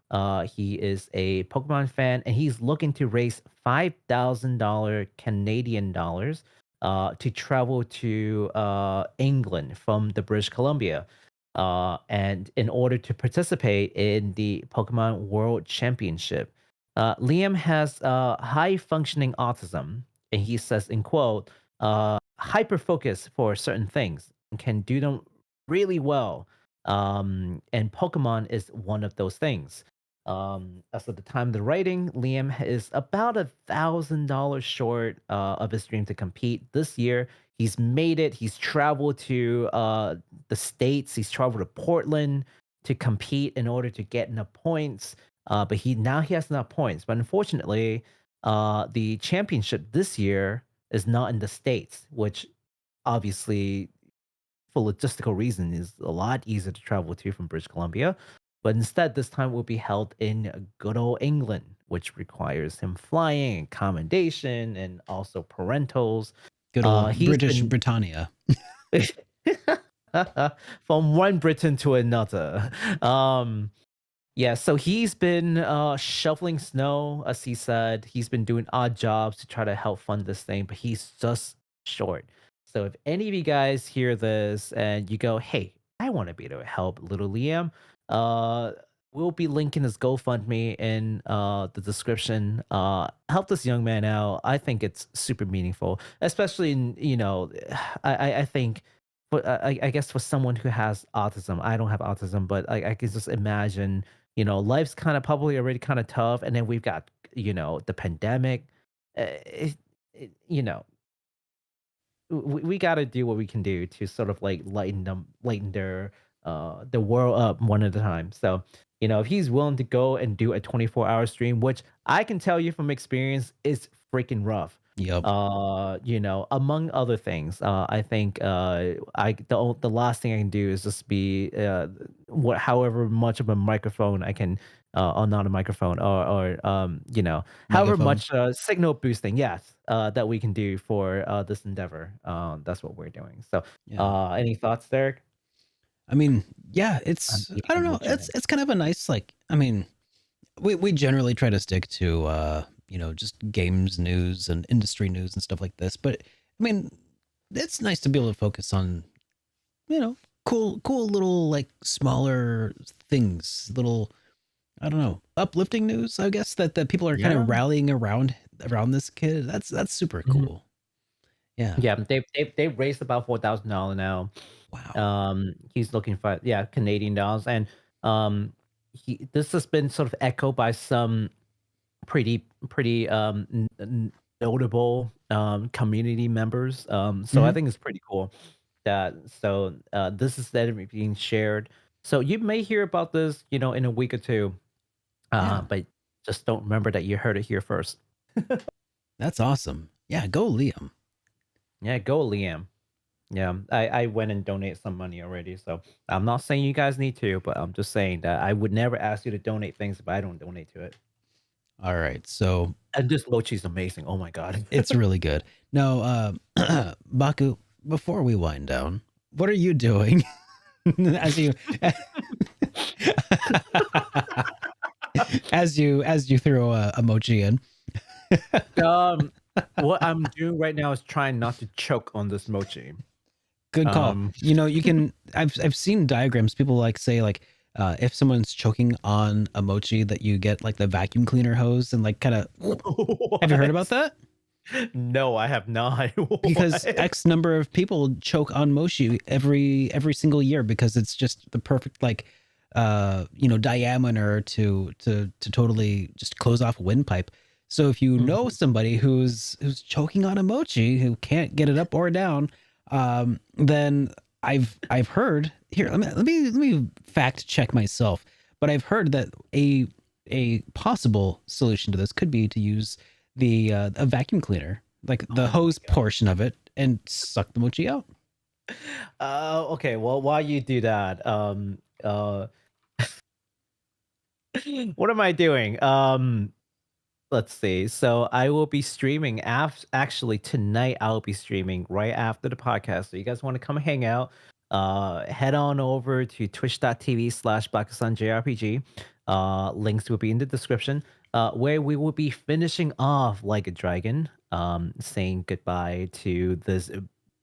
He is a Pokemon fan, and he's looking to raise $5,000 Canadian dollars to travel to England from the British Columbia. And in order to participate in the Pokemon World Championship, Liam has high functioning autism, and he says, in quote, hyper focus for certain things and can do them really well. And Pokemon is one of those things. As of the time of the writing, Liam is about $1,000 short of his dream to compete this year. He's made it. He's traveled to the States. He's traveled to Portland to compete in order to get enough points. But he has enough points. But unfortunately, the championship this year is not in the States, which obviously, for logistical reasons, is a lot easier to travel to from British Columbia. But instead, this time will be held in good old England, which requires him flying, accommodation, and also parentals. Good old He's British been Britannia. from one Britain to another. Yeah, so he's been shoveling snow, as he said. He's been doing odd jobs to try to help fund this thing, but he's just short. So if any of you guys hear this and you go, "Hey, I want to be able to help little Liam," uh, we'll be linking his GoFundMe in the description. Help this young man out. I think it's super meaningful, especially in I think. But I guess for someone who has autism, I don't have autism, but I can just imagine, life's kind of probably already kind of tough, and then we've got, the pandemic. It, you know, we got to do what we can do to sort of like lighten their the world up one at a time. So if he's willing to go and do a 24-hour stream, which I can tell you from experience is freaking rough. Yep. Among other things, I think the last thing I can do is just be however much of a microphone I can, or not a microphone, or however Megaphone. much signal boosting, yes, that we can do for this endeavor. That's what we're doing. So, Yeah. any thoughts, Derek? I mean, yeah, I'm it's eating I a don't know. mochi. It's kind of a nice, like, I mean, we generally try to stick to just games news and industry news and stuff like this. But I mean, it's nice to be able to focus on cool little like smaller things, little I don't know, uplifting news. I guess that people are kind Yeah. of rallying around this kid. That's super cool. Yeah. Yeah, they've raised about $4,000 now. Wow. He's looking for Canadian dollars, and this has been sort of echoed by some pretty notable community members. So I Mhm. think it's pretty cool that this is then being shared. So you may hear about this, in a week or two, Yeah. but just don't remember that you heard it here first. That's awesome. Yeah. Go Liam. Yeah, go Liam. Yeah, I went and donated some money already. So I'm not saying you guys need to, but I'm just saying that I would never ask you to donate things if I don't donate to it. All right. So And this mochi's amazing. Oh my god. it's really good. Now, Baku, before we wind down, what are you doing as you as you throw a mochi in? What I'm doing right now is trying not to choke on this mochi. Good call. You can. I've seen diagrams. People like say like if someone's choking on a mochi, that you get like the vacuum cleaner hose and like kind of. Have you heard about that? No, I have not. Because What? X number of people choke on mochi every single year because it's just the perfect like diameter to totally just close off a windpipe. So if you know somebody who's choking on a mochi who can't get it up or down, then I've heard here. Let me fact check myself, but I've heard that a possible solution to this could be to use the a vacuum cleaner, like the hose portion of it, and suck the mochi out. Okay. Well, while you do that, what am I doing? Let's see. So I will be streaming actually tonight. I'll be streaming right after the podcast. So you guys want to come hang out? Head on over to twitch.tv/BlackSunJRPG. Links will be in the description. Where we will be finishing off Like a Dragon, saying goodbye to this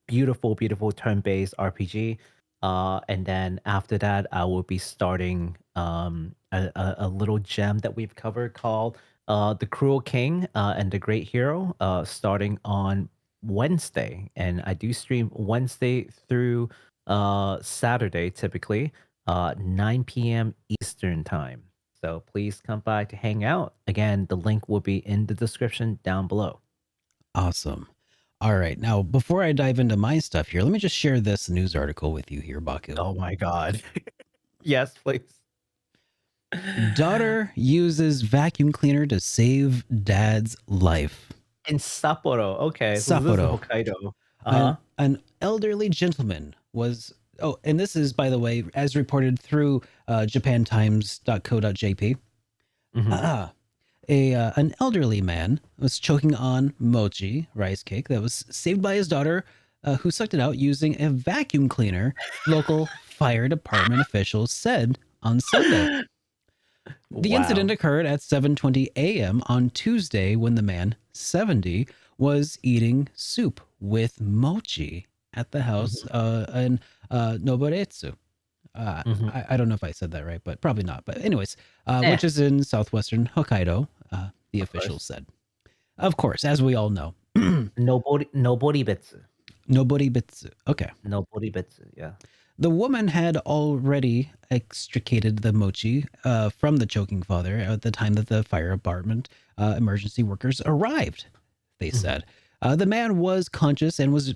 beautiful, beautiful turn-based RPG. And then after that, I will be starting a little gem that we've covered called The Cruel King and the Great Hero, starting on Wednesday. And I do stream Wednesday through Saturday, typically, 9 p.m. Eastern Time. So please come by to hang out. Again, the link will be in the description down below. Awesome. All right. Now, before I dive into my stuff here, let me just share this news article with you here, Baku. Oh my god. Yes, please. Daughter uses vacuum cleaner to save dad's life. In Sapporo. Okay. So this is Sapporo. Hokkaido. Uh-huh. An elderly gentleman was. Oh, and this is, by the way, as reported through japantimes.co.jp. Mhm. An elderly man was choking on mochi rice cake that was saved by his daughter, who sucked it out using a vacuum cleaner. Local fire department officials said on Sunday. The incident Wow. occurred at 7:20 a.m. on Tuesday when the man, 70, was eating soup with mochi at the house in Noboretsu. Mhm. I don't know if I said that right, but probably not. But anyways, Eh, which is in southwestern Hokkaido, the of officials course. said. Of course, as we all know, Nobody bets. nobody bits. Okay. Nobody bets. Yeah. The woman had already extricated the mochi from the choking father at the time that the fire department emergency workers arrived, they said. The man was conscious and was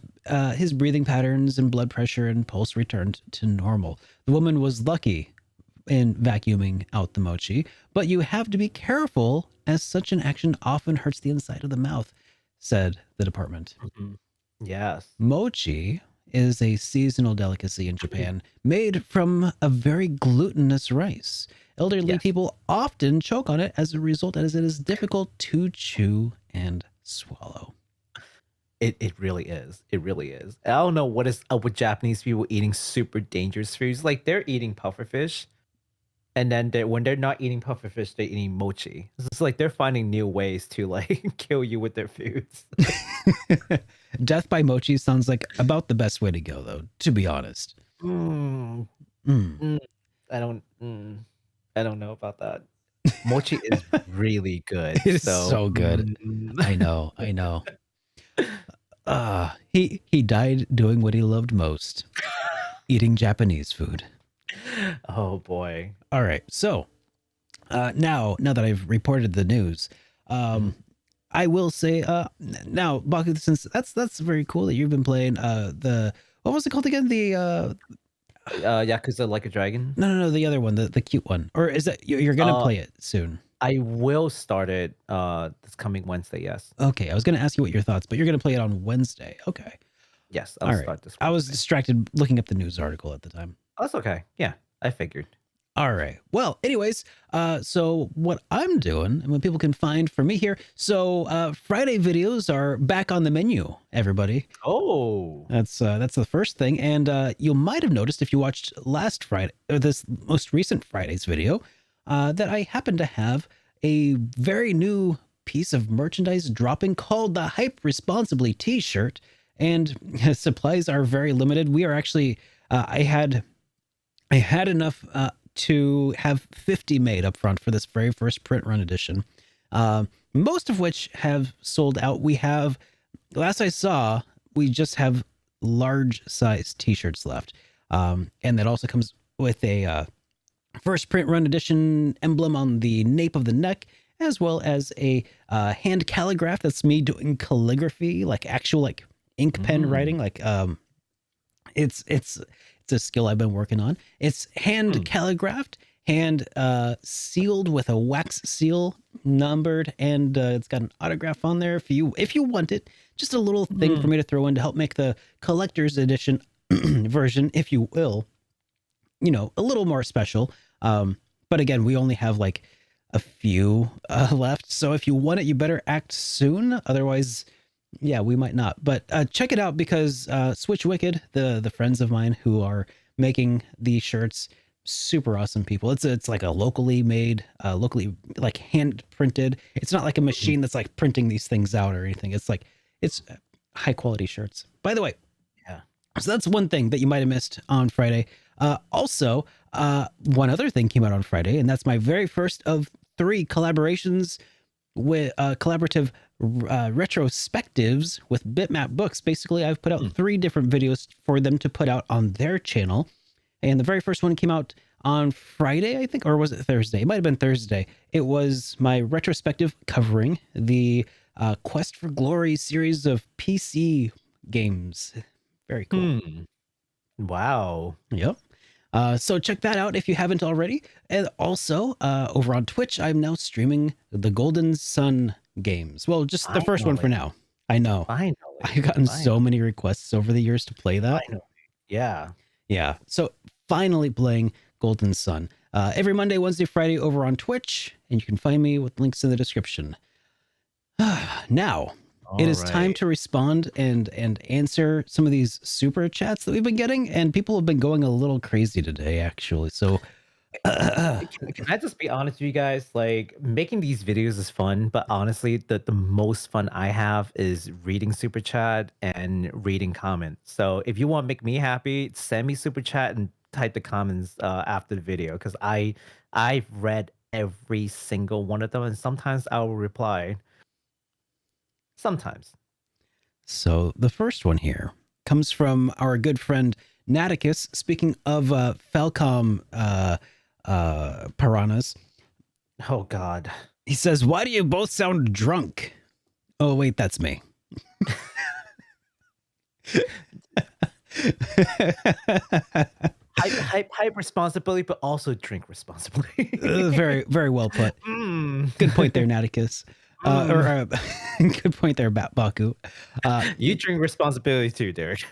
his breathing patterns and blood pressure and pulse returned to normal. The woman was lucky in vacuuming out the mochi, but you have to be careful as such an action often hurts the inside of the mouth, said the department. Mhm. Yes. Mochi is a seasonal delicacy in Japan made from a very glutinous rice. Elderly Yes. people often choke on it as a result, as it is difficult to chew and swallow. It really is. It really is. I don't know what is up with Japanese people eating super dangerous foods. Like they're eating pufferfish. And then when they're not eating pufferfish, they're eating mochi. It's like they're finding new ways to like kill you with their foods. Death by Mochi sounds like about the best way to go, though, to be honest. Mm, Mm. I don't. I don't know about that. Mochi is really good. It is so good. I know. He died doing what he loved most, eating Japanese food. Oh boy. All right. So now that I've reported the news, I will say now, Baku, since that's very cool that you've been playing the what was it called again? The Yakuza Like a Dragon. no, the other one, the cute one. Or is that you're gonna play it soon? I will start it this coming Wednesday. Yes. Okay, I was gonna ask you what your thoughts, but you're gonna play it on Wednesday. Okay. Yes, I'll start this. I was distracted looking up the news article at the time. Oh, that's okay. Yeah, I figured. All right. Well, anyways, so what I'm doing and what people can find for me here. So Friday videos are back on the menu, everybody. Oh. That's the first thing. And you might have noticed if you watched last Friday or this most recent Friday's video, that I happen to have a very new piece of merchandise dropping called the Hype Responsibly t-shirt. And supplies are very limited. We are actually, I had enough to have 50 made up front for this very first print run edition, most of which have sold out. We have, last I saw, we just have large size t-shirts left. And that also comes with a first print run edition emblem on the nape of the neck, as well as a hand calligraph. That's me doing calligraphy, like actual like ink pen writing. Like it's a skill I've been working on. It's hand calligraphed, hand sealed with a wax seal, numbered, and it's got an autograph on there if you want it. Just a little thing for me to throw in to help make the collector's edition version, if you will, you know, a little more special. But again, we only have like a few left. So if you want it, you better act soon. Otherwise, yeah, we might not. But check it out because Switch Wicked, the friends of mine who are making these shirts, super awesome people. It's like a locally made, locally like hand printed. It's not like a machine that's like printing these things out or anything. It's like it's high quality shirts. By the way, Yeah. so that's one thing that you might have missed on Friday. Also, one other thing came out on Friday, and that's my very first of 3 collaborations with collaborative retrospectives with Bitmap Books. Basically, I've put out 3 different videos for them to put out on their channel. And the very first one came out on Friday, I think, or was it Thursday? It might have been Thursday. It was my retrospective covering the Quest for Glory series of PC games. Very cool. Wow. Yep. So check that out if you haven't already. And also over on Twitch, I'm now streaming the Golden Sun games. Well, just the first one for now. I know. Finally. I've gotten so many requests over the years to play that. Finally. Yeah. Yeah. So finally playing Golden Sun. Every Monday, Wednesday, Friday over on Twitch. And you can find me with links in the description. Now, it is time to respond and answer some of these super chats that we've been getting. And people have been going a little crazy today, actually. So Can I just be honest with you guys? Like, making these videos is fun, but honestly, the most fun I have is reading super chat and reading comments. So if you want to make me happy, send me super chat and type the comments after the video, because I've read every single one of them, and sometimes I will reply. Sometimes. So the first one here comes from our good friend Naticus. Speaking of Falcom piranhas, Oh God. he says, "Why do you both sound drunk?" Oh wait, that's me. Hype responsibility, but also drink responsibly. Very, very well put. Good point there, Naticus. Good point there, Baku. You drink responsibility too, Derek.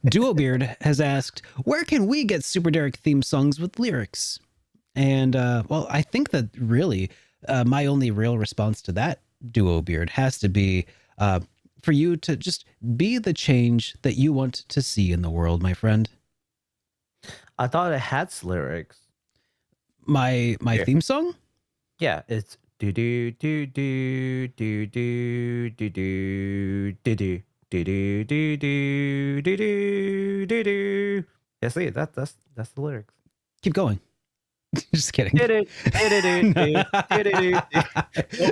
Duobeard has asked, where can we get SuperDerek theme songs with lyrics? And well, I think that really my only real response to that, Duobeard, has to be for you to just be the change that you want to see in the world, my friend. I thought it had lyrics. My Yeah. theme song? Yeah, it's do do do do do do do do do do do do do do do do do. Yeah, see, that's the lyrics. Keep going. Just kidding. Don't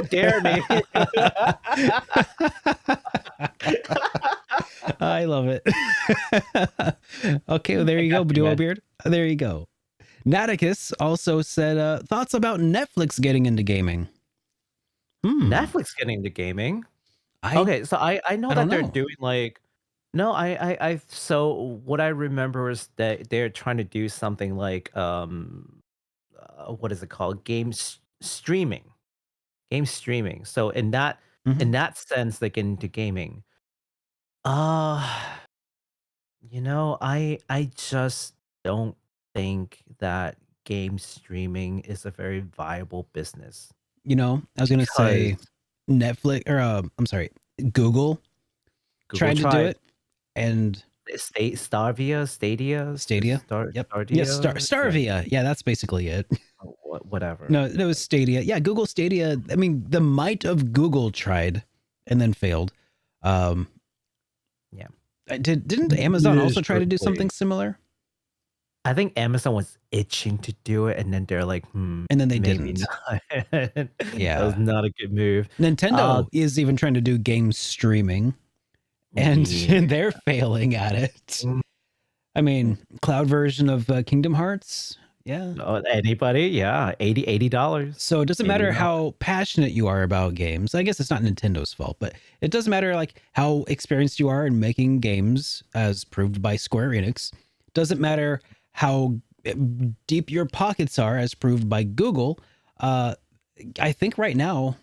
dare me. I love it. Okay, well, there I you go, got you, Duo man. Beard. There you go. Naticus also said thoughts about Netflix getting into gaming. Netflix getting into gaming. I Okay, so I know I don't that they're know. doing like no, so what I remember is that they're trying to do something like what is it called? Streaming. Game streaming. So Mhm. in that sense they get into gaming. Uh I just don't think that game streaming is a very viable business You know, I was gonna because say Netflix or I'm sorry, Google Google tried to do tried it and Stadia, Stadia. Yep. Yes, Stardia, yeah, Starvia. Yeah, that's basically it. whatever. No, it was Stadia. Yeah, Google Stadia. I mean, the might of Google tried and then failed. Um, Yeah. didn't Amazon also try to do something similar? I think Amazon was itching to do it, and then they're like, And then they maybe didn't. not. That was Yeah. not a good move. Nintendo is even trying to do game streaming and Yeah. they're failing at it. Mm. I mean, cloud version of Kingdom Hearts. Yeah. Anybody? Yeah, $80. So it doesn't matter how passionate you are about games. I guess it's not Nintendo's fault, but it doesn't matter like how experienced you are in making games, as proved by Square Enix. Doesn't matter how deep your pockets are, as proved by Google. I think right now,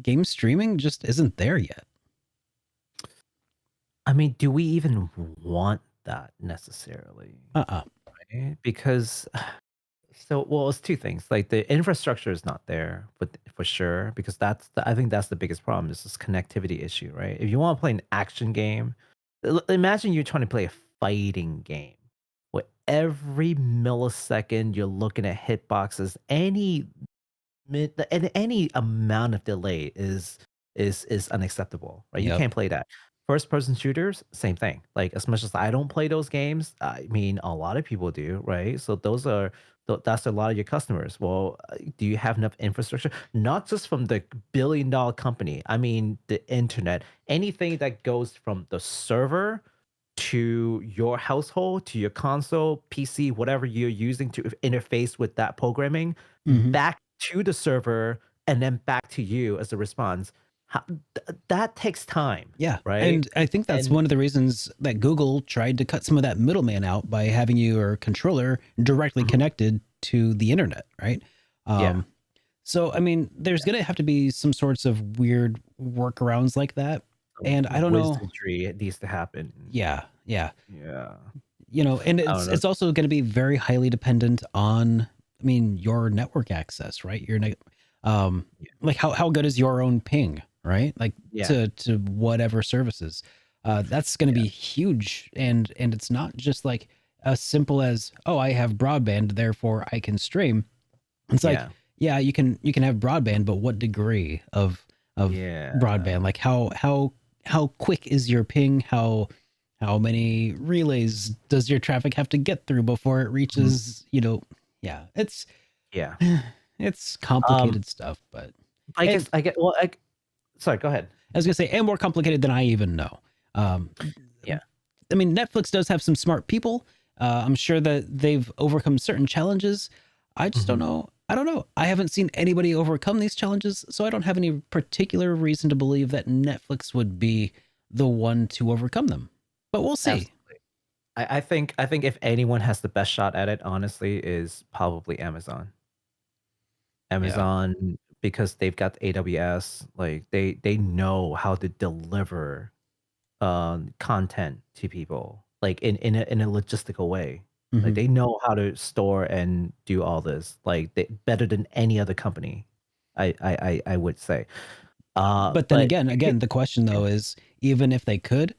game streaming just isn't there yet. I mean, do we even want that necessarily? Right? Because well, it's two things. Like the infrastructure is not there, but for sure, because I think that's the biggest problem. Is this connectivity issue, right? If you want to play an action game, imagine you're trying to play a fighting game where every millisecond you're looking at hitboxes. Any amount of delay is unacceptable, right? You Yep. can't play that. First person shooters, same thing. Like as much as I don't play those games, I mean a lot of people do, right? So that's a lot of your customers. Well, do you have enough infrastructure? Not just from the billion-dollar company. I mean the internet. Anything that goes from the server to your household, to your console, PC, whatever you're using to interface with that programming, Mhm. back to the server, and then back to you as a response. That takes time. Yeah. Right. And I think that's one of the reasons that Google tried to cut some of that middleman out by having your controller directly connected to the internet, right? Yeah. So, I mean, there's going to have to be some sorts of weird workarounds like that. And I don't know. It needs to happen. Yeah. Yeah. Yeah. You know, and it's also going to be very highly dependent on, I mean, your network access, right? Like how good is your own ping, right? Like to whatever services. That's going to be huge. And it's not just like as simple as, oh, I have broadband, therefore I can stream. It's like, yeah, you can have broadband, but what degree of broadband? Like how quick is your ping? How many relays does your traffic have to get through before it reaches, it's complicated stuff, but sorry, go ahead. I was gonna say, and more complicated than I even know. I mean, Netflix does have some smart people. I'm sure that they've overcome certain challenges. I just don't know. I don't know. I haven't seen anybody overcome these challenges, so I don't have any particular reason to believe that Netflix would be the one to overcome them. But we'll see. Absolutely. I think if anyone has the best shot at it, honestly, is probably Amazon. Because they've got AWS, like they know how to deliver content to people, like in a logistical way. Like they know how to store and do all this, like better than any other company. I would say. But then again, the question though is, even if they could,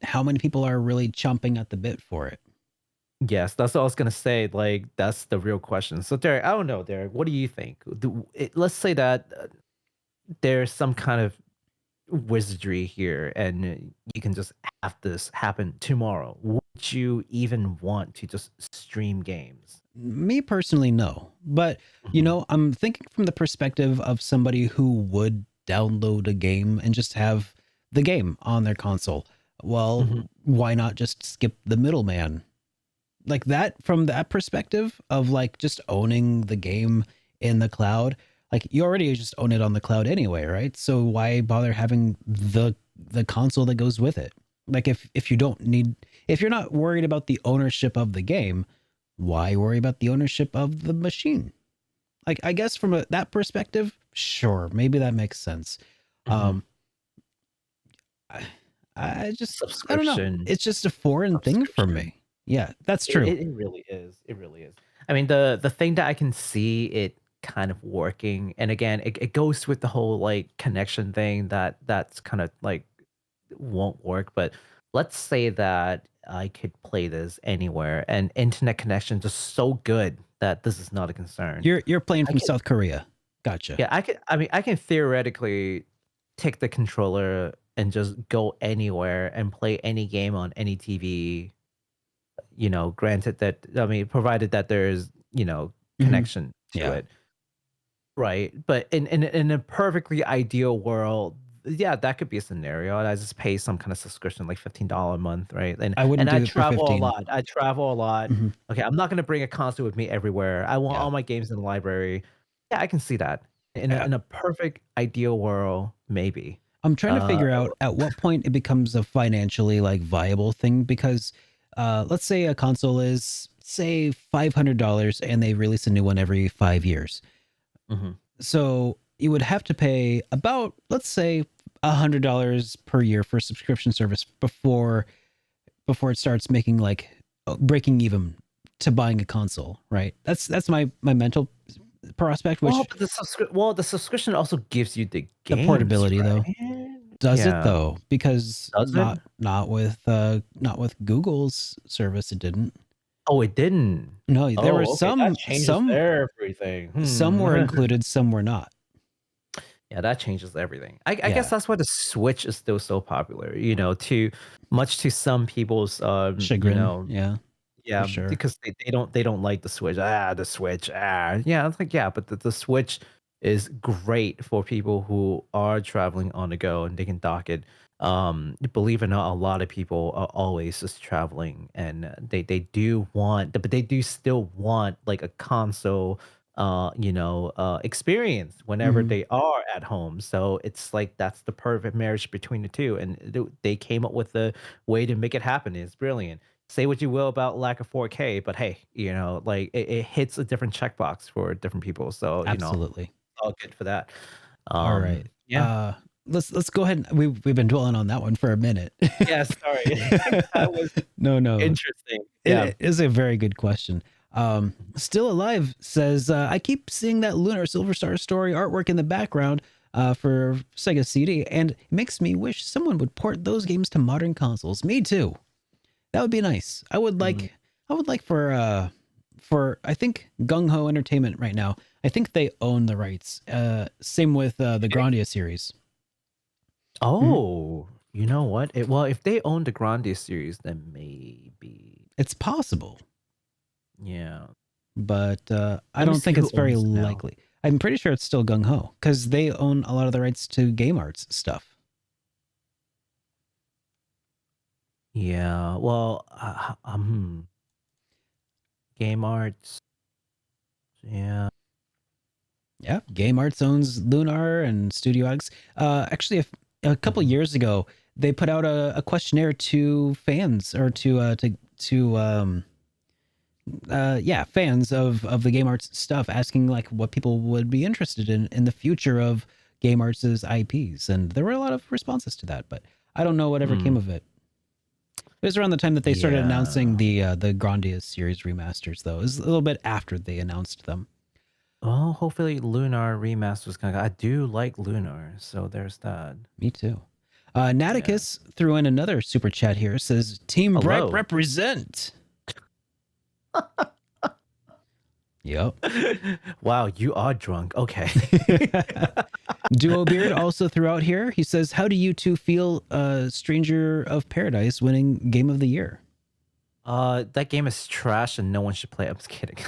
how many people are really chomping at the bit for it? Yes, that's what I was gonna say. Like, that's the real question. So, Derek, I don't know, Derek. What do you think? Let's say that there's some kind of wizardry here, and you can just have this happen tomorrow. Would you even want to just stream games? Me personally, no. But, Mhm, I'm thinking from the perspective of somebody who would download a game and just have the game on their console. Well, mhm, why not just skip the middleman? Like that, from that perspective of like just owning the game in the cloud, like you already just own it on the cloud anyway, right? So why bother having the console that goes with it? Like if you don't need, if you're not worried about the ownership of the game, why worry about the ownership of the machine? Like I guess from that perspective, sure, maybe that makes sense. mhm. Um, I, I just, I don't know. Subscription, It's just a foreign thing for subscription. me. Yeah, that's true. It really is. It really is. I mean, the thing that I can see it kind of working, and again, it goes with the whole like connection thing that's kind of like won't work. But let's say that I could play this anywhere, and internet connection just so good that this is not a concern. You're playing I from can, South Korea. Gotcha. yeah, I can. I mean, I can theoretically take the controller and just go anywhere and play any game on any TV, granted that, I mean, provided that there's, Hmm. connection to Yeah. it, right? But in a perfectly ideal world, yeah, that could be a scenario. I just pay some kind of subscription, like $15 a month, right? And I wouldn't and I do it for travel a 15. lot. I travel a lot. Hmm. Okay, I'm not gonna bring a console with me everywhere. I want Yeah. all my games in the library. Yeah, I can see that. In a Yeah. in a perfect ideal world, maybe. I'm trying to Uh, figure out at what point it becomes a financially like viable thing because let's say a console is say $500 and they release a new one every 5 years. mhm. So you would have to pay about, let's say, $100 per year for a subscription service before it starts making like breaking even to buying a console, right? That's my mental prospect, Well, which but the subscription also gives you the the games, portability though. right? Does it Yeah. though? Because Does it? not with Google's service it didn't. Oh, it didn't. No, there were Oh, okay, that changes everything. some were included, some were not. Yeah, that changes everything. I guess Yeah. that's why the Switch is still so popular, to much to some people's, Chagrin. Yeah, for yeah, sure. because they don't like the Switch. The Switch. Yeah, it's like, yeah, but the Switch is great for people who are traveling on the go and they can dock it. Believe it or not, a lot of people are always just traveling, and they do want, but they do still want like a console, experience whenever Hmm. they are at home. So it's like that's the perfect marriage between the two, and they came up with a way to make it happen. It's brilliant. Say what you will about lack of 4K, but hey, like it hits a different checkbox for different people. So, Absolutely. all good for that. All right. Yeah. Let's go ahead. We've been dwelling on that one for a minute. Yeah, sorry. That was No. interesting. Yeah. It is a very good question. Still Alive says, I keep seeing that Lunar Silver Star story artwork in the background for Sega CD, and it makes me wish someone would port those games to modern consoles. Me too. That would be nice. Mhm. I would like for I think Gung Ho Entertainment right now. I think they own the rights. Same with the Grandia series. Mhm. Oh, you know what? Well, if they own the Grande series, then maybe. It's possible, Yeah. but I Let me don't see think who it's very owns it now. likely. I'm pretty sure it's still Gung Ho because they own a lot of the rights to Game Arts stuff. Yeah. Well, Game Arts. Yeah. Yeah, Game Arts owns Lunar and Studio X. Actually, a couple Mhm. years ago, they put out a questionnaire to fans or to fans of the Game Arts stuff, asking like what people would be interested in the future of Game Arts's IPs, and there were a lot of responses to that, but I don't know whatever came Hmm. of it. It was around the time that they started announcing Yeah. the Grandia series remasters, though. It was a little bit after they announced them. Well, hopefully Lunar Remaster is gonna. I do like Lunar, so there's that. Me too. Yeah. Naticus threw in another super chat here. Says, Team Bright Hello. represent. Yep. Wow, you are drunk. Okay. Duo Beard also threw out here. He says, "How do you two feel? Stranger of Paradise winning Game of the Year." That game is trash and no one should play it. I'm just kidding.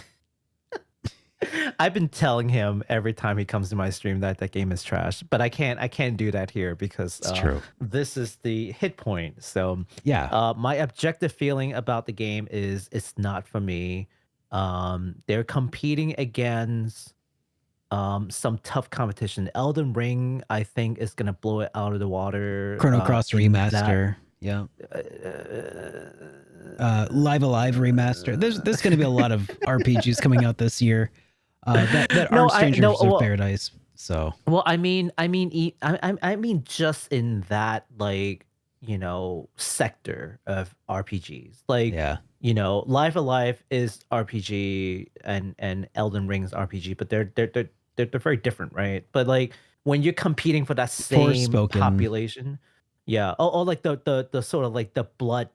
I've been telling him every time he comes to my stream that that game is trash, but I can't do that here because It's true. this is the hit point. So Yeah. my objective feeling about the game is it's not for me. They're competing against some tough competition. Elden Ring, I think, is gonna blow it out of the water. Chrono Cross in remaster. Yeah. Live Alive remaster. There's going to be a lot of RPGs coming out this year that No, aren't Strangers of well, Paradise. So well, I mean, I mean, just in that, like, sector of RPGs, like, yeah, Live Alive is RPG and Elden Ring's RPG, but they're very different, right? But like when you're competing for that same Forspoken. population, yeah. Oh, like the sort of like the blood,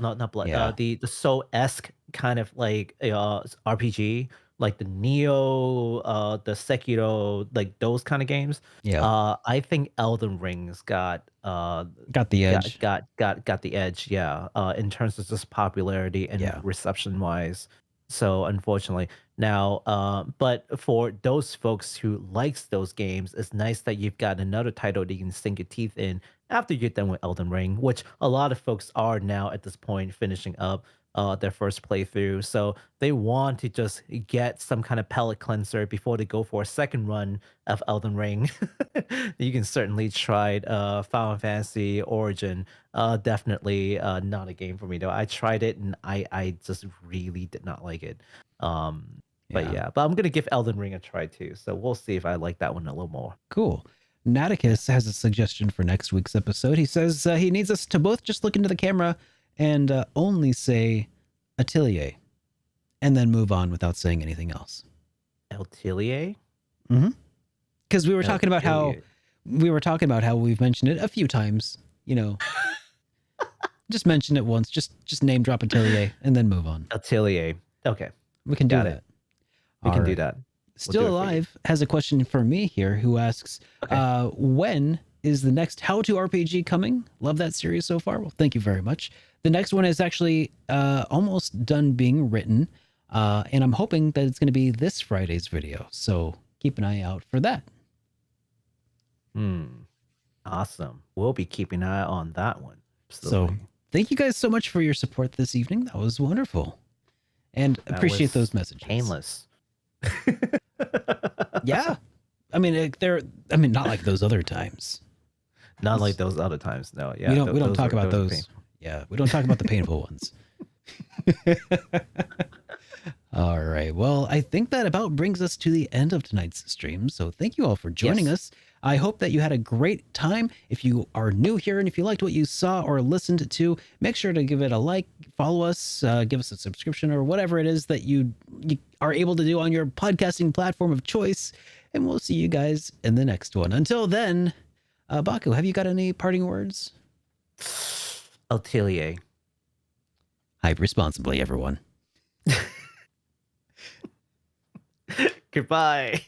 not blood, Yeah. the soul-esque kind of like RPG, like the Neo, the Sekiro, like those kind of games. yeah, I think Elden Ring's got got the edge. got the edge, yeah, in terms of just popularity and Yeah. reception wise. So unfortunately, now, but for those folks who likes those games, it's nice that you've got another title that you can sink your teeth in after you're done with Elden Ring, which a lot of folks are now at this point finishing up their first playthrough. So they want to just get some kind of palate cleanser before they go for a second run of Elden Ring. You can certainly try Final Fantasy Origin. Definitely not a game for me though. I tried it and I just really did not like it. But yeah, but I'm gonna give Elden Ring a try too. So we'll see if I like that one a little more. Cool. Naticus has a suggestion for next week's episode. He says he needs us to both just look into the camera and only say Atelier and then move on without saying anything else. Atelier? Mm-hmm. Because we were talking about how we've mentioned it a few times, just mention it once, just name drop Atelier and then move on. Atelier. Okay. We can do Got that. it. We can do that. Still Alive has a question for me here who asks, when is the next How to RPG coming? Love that series so far. Well, thank you very much. The next one is actually almost done being written, and I'm hoping that it's going to be this Friday's video. So keep an eye out for that. Awesome. We'll be keeping an eye on that one. So thank you guys so much for your support this evening. That was wonderful. And appreciate those messages. Painless. Yeah. I mean, not like those other times. Not like those other times. No, yeah. We don't talk about those. Yeah, we don't talk about the painful ones. All right. Well, I think that about brings us to the end of tonight's stream. So thank you all for joining us. I hope that you had a great time. If you are new here and if you liked what you saw or listened to, make sure to give it a like, follow us, give us a subscription or whatever it is that you are able to do on your podcasting platform of choice. And we'll see you guys in the next one. Until then, Baku, have you got any parting words? Atelier. Hype responsibly, everyone. Goodbye.